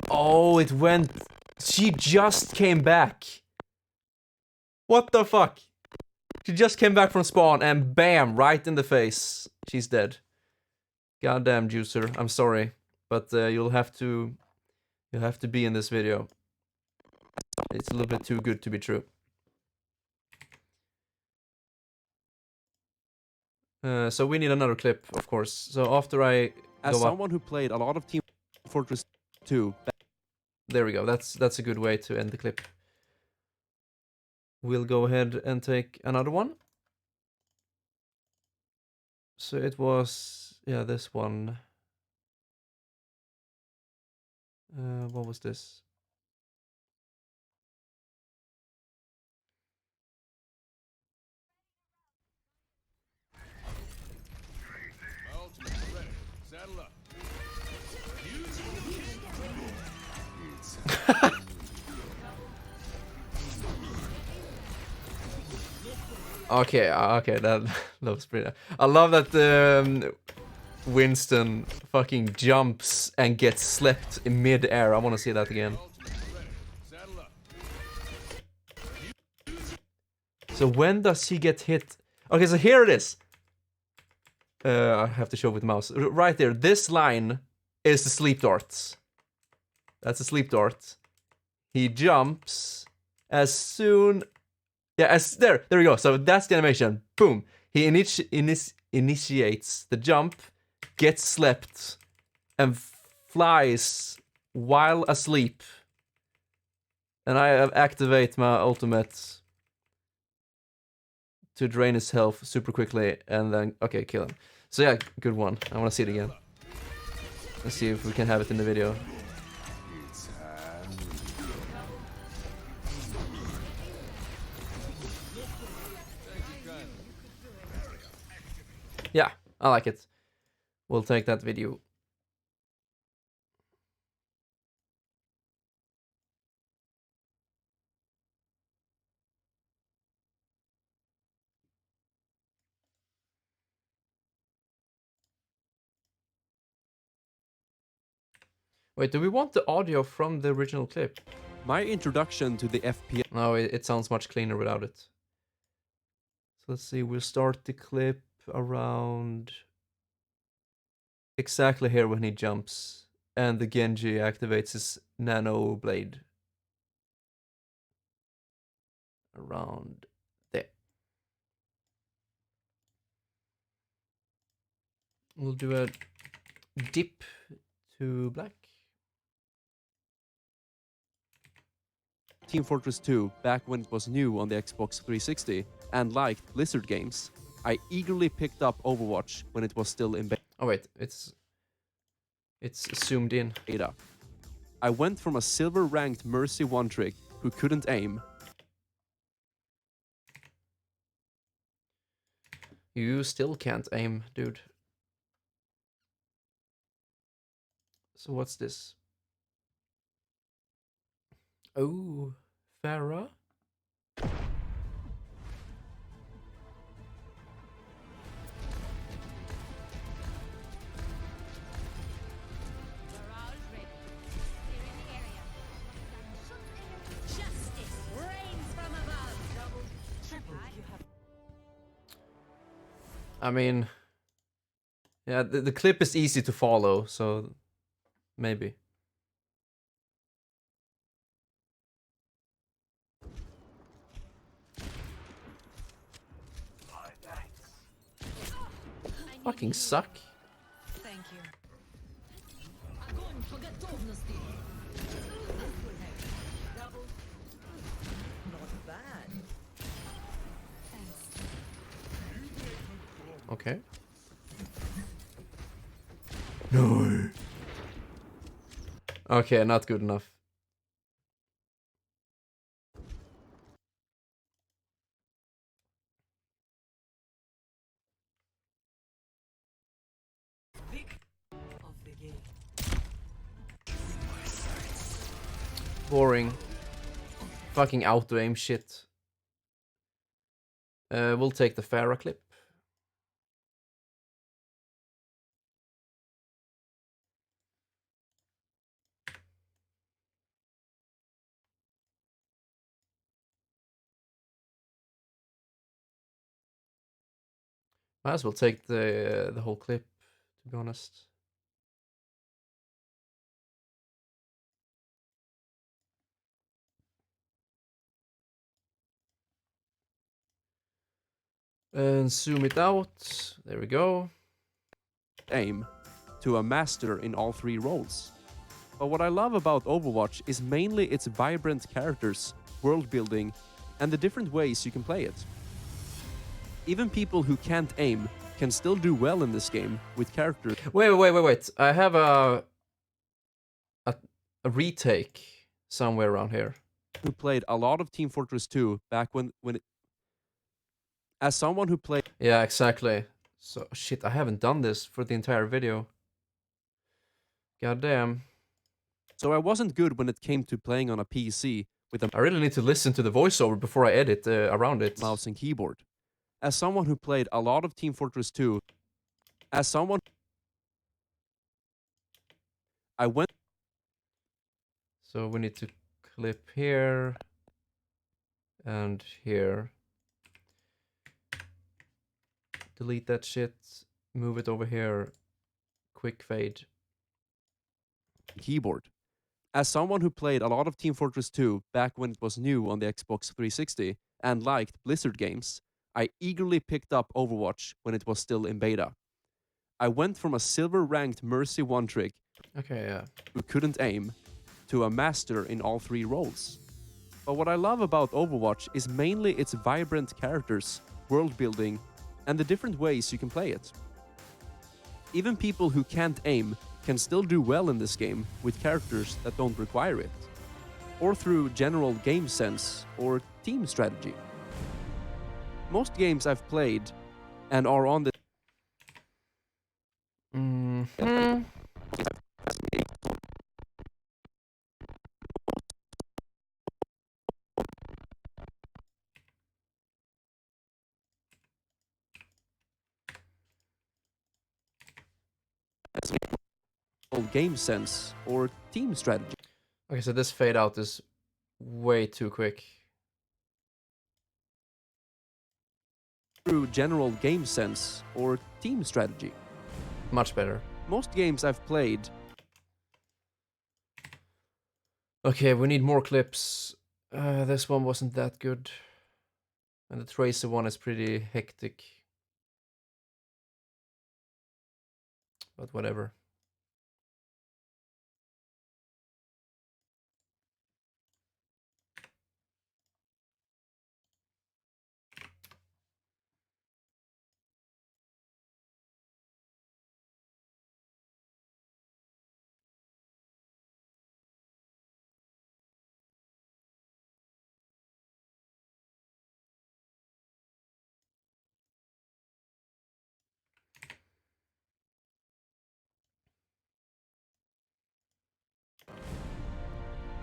Oh, it went... She just came back. What the fuck? She just came back from spawn and bam, right in the face. She's dead. Goddamn, Juicer. I'm sorry. But you'll have to be in this video. It's a little bit too good to be true. So we need another clip, of course. So after I As go up, someone who played a lot of Team Fortress 2, there we go. That's a good way to end the clip. We'll go ahead and take another one. So it was, yeah, this one. What was this? Okay, that was pretty. I love that Winston fucking jumps and gets slept in mid-air. I want to see that again. So when does he get hit? Okay, so here it is. I have to show with the mouse. Right there, this line is the sleep darts. That's a sleep dart. He jumps as soon... Yeah, there we go. So that's the animation. Boom. He initiates the jump, gets slept, and flies while asleep. And I activate my ultimate to drain his health super quickly, and then, okay, kill him. So yeah, good one. I want to see it again. Let's see if we can have it in the video. Yeah, I like it. We'll take that video. Wait, do we want the audio from the original clip? my introduction to the FPS No, it sounds much cleaner without it. So let's see, we'll start the clip around exactly here when he jumps and the Genji activates his nano blade. Around there. We'll do a dip to black. Team Fortress 2 back when it was new on the Xbox 360 and liked Blizzard games. I eagerly picked up Overwatch when it was still in Oh wait, it's zoomed in. beta. I went from a silver ranked Mercy one trick who couldn't aim You still can't aim, dude. So what's this? Oh, Farah? I mean, yeah, the clip is easy to follow, so maybe. Fucking suck. Thank you. Okay. No. Okay, not good enough. Boring. Fucking auto aim shit. We'll take the Farah clip. Might as well take the whole clip, to be honest. And zoom it out. There we go. Aim to a master in all three roles. But what I love about Overwatch is mainly its vibrant characters, world building, and the different ways you can play it. Even people who can't aim can still do well in this game with characters Wait. I have a retake somewhere around here. who played a lot of Team Fortress 2 back when it, as someone who played Yeah, exactly. So, shit, I haven't done this for the entire video. God damn. so I wasn't good when it came to playing on a PC with a I really need to listen to the voiceover before I edit around it. mouse and keyboard. As someone who played a lot of Team Fortress 2, as someone I went So we need to clip here and here. Delete that shit. Move it over here. Quick fade. keyboard. As someone who played a lot of Team Fortress 2 back when it was new on the Xbox 360 and liked Blizzard games, I eagerly picked up Overwatch when it was still in beta. I went from a silver ranked Mercy one trick Okay, yeah. who couldn't aim to a master in all three roles. But what I love about Overwatch is mainly its vibrant characters, world building, and the different ways you can play it. Even people who can't aim can still do well in this game with characters that don't require it, or through general game sense or team strategy. Most games I've played and are on the Mhm. game sense or team strategy. Okay, so this fade out is way too quick. Through general game sense or team strategy. Much better. Most games I've played Okay, we need more clips. This one wasn't that good. And the Tracer one is pretty hectic. But whatever.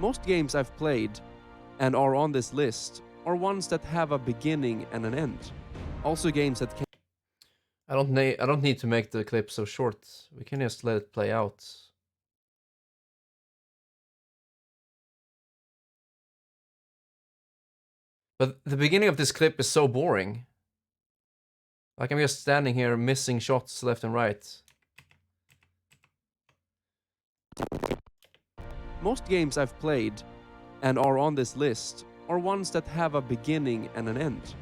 Most games I've played and are on this list are ones that have a beginning and an end. Also games that can I don't need to make the clip so short. We can just let it play out. But the beginning of this clip is so boring. Like I'm just standing here missing shots left and right. most games I've played and are on this list are ones that have a beginning and an end.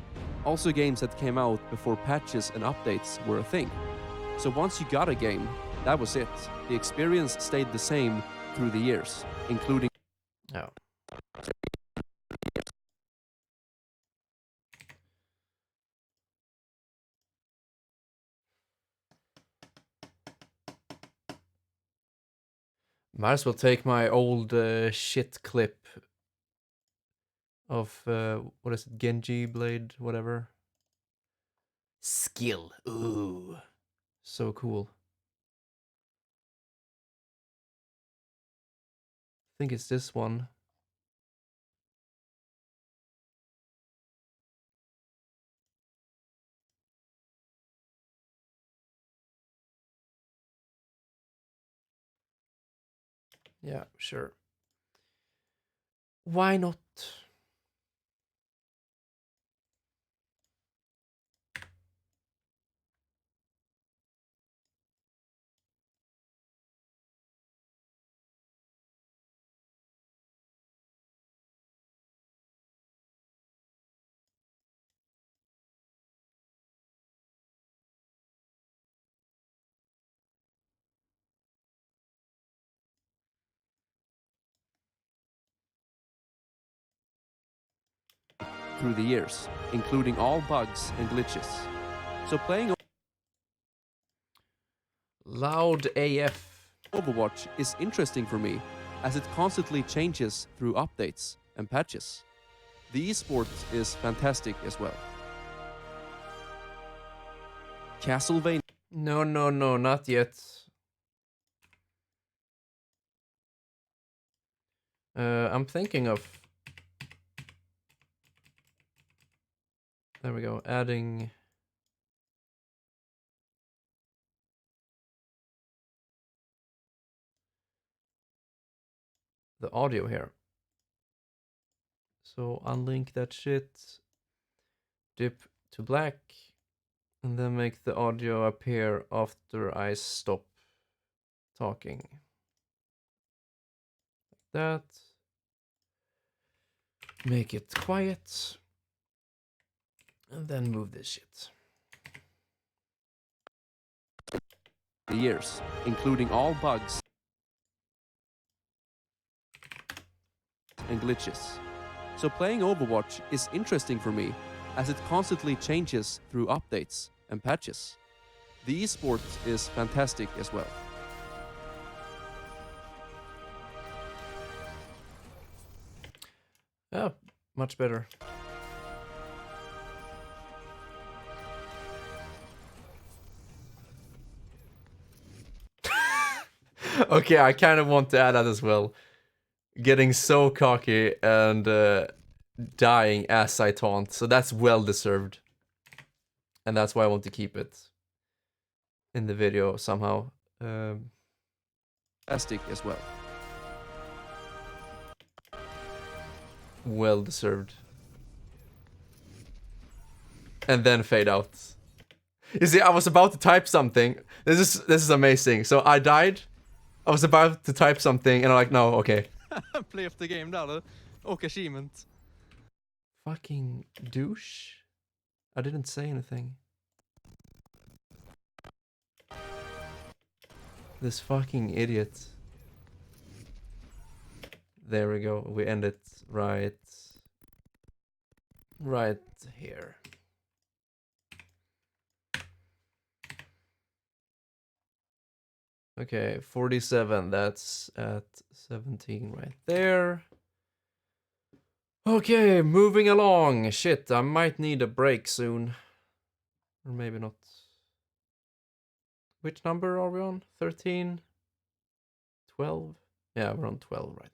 Also games that came out before patches and updates were a thing. So once you got a game, that was it. The experience stayed the same through the years, including Oh. Might as well take my old shit clip of what is it, Genji Blade, whatever. Skill. Ooh. So cool. I think it's this one. Yeah, sure. Why not? through the years, including all bugs and glitches. So playing Loud AF. Overwatch is interesting for me as it constantly changes through updates and patches. The esports is fantastic as well. Castlevania No, no, no, not yet. I'm thinking of... There we go, adding... the audio here. So unlink that shit, dip to black, and then make the audio appear after I stop talking. Like that. Make it quiet. And then move this shit. the years, including all bugs and glitches. So playing Overwatch is interesting for me as it constantly changes through updates and patches. The esports is fantastic as well. Yeah, much better. Okay, I kind of want to add that as well. Getting so cocky and dying as I taunt, so that's well deserved. And that's why I want to keep it in the video somehow. Fantastic as well. Well deserved. And then fade out. You see, I was about to type something. This is amazing. So I died. I was about to type something and I'm like, no, okay. Play of the game där och achievement. Fucking douche. I didn't say anything. This fucking idiot. There we go. We end it right here. Okay, 47. That's at 17 right there. Okay, moving along. Shit, I might need a break soon. Or maybe not. Which number are we on? 13? 12? Yeah, we're on 12 right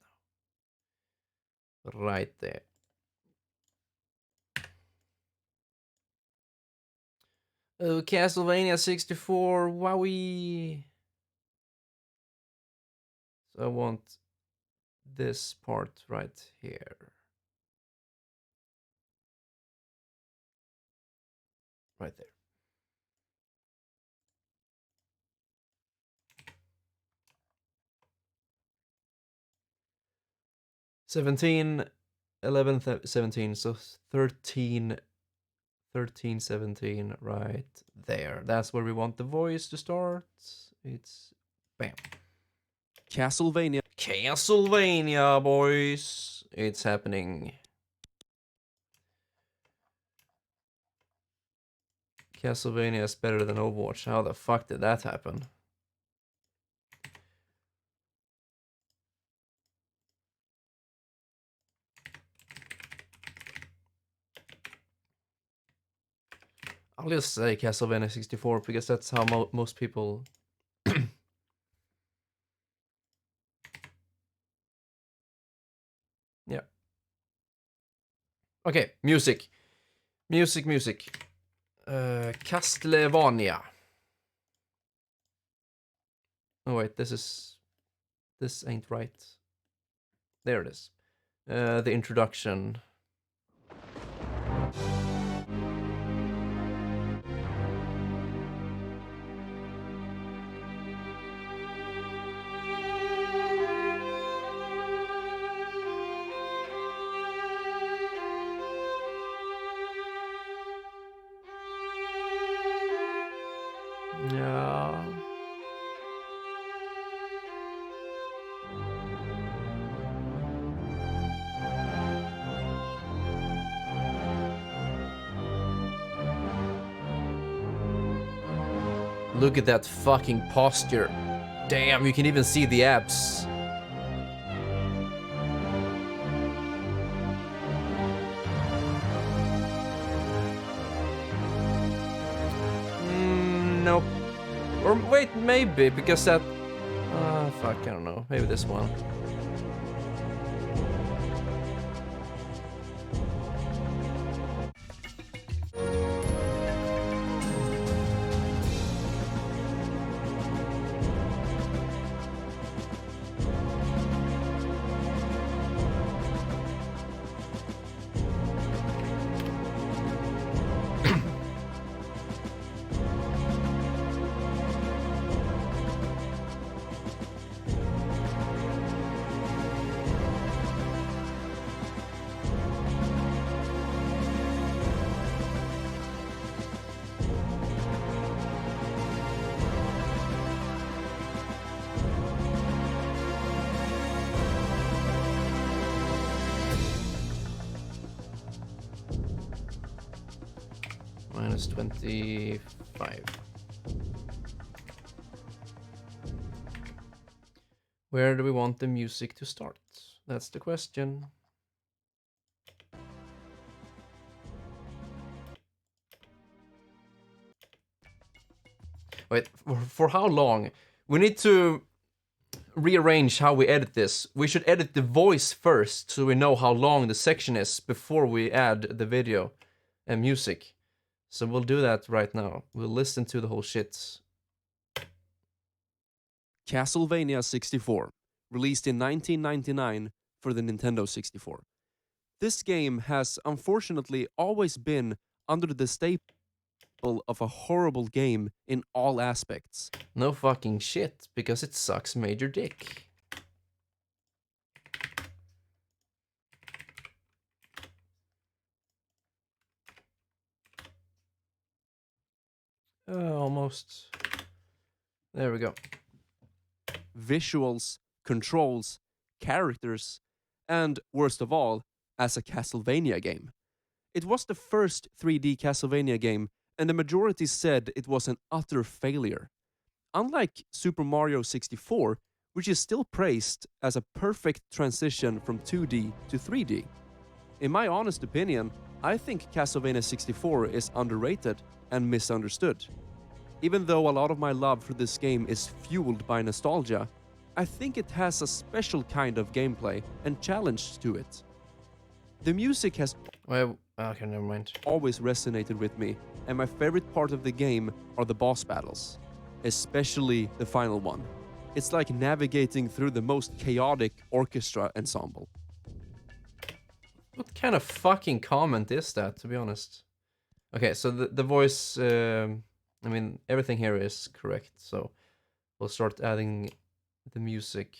now. Right there. Oh, Castlevania 64. Wowie. So I want this part right here. Right there. $17, 11, 17, so 13, 13, 17, right there. That's where we want the voice to start. It's bam. Castlevania. Castlevania, boys. It's happening. Castlevania is better than Overwatch. How the fuck did that happen? I'll just say Castlevania 64 because that's how most people... Yeah. Okay, music. Music. Castlevania. Oh wait, this ain't right. There it is. The introduction. Yeah. Look at that fucking posture. Damn, you can even see the abs. Nope. Or wait, maybe, because that... fuck, I don't know. Maybe this one. Minus 25. Where do we want the music to start? That's the question. Wait, for how long? We need to rearrange how we edit this. We should edit the voice first so we know how long the section is before we add the video and music. So we'll do that right now. We'll listen to the whole shit. Castlevania 64, released in 1999 for the Nintendo 64. This game has unfortunately always been under the staple of a horrible game in all aspects. No fucking shit, because it sucks major dick. Almost. There we go. Visuals, controls, characters, and worst of all, as a Castlevania game. It was the first 3D Castlevania game, and the majority said it was an utter failure. Unlike Super Mario 64, which is still praised as a perfect transition from 2D to 3D. In my honest opinion, I think Castlevania 64 is underrated and misunderstood. Even though a lot of my love for this game is fueled by nostalgia, I think it has a special kind of gameplay and challenge to it. The music has Well, okay, never mind. always resonated with me, and my favorite part of the game are the boss battles, especially the final one. It's like navigating through the most chaotic orchestra ensemble. What kind of fucking comment is that, to be honest? Okay, so the voice, I mean, everything here is correct, so we'll start adding the music.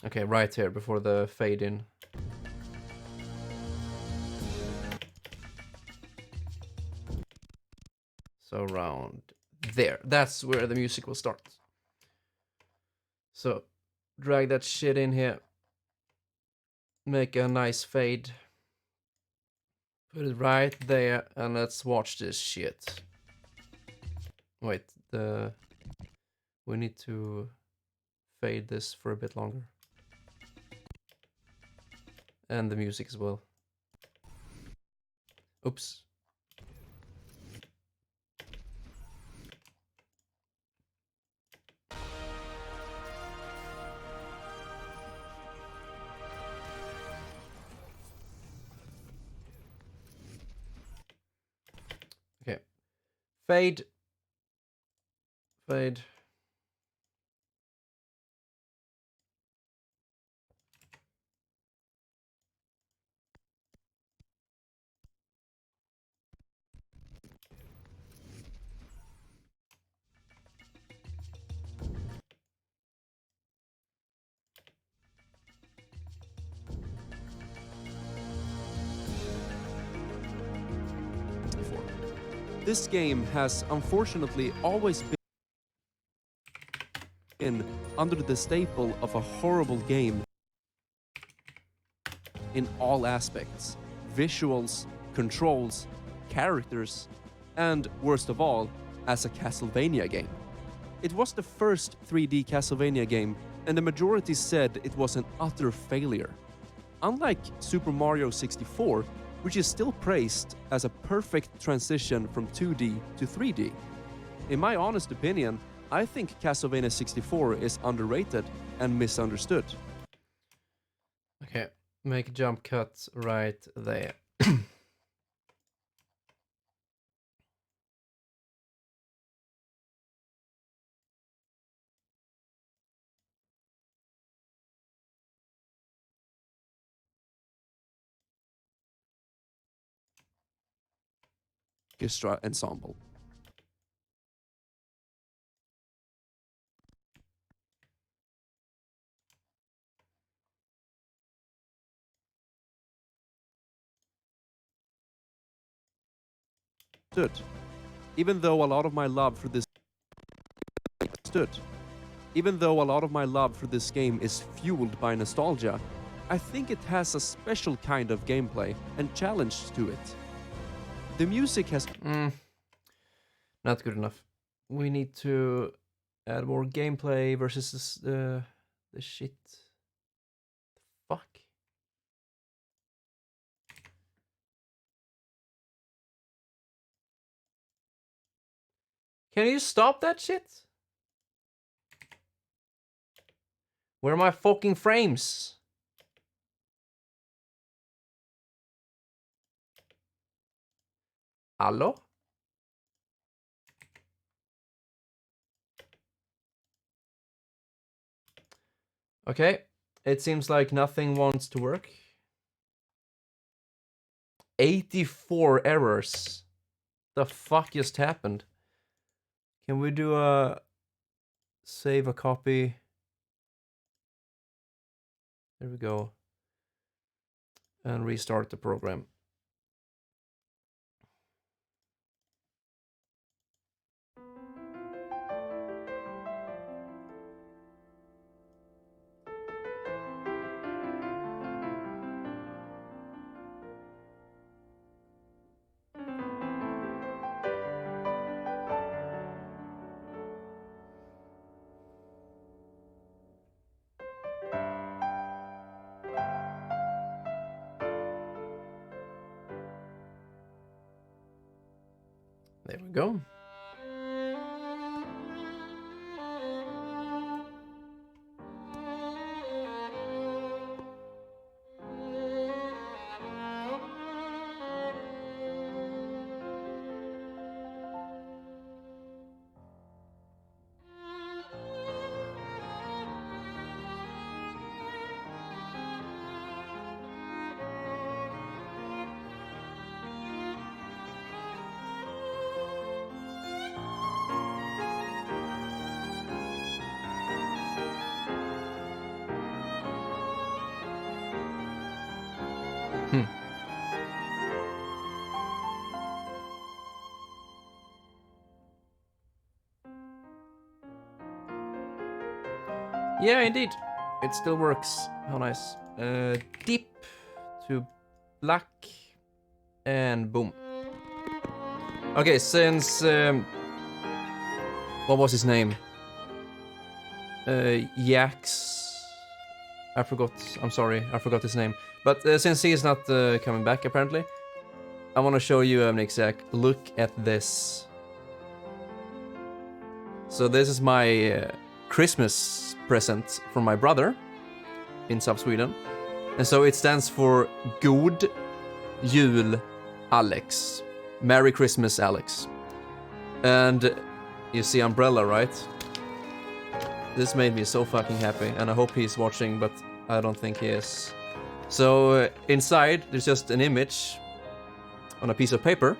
Okay, right here before the fade in. So around there. That's where the music will start. So drag that shit in here. Make a nice fade. Put it right there and let's watch this shit. Wait, we need to fade this for a bit longer. And the music as well. Oops. Okay. Fade. Fade. This game has unfortunately always been under the staple of a horrible game in all aspects: visuals, controls, characters, and worst of all, as a Castlevania game. It was the first 3D Castlevania game, and the majority said it was an utter failure. Unlike Super Mario 64, which is still praised as a perfect transition from 2D to 3D. In my honest opinion, I think Castlevania 64 is underrated and misunderstood. Okay, make a jump cut right there. Orchestra ensemble. Even though a lot of my love for this game is fueled by nostalgia, I think it has a special kind of gameplay and challenge to it. The music has Not good enough. We need to add more gameplay versus this, the shit. Fuck. Can you stop that shit? Where are my fucking frames? Hello? Okay, it seems like nothing wants to work. 84 errors. The fuck just happened? Can we do a save a copy? There we go. And restart the program. There we go. Yeah, indeed. It still works. How nice. Deep to black. And boom. Okay, since... what was his name? Yax... I forgot. I'm sorry. I forgot his name. But since he is not coming back, apparently, I want to show you an exact look at this. So this is my Christmas present from my brother in South Sweden. And so it stands for God Jul Alex. Merry Christmas, Alex. And you see umbrella, right? This made me so fucking happy, and I hope he's watching, but I don't think he is. So inside, there's just an image on a piece of paper.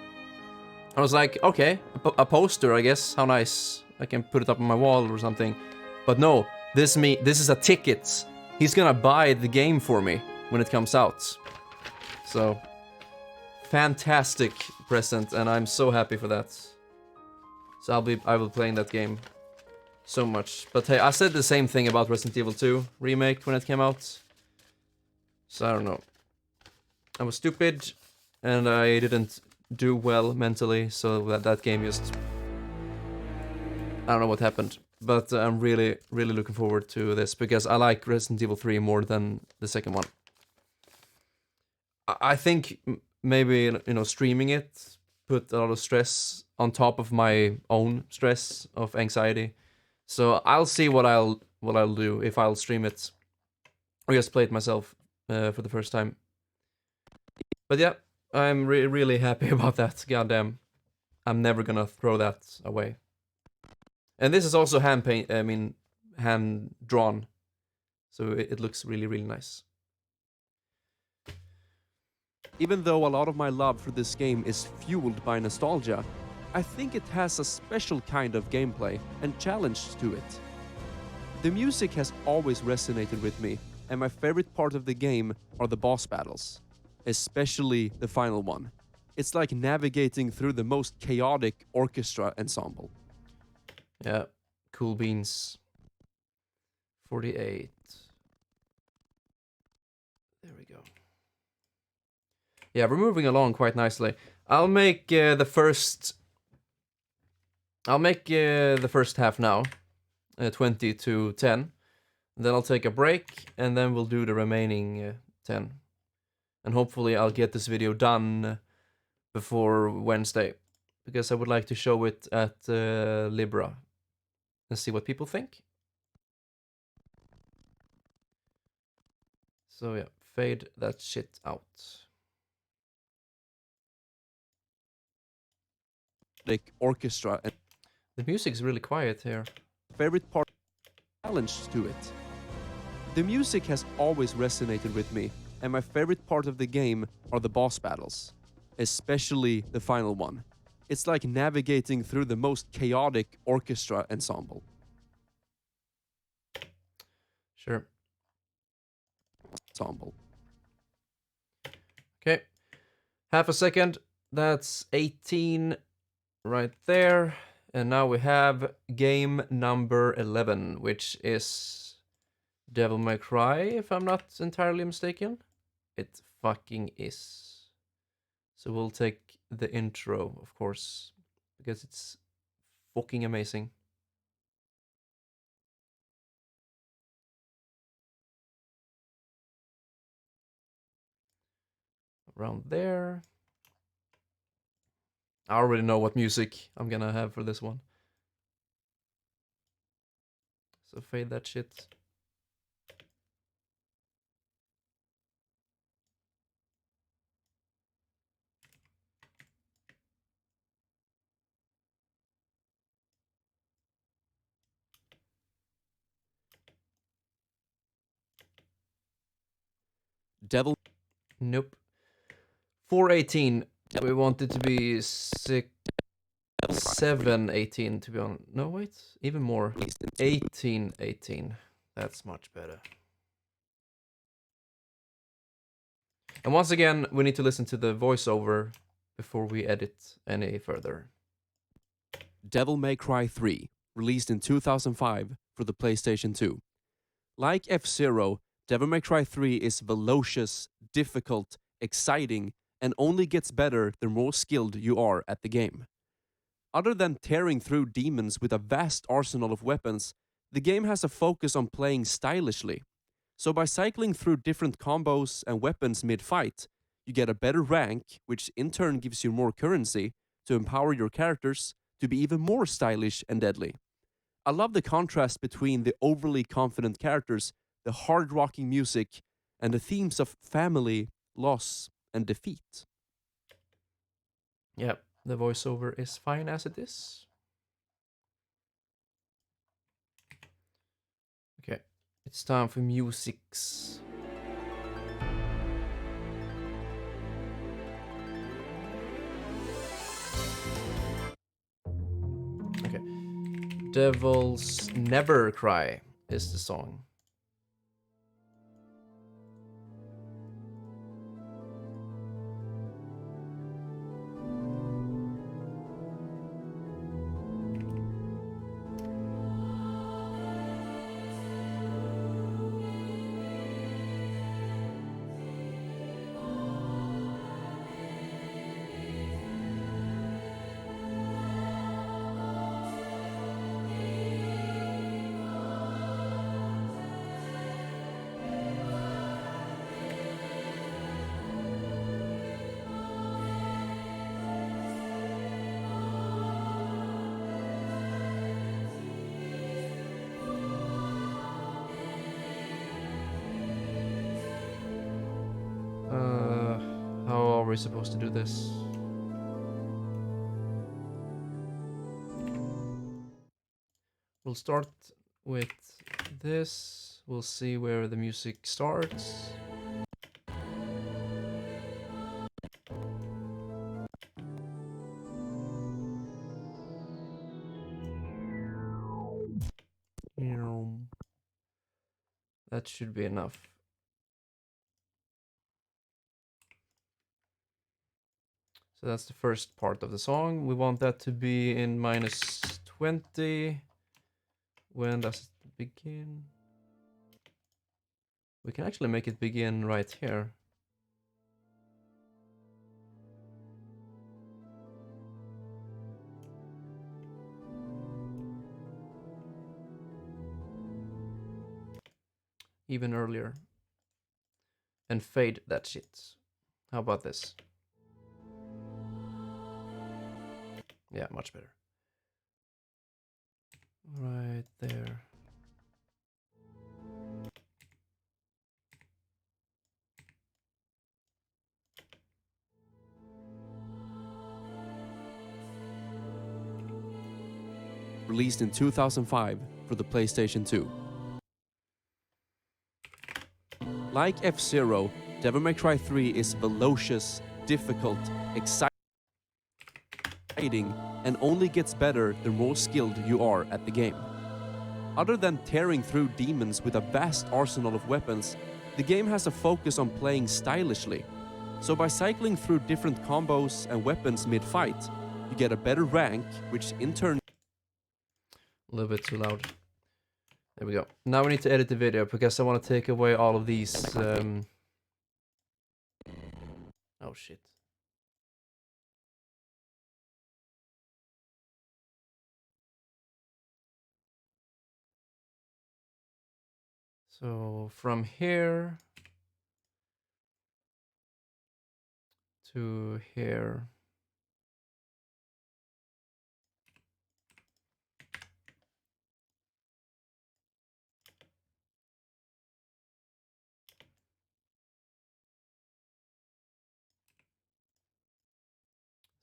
I was like, okay, a poster, I guess. How nice. I can put it up on my wall or something. But no, this is a ticket. He's gonna buy the game for me when it comes out. So, fantastic present, and I'm so happy for that. So I will be playing that game so much. But hey, I said the same thing about Resident Evil 2 remake when it came out. So I don't know. I was stupid, and I didn't do well mentally, so that game just... I don't know what happened. But I'm really, really looking forward to this, because I like Resident Evil 3 more than the second one. I think maybe, you know, streaming it put a lot of stress on top of my own stress of anxiety. So I'll see what I'll do, if I'll stream it or just play it myself for the first time. But yeah, I'm really happy about that. Goddamn, I'm never gonna throw that away. And this is also hand drawn, so it looks really nice. Even though a lot of my love for this game is fueled by nostalgia, I think it has a special kind of gameplay and challenge to it. The music has always resonated with me, and my favorite part of the game are the boss battles, especially the final one. It's like navigating through the most chaotic orchestra ensemble. Yeah, cool beans. 48. There we go. Yeah, we're moving along quite nicely. I'll make the first half now, 20 to 10. Then I'll take a break, and then we'll do the remaining 10. And hopefully I'll get this video done before Wednesday, because I would like to show it at Libra and see what people think. So yeah, fade that shit out. Like orchestra and The music's really quiet here. favorite part challenge to it. The music has always resonated with me, and my favorite part of the game are the boss battles, especially the final one. It's like navigating through the most chaotic orchestra ensemble. Sure. Ensemble. Okay. Half a second. That's 18 right there. And now we have game number 11, which is Devil May Cry, if I'm not entirely mistaken. It fucking is. So we'll take the intro, of course, because it's fucking amazing. Around there. I already know what music I'm gonna have for this one. So fade that shit. Devil Nope. 418. We want it to be 718 to be on. No, wait. Even more. 1818. That's much better. And once again, we need to listen to the voiceover before we edit any further. Devil May Cry 3, released in 2005 for the PlayStation 2. Like F-Zero, Devil May Cry 3 is velocious, difficult, exciting, and only gets better the more skilled you are at the game. Other than tearing through demons with a vast arsenal of weapons, the game has a focus on playing stylishly. So by cycling through different combos and weapons mid-fight, you get a better rank, which in turn gives you more currency to empower your characters to be even more stylish and deadly. I love the contrast between the overly confident characters, the hard-rocking music, and the themes of family, loss, and defeat. Yeah, the voiceover is fine as it is. Okay, it's time for musics. Okay. Devils Never Cry is the song. we supposed to do this? We'll start with this. We'll see where the music starts. That should be enough. So that's the first part of the song. We want that to be in -20. When does it begin? We can actually make it begin right here. Even earlier. And fade that shit. How about this? Yeah, much better. Right there. Released in 2005 for the PlayStation 2. Like F-Zero, Devil May Cry 3 is velocious, difficult, exciting, and only gets better the more skilled you are at the game. Other than tearing through demons with a vast arsenal of weapons, the game has a focus on playing stylishly. So by cycling through different combos and weapons mid-fight, you get a better rank, which in turn... A little bit too loud. There we go. Now we need to edit the video because I want to take away all of these. Oh shit. So from here to here.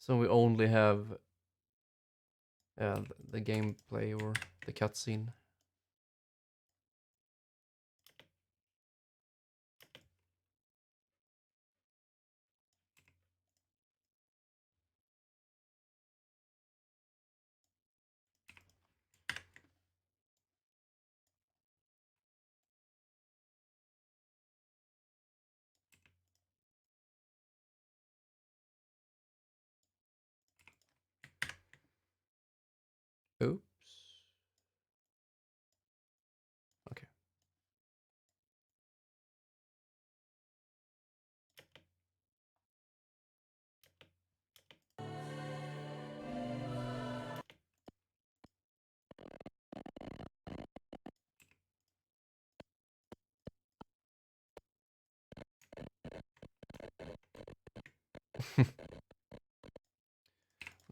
So we only have the gameplay or the cutscene. Oops. Okay.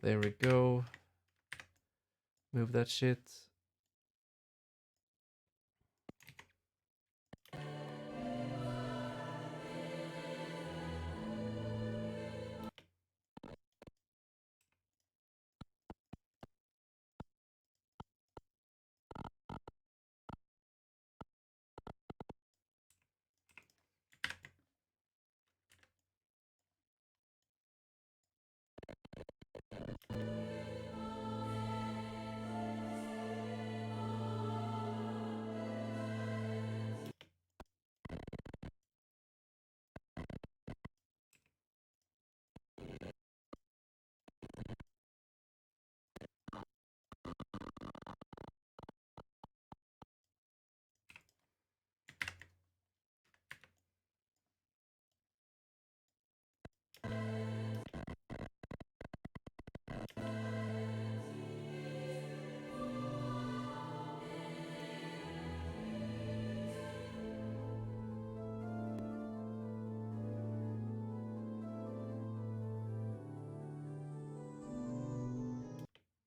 There we go. Move that shit.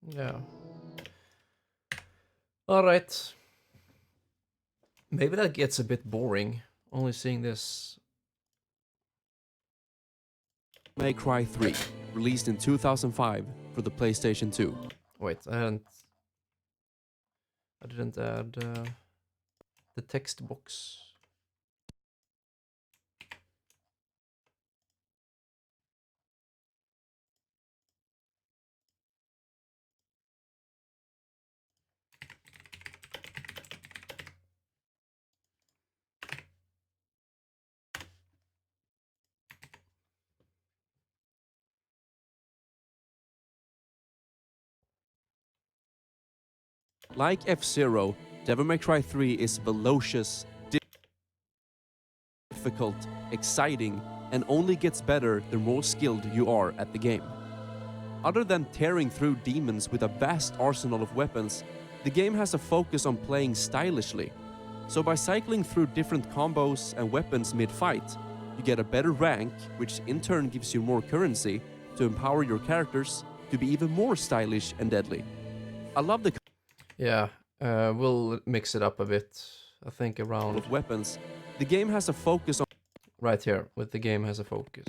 Yeah. All right. Maybe that gets a bit boring, only seeing this. May Cry 3, released in 2005 for the PlayStation 2. Wait, I didn't add the text box. Like F-Zero, Devil May Cry 3 is velocious, difficult, exciting, and only gets better the more skilled you are at the game. Other than tearing through demons with a vast arsenal of weapons, the game has a focus on playing stylishly. So by cycling through different combos and weapons mid-fight, you get a better rank, which in turn gives you more currency to empower your characters to be even more stylish and deadly. I love the Yeah, we'll mix it up a bit. I think around of weapons. The game has a focus on right here with the game has a focus.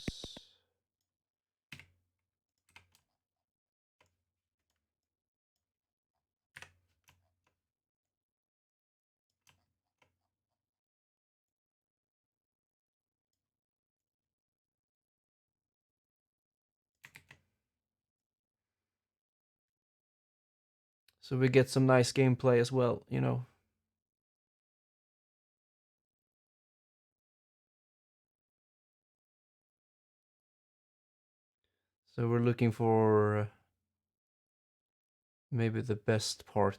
So we get some nice gameplay as well, you know. So we're looking for maybe the best part.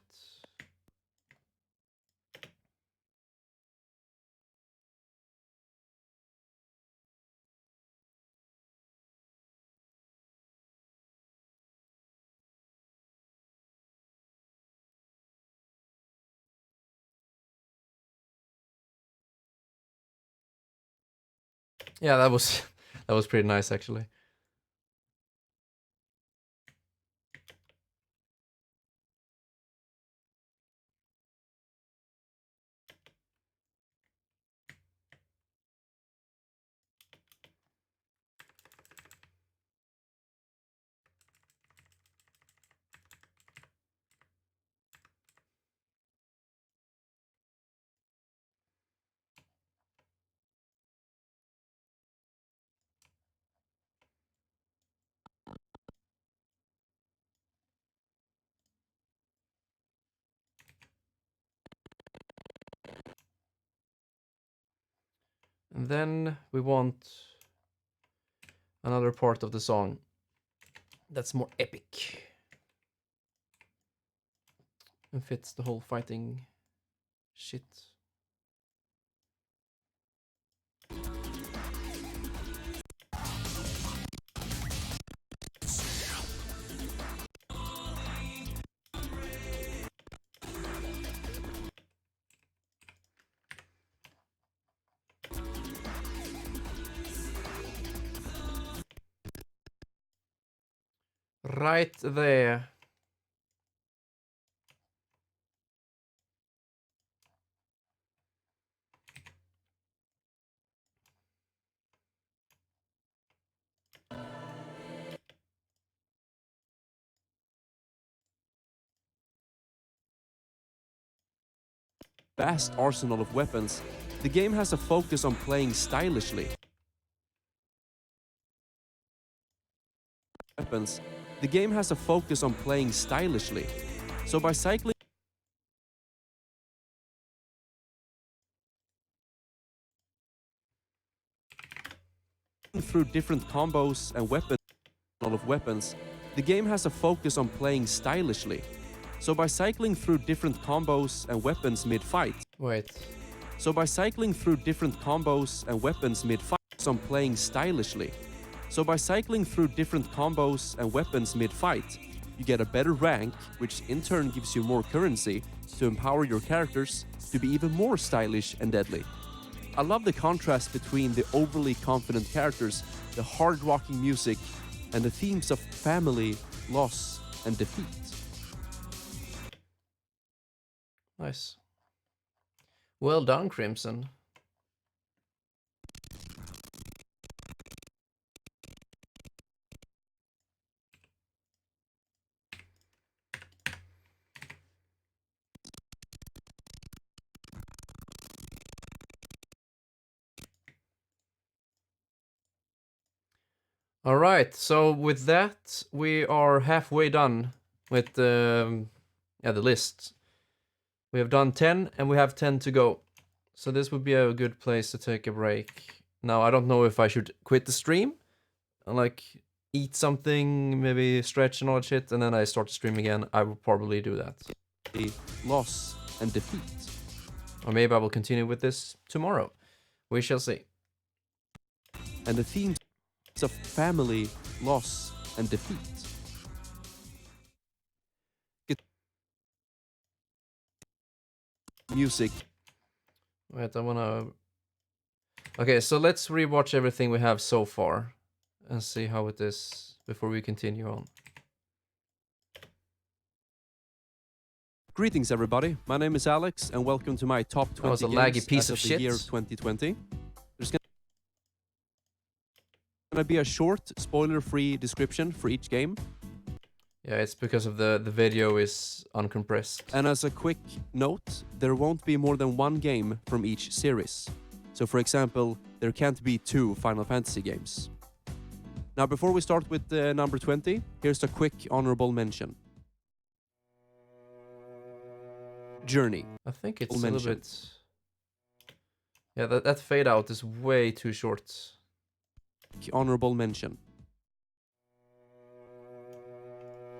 Yeah, that was that was pretty nice actually. And then we want another part of the song that's more epic and fits the whole fighting shit. Right there. vast arsenal of weapons, the game has a focus on playing stylishly. Weapons, the game has a focus on playing stylishly. So by cycling through different combos and weapons, the game has a focus on playing stylishly. So by cycling through different combos and weapons mid-fight, Wait. So by cycling through different combos and weapons mid-fight, on playing stylishly. So by cycling through different combos and weapons mid-fight, you get a better rank, which in turn gives you more currency to empower your characters to be even more stylish and deadly. I love the contrast between the overly confident characters, the hard-rocking music, and the themes of family, loss, and defeat. Nice. Well done, Crimson. All right. So with that, we are halfway done with the list. We have done 10 and we have 10 to go. So this would be a good place to take a break. Now, I don't know if I should quit the stream and like eat something, maybe stretch and all that shit, and then I start to stream again. I will probably do that. The loss and defeat. Or maybe I will continue with this tomorrow. We shall see. And the themes of family, loss, and defeat. Music. Wait, I wanna... Okay, so let's rewatch everything we have so far and see how it is before we continue on. Greetings, everybody. My name is Alex, and welcome to my top 20 was a games laggy piece as of the shit. year 2020. There's gonna be a short, spoiler-free description for each game. Yeah, it's because of the video is uncompressed. And as a quick note, there won't be more than one game from each series. So for example, there can't be 2 Final Fantasy games. Now before we start with number 20, here's a quick honorable mention. Journey. I think it's Full a little mention. bit... Yeah, that fade out is way too short. Honorable mention.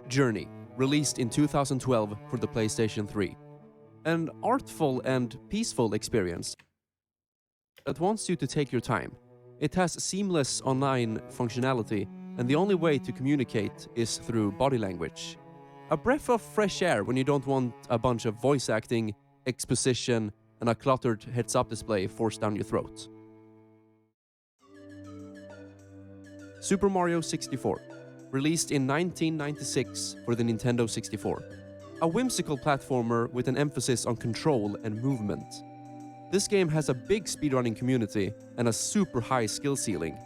Journey, released in 2012 for the PlayStation 3. An artful and peaceful experience that wants you to take your time. It has seamless online functionality, and the only way to communicate is through body language. A breath of fresh air when you don't want a bunch of voice acting, exposition, and a cluttered heads-up display forced down your throat. Super Mario 64, released in 1996 for the Nintendo 64. A whimsical platformer with an emphasis on control and movement. This game has a big speedrunning community and a super high skill ceiling.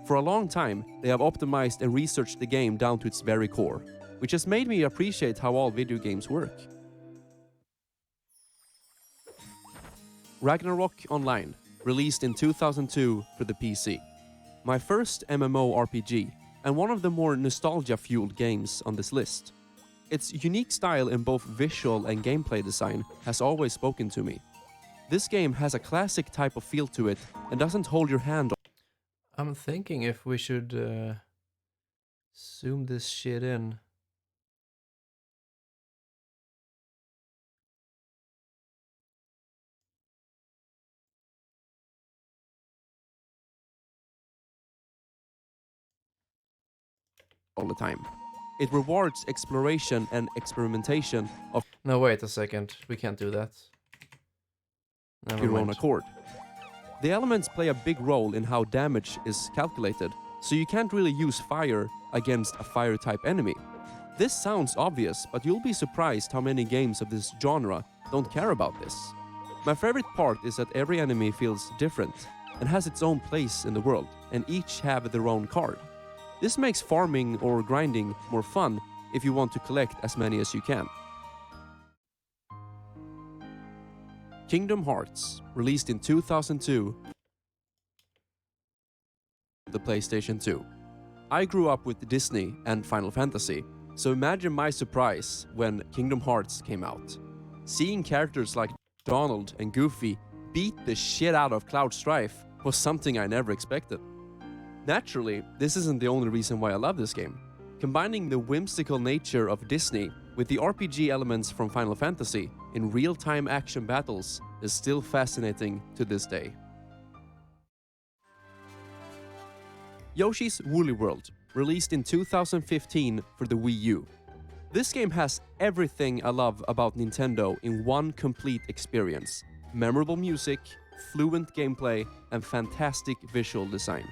For a long time, they have optimized and researched the game down to its very core, which has made me appreciate how all video games work. Ragnarok Online, released in 2002 for the PC. My first MMORPG, and one of the more nostalgia-fueled games on this list. Its unique style in both visual and gameplay design has always spoken to me. This game has a classic type of feel to it and doesn't hold your hand I'm thinking if we should zoom this shit in. all the time. It rewards exploration and experimentation of No, wait a second. We can't do that. Never your own mind. accord. The elements play a big role in how damage is calculated, so you can't really use fire against a fire-type enemy. This sounds obvious, but you'll be surprised how many games of this genre don't care about this. My favorite part is that every enemy feels different and has its own place in the world, and each have their own card. This makes farming or grinding more fun if you want to collect as many as you can. Kingdom Hearts, released in 2002, the PlayStation 2. I grew up with Disney and Final Fantasy, so imagine my surprise when Kingdom Hearts came out. Seeing characters like Donald and Goofy beat the shit out of Cloud Strife was something I never expected. Naturally, this isn't the only reason why I love this game. Combining the whimsical nature of Disney with the RPG elements from Final Fantasy in real-time action battles is still fascinating to this day. Yoshi's Woolly World, released in 2015 for the Wii U. This game has everything I love about Nintendo in one complete experience. Memorable music, fluent gameplay, and fantastic visual design.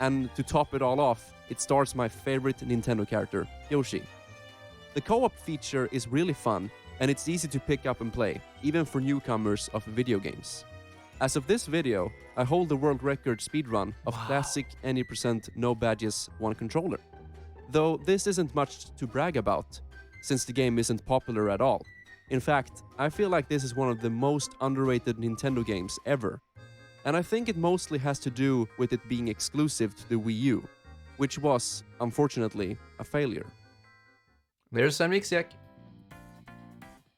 And to top it all off, it stars my favorite Nintendo character, Yoshi. The co-op feature is really fun, and it's easy to pick up and play, even for newcomers of video games. As of this video, I hold the world record speedrun of classic any percent no badges one controller. Though this isn't much to brag about, since the game isn't popular at all. In fact, I feel like this is one of the most underrated Nintendo games ever. And I think it mostly has to do with it being exclusive to the Wii U, which was, unfortunately, a failure. There's Sam Riksiak.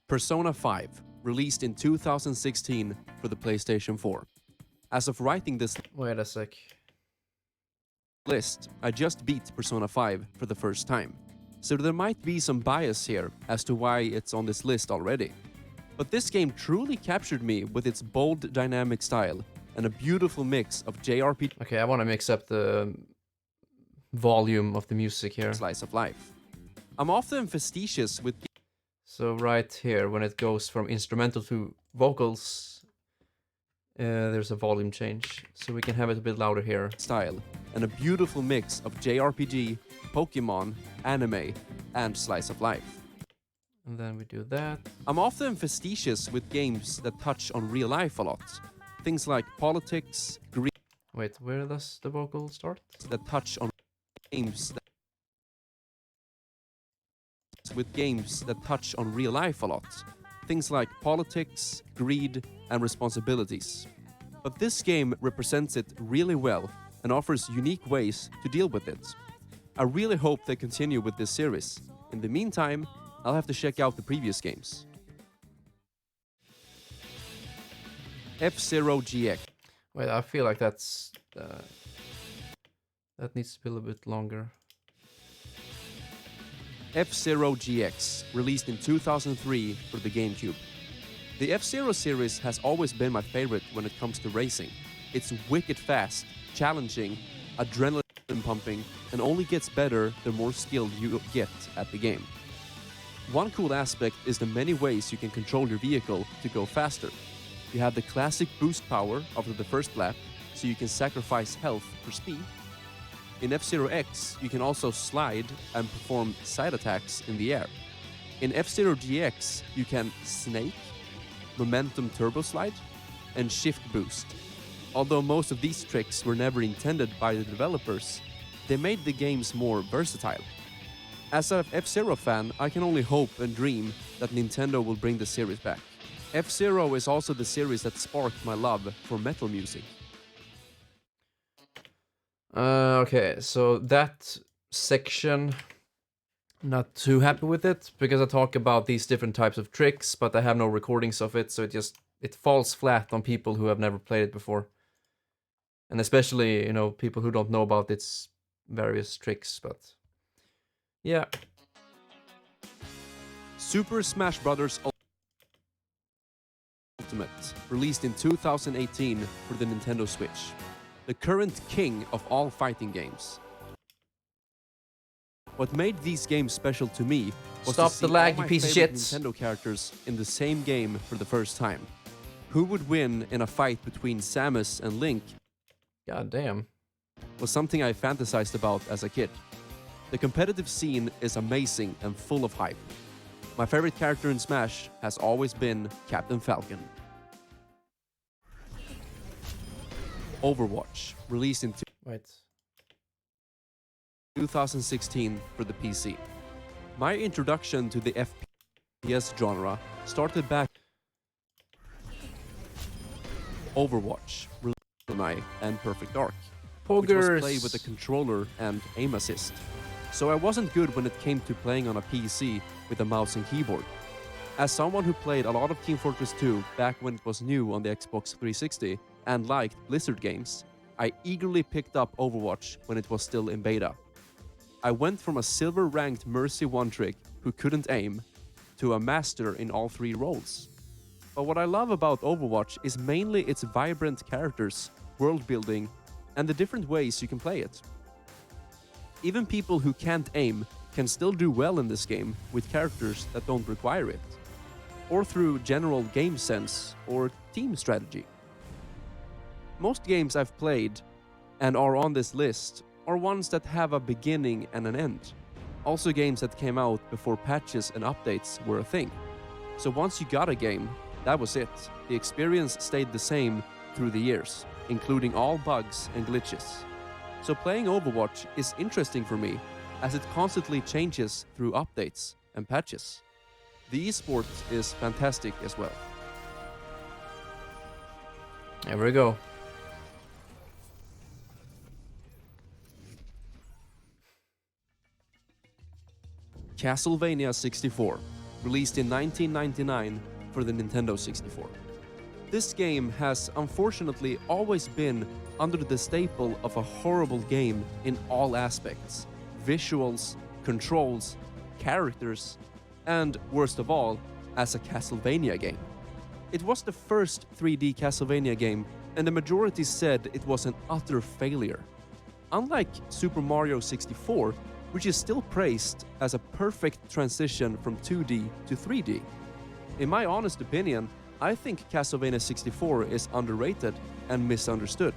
Persona 5, released in 2016 for the PlayStation 4. As of writing this Wait a sec. list, I just beat Persona 5 for the first time. So there might be some bias here as to why it's on this list already. But this game truly captured me with its bold dynamic style and a beautiful mix of JRPG Okay, I want to mix up the volume of the music here. slice of life. I'm often facetious with So right here, when it goes from instrumental to vocals, there's a volume change. So we can have it a bit louder here. style and a beautiful mix of JRPG, Pokemon, anime, and slice of life. And then we do that. I'm often facetious with games that touch on real life a lot. Things like politics, greed, Wait, where does the vocal start? that touch on games with games that touch on real life a lot. Things like politics, greed, and responsibilities. But this game represents it really well and offers unique ways to deal with it. I really hope they continue with this series. In the meantime, I'll have to check out the previous games. F-Zero GX. Wait, I feel like that's... that needs to be a little bit longer. F-Zero GX, released in 2003 for the GameCube. The F-Zero series has always been my favorite when it comes to racing. It's wicked fast, challenging, adrenaline pumping, and only gets better the more skilled you get at the game. One cool aspect is the many ways you can control your vehicle to go faster. You have the classic boost power after the first lap, so you can sacrifice health for speed. In F-Zero X, you can also slide and perform side attacks in the air. In F-Zero GX, you can snake, momentum turbo slide, and shift boost. Although most of these tricks were never intended by the developers, they made the games more versatile. As an F-Zero fan, I can only hope and dream that Nintendo will bring the series back. F-Zero is also the series that sparked my love for metal music. Okay, so that section, not too happy with it, because I talk about these different types of tricks, but I have no recordings of it, so it falls flat on people who have never played it before. And especially, you know, people who don't know about its various tricks, but... yeah. Super Smash Bros. Ultimate, released in 2018 for the Nintendo Switch. The current king of all fighting games. What made these games special to me was Stop to see the lag, all you my piece of favorite shit. Nintendo characters in the same game for the first time. Who would win in a fight between Samus and Link God damn. was something I fantasized about as a kid. The competitive scene is amazing and full of hype. My favorite character in Smash has always been Captain Falcon. Overwatch, released in Wait. 2016 for the PC. My introduction to the FPS genre started back Overwatch, GoldenEye, and Perfect Dark, which was played with a controller and aim assist. So I wasn't good when it came to playing on a PC with a mouse and keyboard. As someone who played a lot of Team Fortress 2 back when it was new on the Xbox 360 and liked Blizzard games, I eagerly picked up Overwatch when it was still in beta. I went from a silver-ranked Mercy one-trick who couldn't aim to a master in all three roles. But what I love about Overwatch is mainly its vibrant characters, world building, and the different ways you can play it. Even people who can't aim can still do well in this game with characters that don't require it, or through general game sense or team strategy. Most games I've played and are on this list are ones that have a beginning and an end. Also games that came out before patches and updates were a thing. So once you got a game, that was it. The experience stayed the same through the years, including all bugs and glitches. So playing Overwatch is interesting for me, as it constantly changes through updates and patches. The esport is fantastic as well. There we go. Castlevania 64, released in 1999 for the Nintendo 64. This game has unfortunately always been under the staple of a horrible game in all aspects: visuals, controls, characters, and worst of all, as a Castlevania game. It was the first 3D Castlevania game, and the majority said it was an utter failure. Unlike Super Mario 64, which is still praised as a perfect transition from 2D to 3D. In my honest opinion, I think Castlevania 64 is underrated and misunderstood.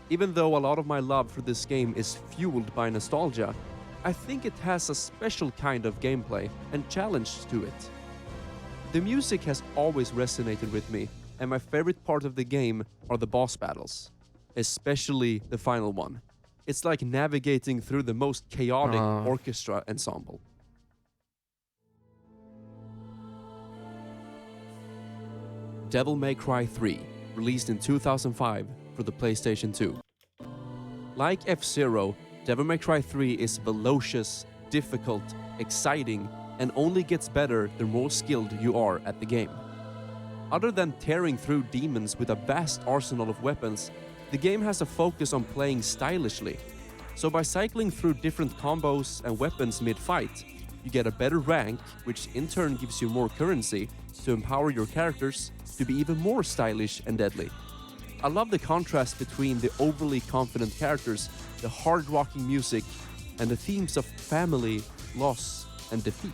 Even though a lot of my love for this game is fueled by nostalgia, I think it has a special kind of gameplay and challenge to it. The music has always resonated with me, and my favorite part of the game are the boss battles, especially the final one. It's like navigating through the most chaotic orchestra ensemble. Devil May Cry 3, released in 2005 for the PlayStation 2. Like F-Zero, Devil May Cry 3 is velocious, difficult, exciting, and only gets better the more skilled you are at the game. Other than tearing through demons with a vast arsenal of weapons, the game has a focus on playing stylishly. So by cycling through different combos and weapons mid-fight, you get a better rank, which in turn gives you more currency to empower your characters to be even more stylish and deadly. I love the contrast between the overly confident characters, the hard-rocking music, and the themes of family, loss, and defeat.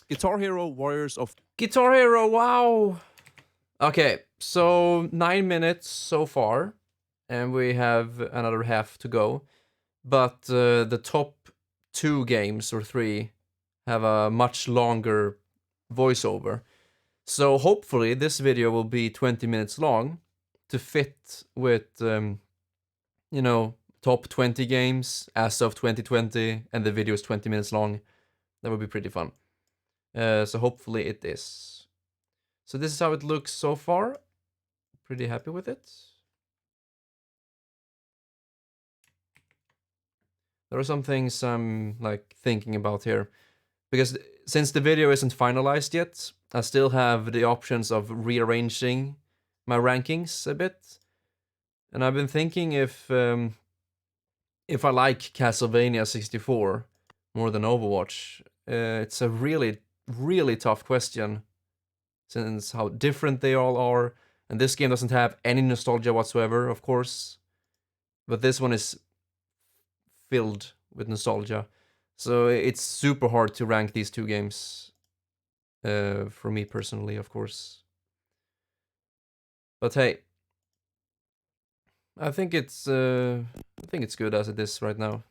Guitar Hero Warriors of... Guitar Hero, wow! Okay, so 9 minutes so far, and we have another half to go. But the top 2 games, or 3, have a much longer voiceover. So hopefully this video will be 20 minutes long to fit with, you know, top 20 games as of 2020, and the video is 20 minutes long. That would be pretty fun. So hopefully it is. So this is how it looks so far. Pretty happy with it. There are some things I'm like thinking about here, because since the video isn't finalized yet, I still have the options of rearranging my rankings a bit. And I've been thinking if I like Castlevania 64 more than Overwatch. It's a really, really tough question, since how different they all are. And this game doesn't have any nostalgia whatsoever, of course. But this one is filled with nostalgia. So it's super hard to rank these 2 games. For me personally, of course. But hey, I think it's good as it is right now.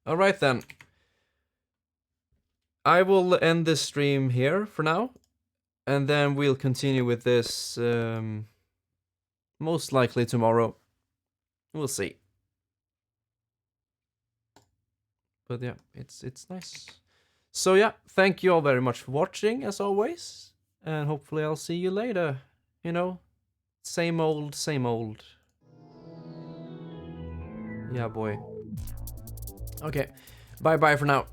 All right then. I will end this stream here for now, and then we'll continue with this most likely tomorrow. We'll see. But yeah, it's nice. So yeah, thank you all very much for watching, as always, and hopefully I'll see you later. You know, same old, same old. Yeah, boy. Okay, bye-bye for now.